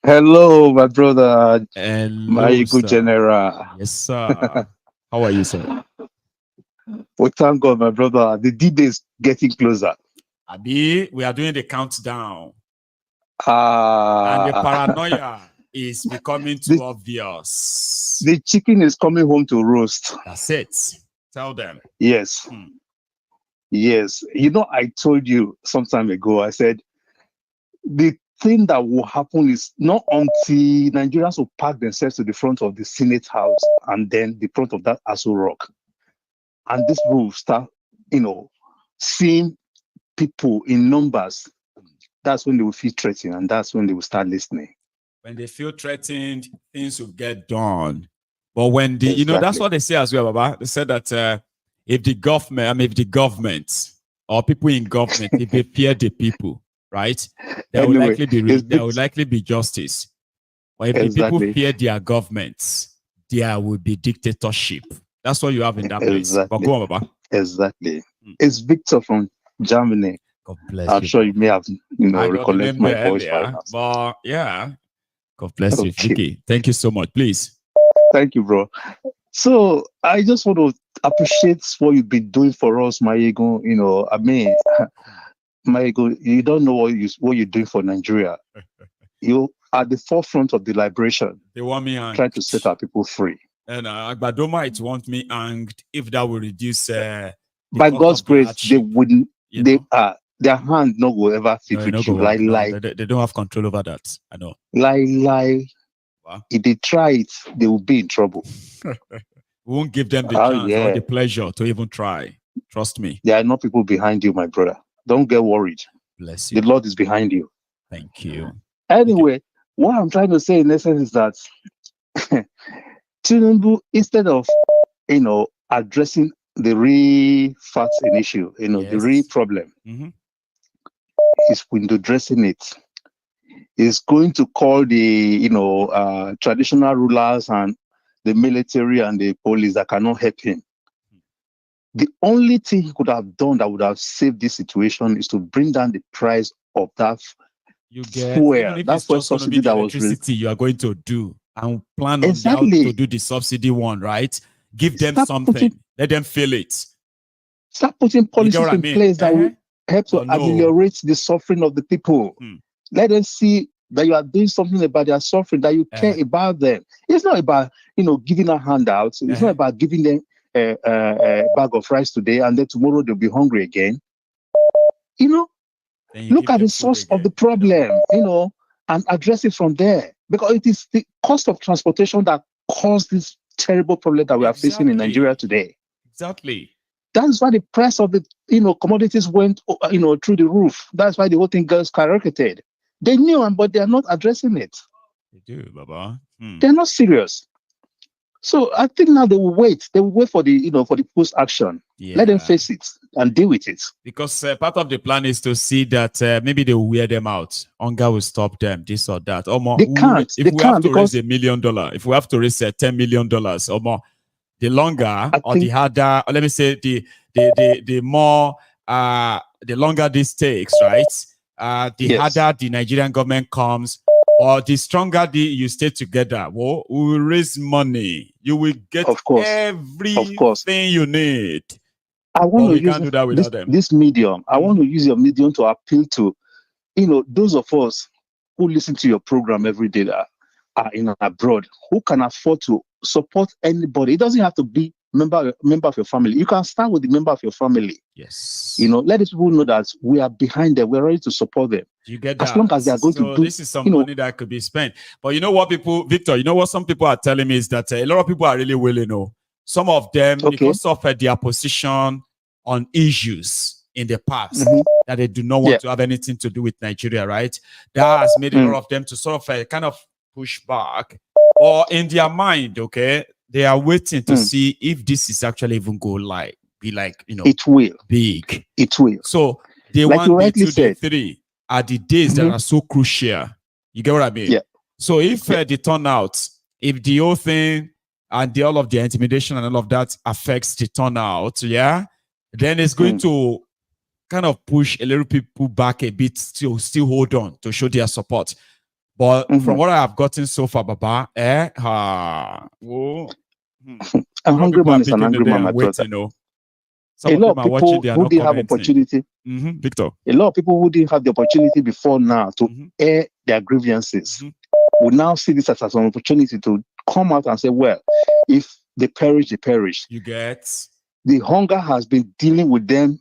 Hello, my brother. Maiyegun General. Yes, sir. How are you, sir? Well, thank God, my brother. The D-Day is getting closer. Abi, we are doing the countdown. And the paranoia is becoming too obvious. The chicken is coming home to roast. That's it. Tell them. Yes. Yes. I told you some time ago, I said, the thing that will happen is not until Nigerians will pack themselves to the front of the Senate House and then the front of that Aso Rock. And this will start, seeing people in numbers. That's when they will feel threatened, and that's when they will start listening. When they feel threatened, things will get done. But when that's what they say as well, Baba. They said that if the government or people in government, if they fear the people, right, there will likely be justice. But if the people fear their governments, there will be dictatorship. That's what you have in that place. But go on, Baba. Exactly. It's Victor from Germany. God bless I'm you. sure you may have, recollected my voice earlier, but yeah. God bless you, Vicky. Thank you so much. Please. Thank you, bro. So I just want to appreciate what you've been doing for us, Maiyegun. Maiyegun, you don't know what you're doing for Nigeria. You are at the forefront of the liberation. They want me hanged. Trying to set our people free. And Agbado might want me hanged if that will reduce. By God's grace, they wouldn't. Their hand no will ever fit with you. They don't have control over that. I know. Lie. Wow. If they try it, they will be in trouble. We won't give them the chance or the pleasure to even try. Trust me. There are no people behind you, my brother. Don't get worried. Bless you. The Lord is behind you. Thank you. Anyway, what I'm trying to say in essence is that Thiefnubu, instead of addressing the real facts in issue, the real problem, is window dressing it. Is going to call the traditional rulers and the military and the police that cannot help him. The only thing he could have done that would have saved this situation is to bring down the price of that fuel. That's what subsidy that was electricity you are going to do and plan on how to do the subsidy one, right? Give them something. Let them feel it. Start putting policies in place that will help to ameliorate the suffering of the people. Let them see that you are doing something about their suffering, that you care about them. It's not about giving a handout. It's not about giving them a bag of rice today and then tomorrow they'll be hungry again. Look at the source of the problem, and address it from there. Because it is the cost of transportation that caused this terrible problem that we are facing in Nigeria today. Exactly. That's why the price of the commodities went through the roof. That's why the whole thing got skyrocketed. They knew, but they are not addressing it. They do, Baba. They're not serious. So I think now they will wait. They will wait for the for the post action. Yeah. Let them face it and deal with it. Because part of the plan is to see that maybe they will wear them out. Hunger will stop them, this or that. Or more, They can't. If we have to raise $1 million, if we have to raise $10 million or more, the longer or the harder, or let me say the more the longer this takes, right? The harder the Nigerian government comes, or the stronger you stay together. Well, we will raise money. You will get everything you need. I want to use do that without them. This medium. I want to use your medium to appeal to, those of us who listen to your program every day that are in abroad, who can afford to support anybody. It doesn't have to be member of your family. You can start with the member of your family. Yes. Let these people know that we are behind them. We're ready to support them. You get that? As long as they are going to do. This is some money that could be spent. But you know what, Victor? You know what some people are telling me is that a lot of people are really willing. Some of them, because of their position on issues in the past, that they do not want to have anything to do with Nigeria, right? That has made a lot of them to sort of kind of push back. Or in their mind, they are waiting to see if this is actually even be like, it will. Big. It will. So day like 1, day 2, day 3 are the days that are so crucial. You get what I mean? Yeah. So if the turnout, if the whole thing and all of the intimidation and all of that affects the turnout, then it's going to kind of push a little people back a bit to still hold on to show their support. But from what I have gotten so far, Baba, an hungry man is an angry man, my brother. A lot of people who didn't have opportunity, Victor. A lot of people who didn't have the opportunity before now to air their grievances will now see this as an opportunity to come out and say, well, if they perish, they perish. You get the hunger has been dealing with them,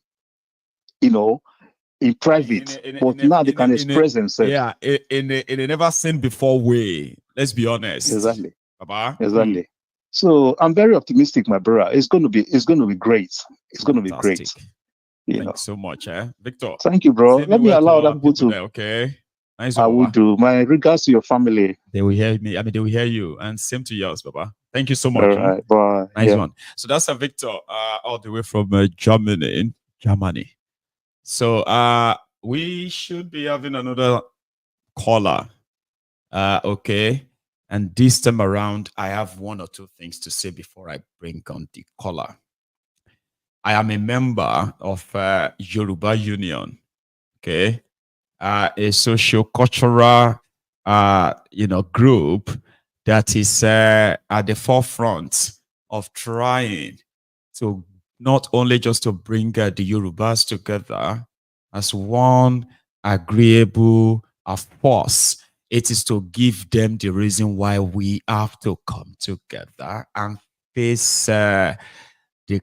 in private, but now they can express themselves. Yeah, in a never seen before way. Let's be honest. Exactly. Baba. Exactly. So I'm very optimistic, my brother. It's going to be great. It's going to be great. Thanks so much, Victor. Thank you, bro. Let me allow other people to. There, okay. Nice. I will do. My regards to your family. They will hear me. I mean, they will hear you, and same to yours, Baba. Thank you so much. All right, bye. Nice one. So that's a Victor, all the way from Germany. So we should be having another caller. Okay. And this time around, I have one or two things to say before I bring on the caller. I am a member of Yoruba Union, okay, a socio-cultural, group that is at the forefront of trying to not only just to bring the Yorubas together as one agreeable force. It is to give them the reason why we have to come together and face the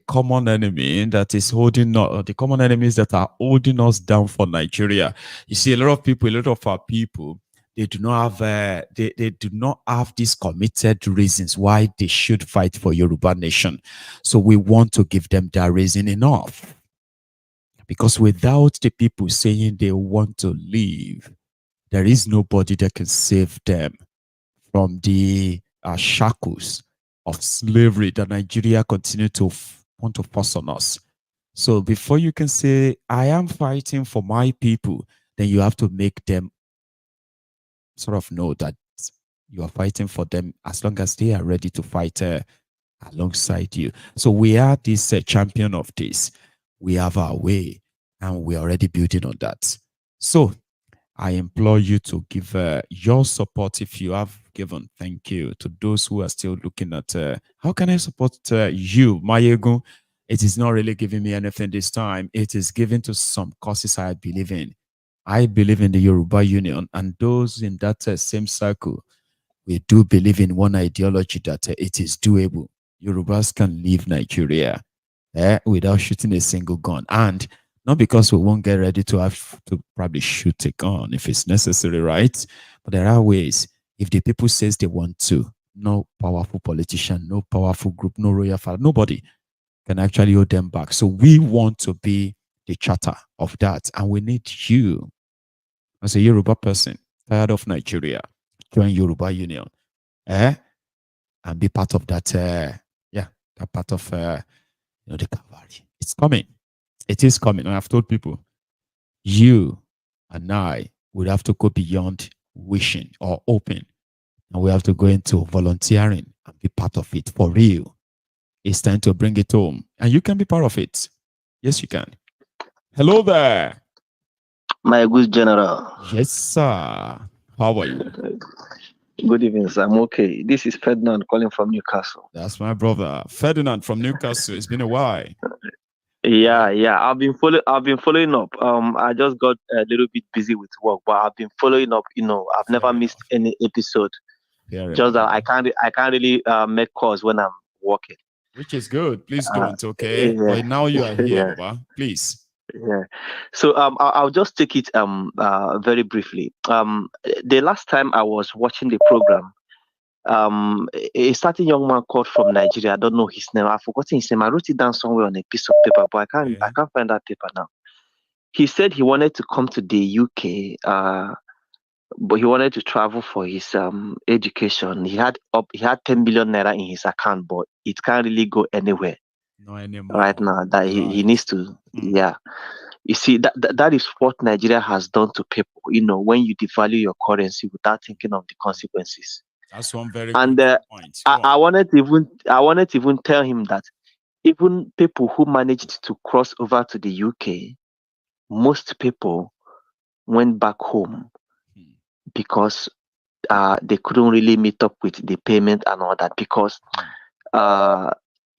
common enemy that is holding us, the common enemies that are holding us down for Nigeria. You see, a lot of our people, they do not have they do not have these committed reasons why they should fight for Yoruba nation. So we want to give them that reason enough. Because without the people saying they want to leave, there is nobody that can save them from the shackles of slavery that Nigeria continue to want to force on us. So before you can say, I am fighting for my people, then you have to make them sort of know that you are fighting for them as long as they are ready to fight alongside you. So we are this champion of this. We have our way, and we are already building on that. So I implore you to give your support if you have given. Thank you to those who are still looking at how can I support you, Maiyegun. It is not really giving me anything this time. It is given to some causes I believe in. I believe in the Yoruba Union, and those in that same circle, we do believe in one ideology that it is doable. Yorubas can leave Nigeria without shooting a single gun. And not because we won't get ready to have to probably shoot a gun if it's necessary, right? But there are ways. If the people says they want to, no powerful politician, no powerful group, no royal father, nobody can actually hold them back. So we want to be the charter of that. And we need you as a Yoruba person, tired of Nigeria, join Yoruba Union, and be part of that. That part of the cavalry. It's coming. It is coming. And I've told people, you and I would have to go beyond wishing or hoping, and we have to go into volunteering and be part of it for real. It's time to bring it home, and you can be part of it. Yes, you can. Hello there. My good general. Yes, sir. How are you? Good evening, sir. I'm okay. This is Ferdinand calling from Newcastle. That's my brother, Ferdinand from Newcastle. It's been a while. Yeah. I've been following up. I just got a little bit busy with work, but I've been following up. I've never missed any episode. Just that I can't really make calls when I'm working. Which is good. Please don't, okay? Yeah. But now you are here, Yeah. Please. Yeah. So I'll just take it very briefly. The last time I was watching the program, a certain young man called from Nigeria. I don't know his name. I've forgotten his name. I wrote it down somewhere on a piece of paper, but I can't find that paper now. He said he wanted to come to the UK, but he wanted to travel for his education. He had 10 million naira in his account, but it can't really go anywhere. No anymore. Right now, that he needs to. Yeah. You see, that is what Nigeria has done to people. When you devalue your currency without thinking of the consequences. That's one very And good point. I wanted to even tell him that even people who managed to cross over to the UK, most people went back home because they couldn't really meet up with the payment and all that, because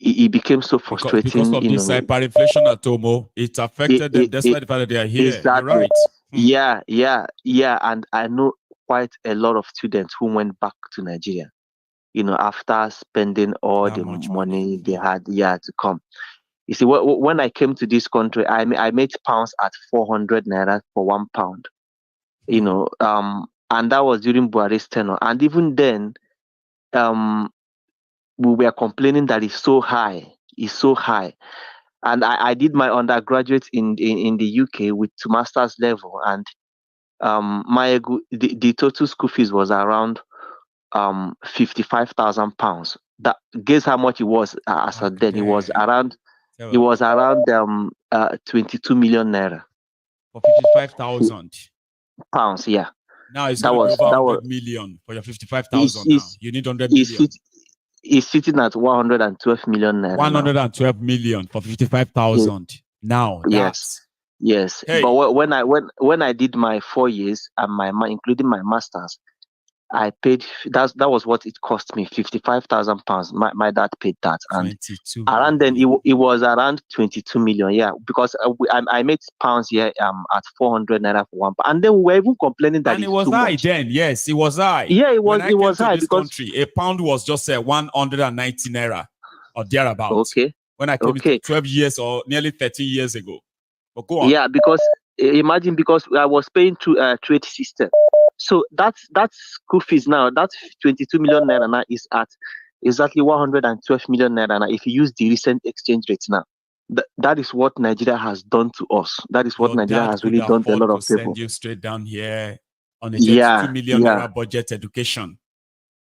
it became so frustrating. Because of this hyperinflation at Tomo, it affected them despite the fact that they are here. Exactly. You're right. Yeah. And I know quite a lot of students who went back to Nigeria, after spending all the money they had to come. You see, when I came to this country, I made pounds at 400 naira for 1 pound. And that was during Buhari's tenure. And even then, we were complaining that it's so high. And I did my undergraduate in the UK with master's level, and the total school fees was around 55,000 pounds. That guess how much it was as at then. It was around 22 million naira. For 55,000 pounds, yeah. Now it's over 100 million for your 55,000 now. You need 100 million. It's sitting at 112 million naira. 112 million for 55,000 now. Yes. Hey. But when I did my 4 years and including my masters, I paid that was what it cost me, 55,000 pounds. My dad paid that, and around then it was around 22 million. Yeah, because I made pounds here at 400 naira for 1 pound, and then we were even complaining that it was high then. Yes, it was high. Yeah, it was. When I came to this country, a pound was just 190 naira or thereabouts. Okay. When I came to 12 years or nearly 13 years ago. But go on. Yeah, because imagine, because I was paying through a trade system. So that's school fees now. That's 22 million naira now is at exactly 112 million naira now. If you use the recent exchange rates now, that is what Nigeria has done to us. That is what Nigeria has really done to a lot of people. Send you straight down here on a 22 million naira budget education.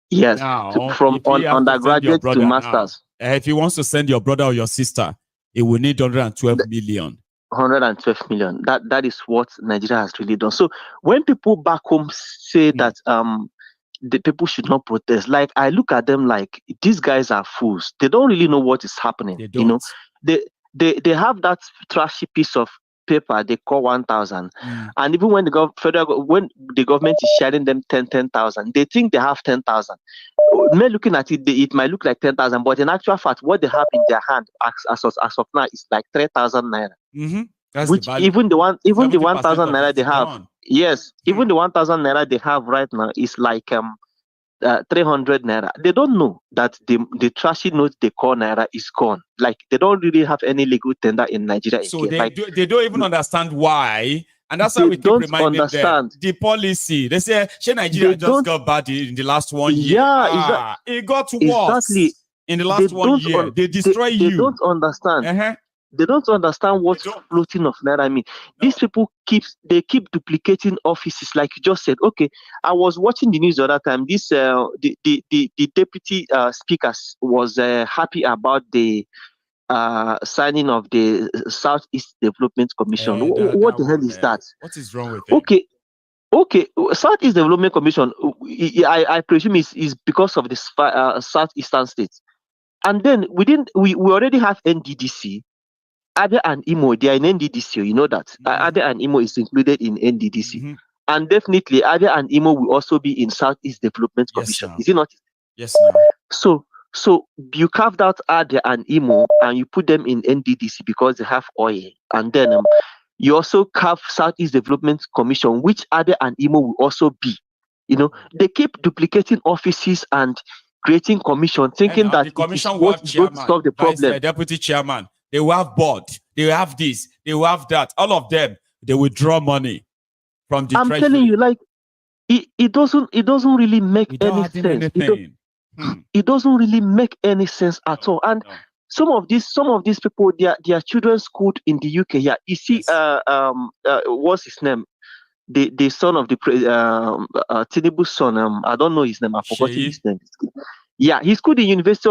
Yes, now, from undergraduate to masters. Now, if he wants to send your brother or your sister, it will need 112 million. 112 million. That is what Nigeria has really done. So when people back home say that the people should not protest, like, I look at them like, these guys are fools. They don't really know what is happening. They don't. They have that trashy piece of paper they call 1,000, and even when when the government is sharing them 10,000, they think they have 10,000. Me looking at it, it might look like 10,000, but in actual fact, what they have in their hand as of now is like 3,000 naira. That's which the even the 1,000 naira they have, gone. yes, even the 1,000 naira they have right now is like 300 naira. They don't know that the trashy note they call naira is gone. Like, they don't really have any legal tender in Nigeria. So again. they don't even understand why. And that's why we keep reminding them the policy. They say, Nigeria just got bad in the last 1 year. Yeah, it got worse in the last 1 year. They destroy you. They don't understand. They don't understand what floating of naira mean. These people keep duplicating offices, like you just said. Okay, I was watching the news the other time. This the deputy speaker was happy about the signing of the Southeast Development Commission. What the hell is that? What is wrong with it? Okay, Southeast Development Commission, I presume is because of the southeastern states. And then we already have NDDC. Abia and Imo, they are in NDDC. You know that. Abia and Imo is included in NDDC. And definitely Abia and Imo will also be in Southeast Development Commission. Is it not? Yes, ma'am. So you carved out Abia and Imo and you put them in NDDC because they have oil. And then you also carve Southeast Development Commission, which Abia and Imo will also be. You know, they keep duplicating offices and creating commission, thinking that the commission it is what chairman, will solve the problem. Vice, deputy chairman, they will have board, they will have this, they will have that. All of them, they withdraw money from the I'm treasury. telling you, like it doesn't really make any sense. It doesn't really make any sense at all. And some of these people, their children schooled in the UK. Yeah, you see, what's his name? The son of the Tinubu's son. I don't know his name. I forgot his name. Yeah, he schooled in University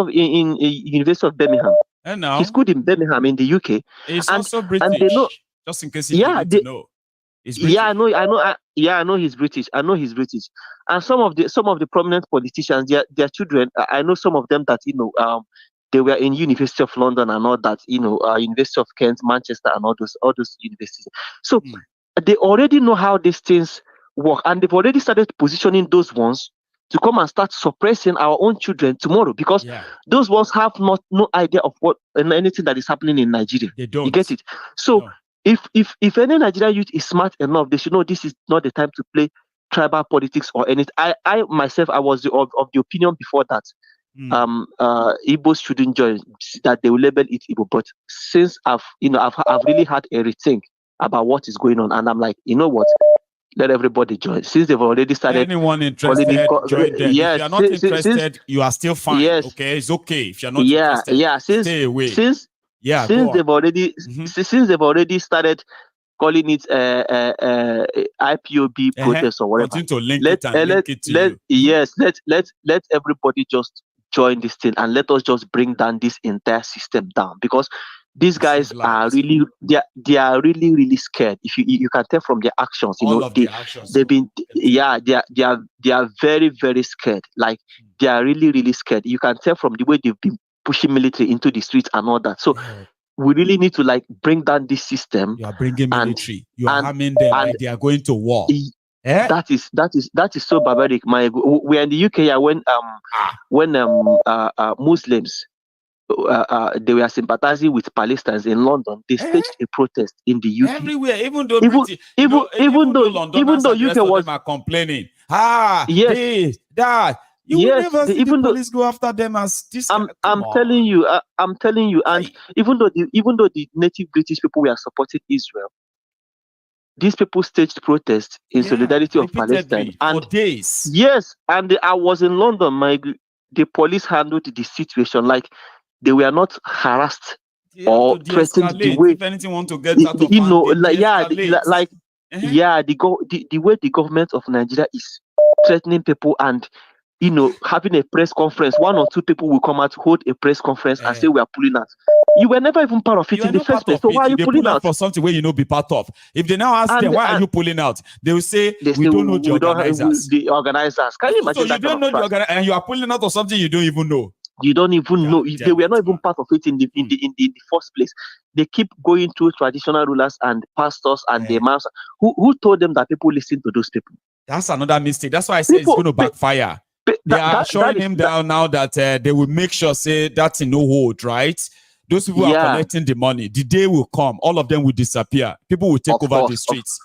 of Birmingham. And now he's schooled in Birmingham in the UK. He's also British. And they know, just in case you need to know. Yeah, I know he's British. I know he's British. And some of the prominent politicians, their children, I know some of them that they were in University of London and all that, University of Kent, Manchester, and all those universities. So they already know how these things work, and they've already started positioning those ones to come and start suppressing our own children tomorrow, because those ones have no idea of what anything that is happening in Nigeria. They don't. You get it? So if any Nigerian youth is smart enough, they should know this is not the time to play tribal politics or anything. I myself, I was of the opinion before that Igbos shouldn't join, that they will label it Igbo. But since I've really had a rethink about what is going on, and I'm like, you know what? Let everybody join. Since they've already started. Anyone interested, join them. Yes, if you're not interested, you are still fine. Yes. Okay, it's okay. If you're not interested, stay away. Since they've already started calling it IPOB protest or whatever. Continue to link it to you. Yes, let everybody just join this thing, and let us just bring down this entire system down, because these guys are really, they are really scared. If you can tell from their actions, they've been, they are very, very scared. Like they are really scared. You can tell from the way they've been pushing military into the streets and all that. So we really need to bring down this system. You are bringing military. You are harming them like they are going to war. That is so barbaric. We're in the UK when Muslims they were sympathizing with Palestinians in London. They staged a protest in the UK. Everywhere, even though UK was complaining. Yes, that. You will never see the police go after them as this. I'm telling you, and even though the native British people were supporting Israel, these people staged protests in solidarity of Palestine for days. Yes, and I was in London. The police handled the situation like they were not harassed or threatened the way. If anything want to get out of hand, the way the government of Nigeria is threatening people and having a press conference. One or two people will come out, hold a press conference and say we are pulling out. You were never even part of it in the first place. So why are you pulling out for something where be part of? If they now ask them why are you pulling out, they will say we don't know the organizers. The organizers. Can you imagine? So you don't know the organizers, and you are pulling out of something you don't even know. You don't even know. They were not even part of it in the first place. They keep going to traditional rulers and pastors and the imams. Who told them that people listen to those people? That's another mistake. That's why I say it's going to backfire. They are shutting him down now that they will make sure say that's in no hold, right? Those people are collecting the money. The day will come, all of them will disappear. People will take over the streets,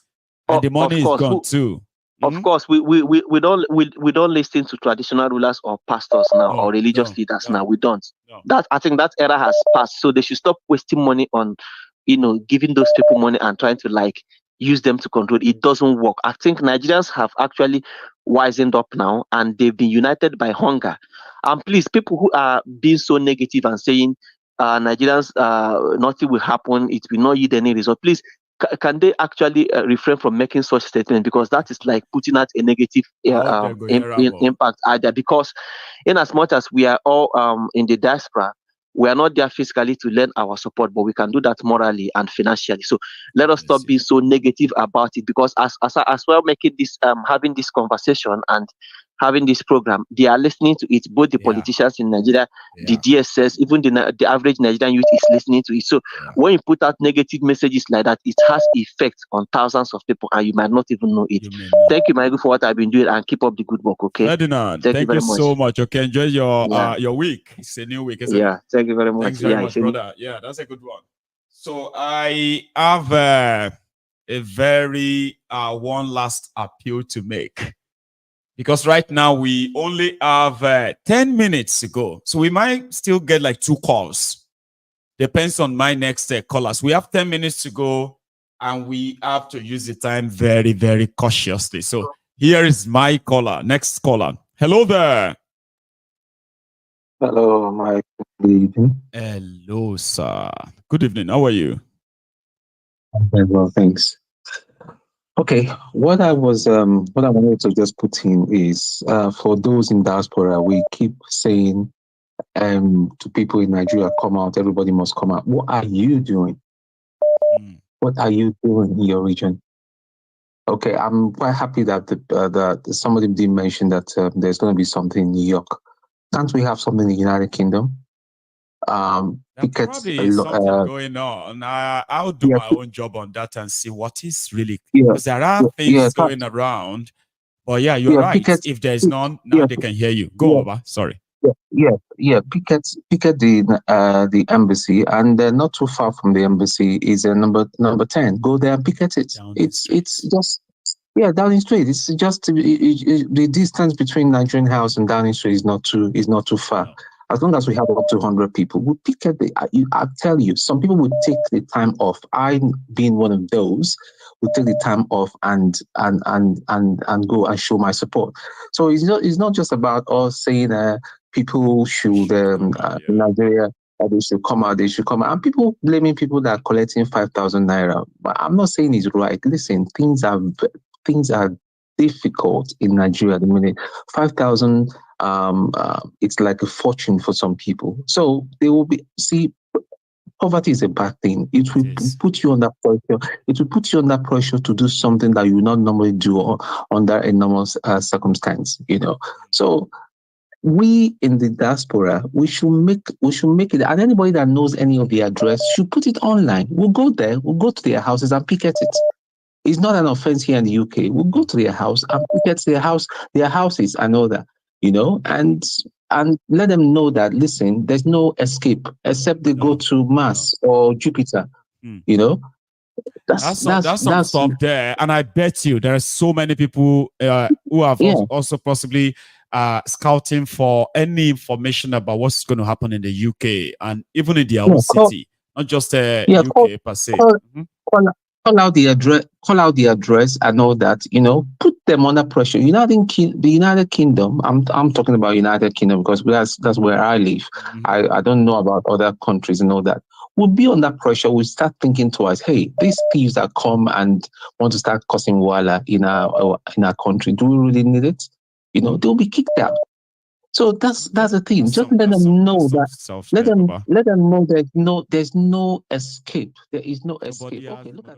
and the money is gone too. Of course, we don't listen to traditional rulers or pastors now or religious leaders now. We don't. I think that era has passed. So they should stop wasting money on, giving those people money and trying to use them to control. It doesn't work. I think Nigerians have actually wisened up now, and they've been united by hunger. And please, people who are being so negative and saying Nigerians, nothing will happen, it will not yield any result. Please, can they actually refrain from making such statements, because that is like putting out a negative impact out there. Because in as much as we are all in the diaspora, we are not there physically to lend our support, but we can do that morally and financially. So let us stop being so negative about it, because as well making this having this conversation and having this program, they are listening to it. Both the politicians in Nigeria, the DSS, even the average Nigerian youth is listening to it. So when you put out negative messages like that, it has effect on thousands of people, and you might not even know it. Thank you, Maiyegun, for what I've been doing, and keep up the good work. Okay. Ferdinand, thank you very much. So much. Okay, enjoy your week. It's a new week, isn't it? Thank you very much. Thanks very much, brother. Yeah, that's a good one. So I have a very one last appeal to make. Because right now we only have 10 minutes to go. So we might still get like 2 calls. Depends on my next callers. We have 10 minutes to go, and we have to use the time very, very cautiously. So here is my caller. Next caller. Hello there. Hello, my good evening. Hello, sir. Good evening. How are you? Very well, thanks. Okay, what I wanted to just put in is for those in diaspora, we keep saying to people in Nigeria, come out, everybody must come out. What are you doing? What are you doing in your region? Okay, I'm quite happy that that somebody did mention that there's going to be something in New York. Can't we have something in the United Kingdom? Probably is something going on. I'll do my own job on that and see what is really, because there are things going around. But yeah, you're right. If there's none, now they can hear you. Go over. Sorry. Picket the embassy, and not too far from the embassy is number 10. Go there and picket it. It's just Downing Street. It's just the distance between Nigerian House and Downing Street is not too far. No. As long as we have up to 100 people, we'll picket I tell you, some people would take the time off. I, being one of those, would take the time off and go and show my support. So it's not just about us saying people should in Nigeria, they should come out, and people blaming people that are collecting 5,000 naira. But I'm not saying it's right. Listen, things are difficult in Nigeria at the minute. 5,000, it's like a fortune for some people. So they will poverty is a bad thing. It will put you under pressure. It will put you under pressure to do something that you would not normally do under enormous circumstance. So we in the diaspora, we should make it. And anybody that knows any of the address should put it online. We'll go there. We'll go to their houses and picket it. It's not an offense here in the UK. We'll go to their house and picket their houses and all that, and let them know that, listen, there's no escape except they go to Mars or Jupiter, That's some stuff there. And I bet you there are so many people who have also possibly scouting for any information about what's going to happen in the UK and even in their own city, not just UK per se. Call out the address and all that, put them under pressure. The United Kingdom, I'm talking about United Kingdom because that's where I live. I don't know about other countries and all that. We'll be under pressure. We'll start thinking twice, hey, these thieves that come and want to start causing wala in our country, do we really need it? They'll be kicked out. So that's the thing. Just let them know that. Let them know there's no escape. There is no escape. Okay, look at.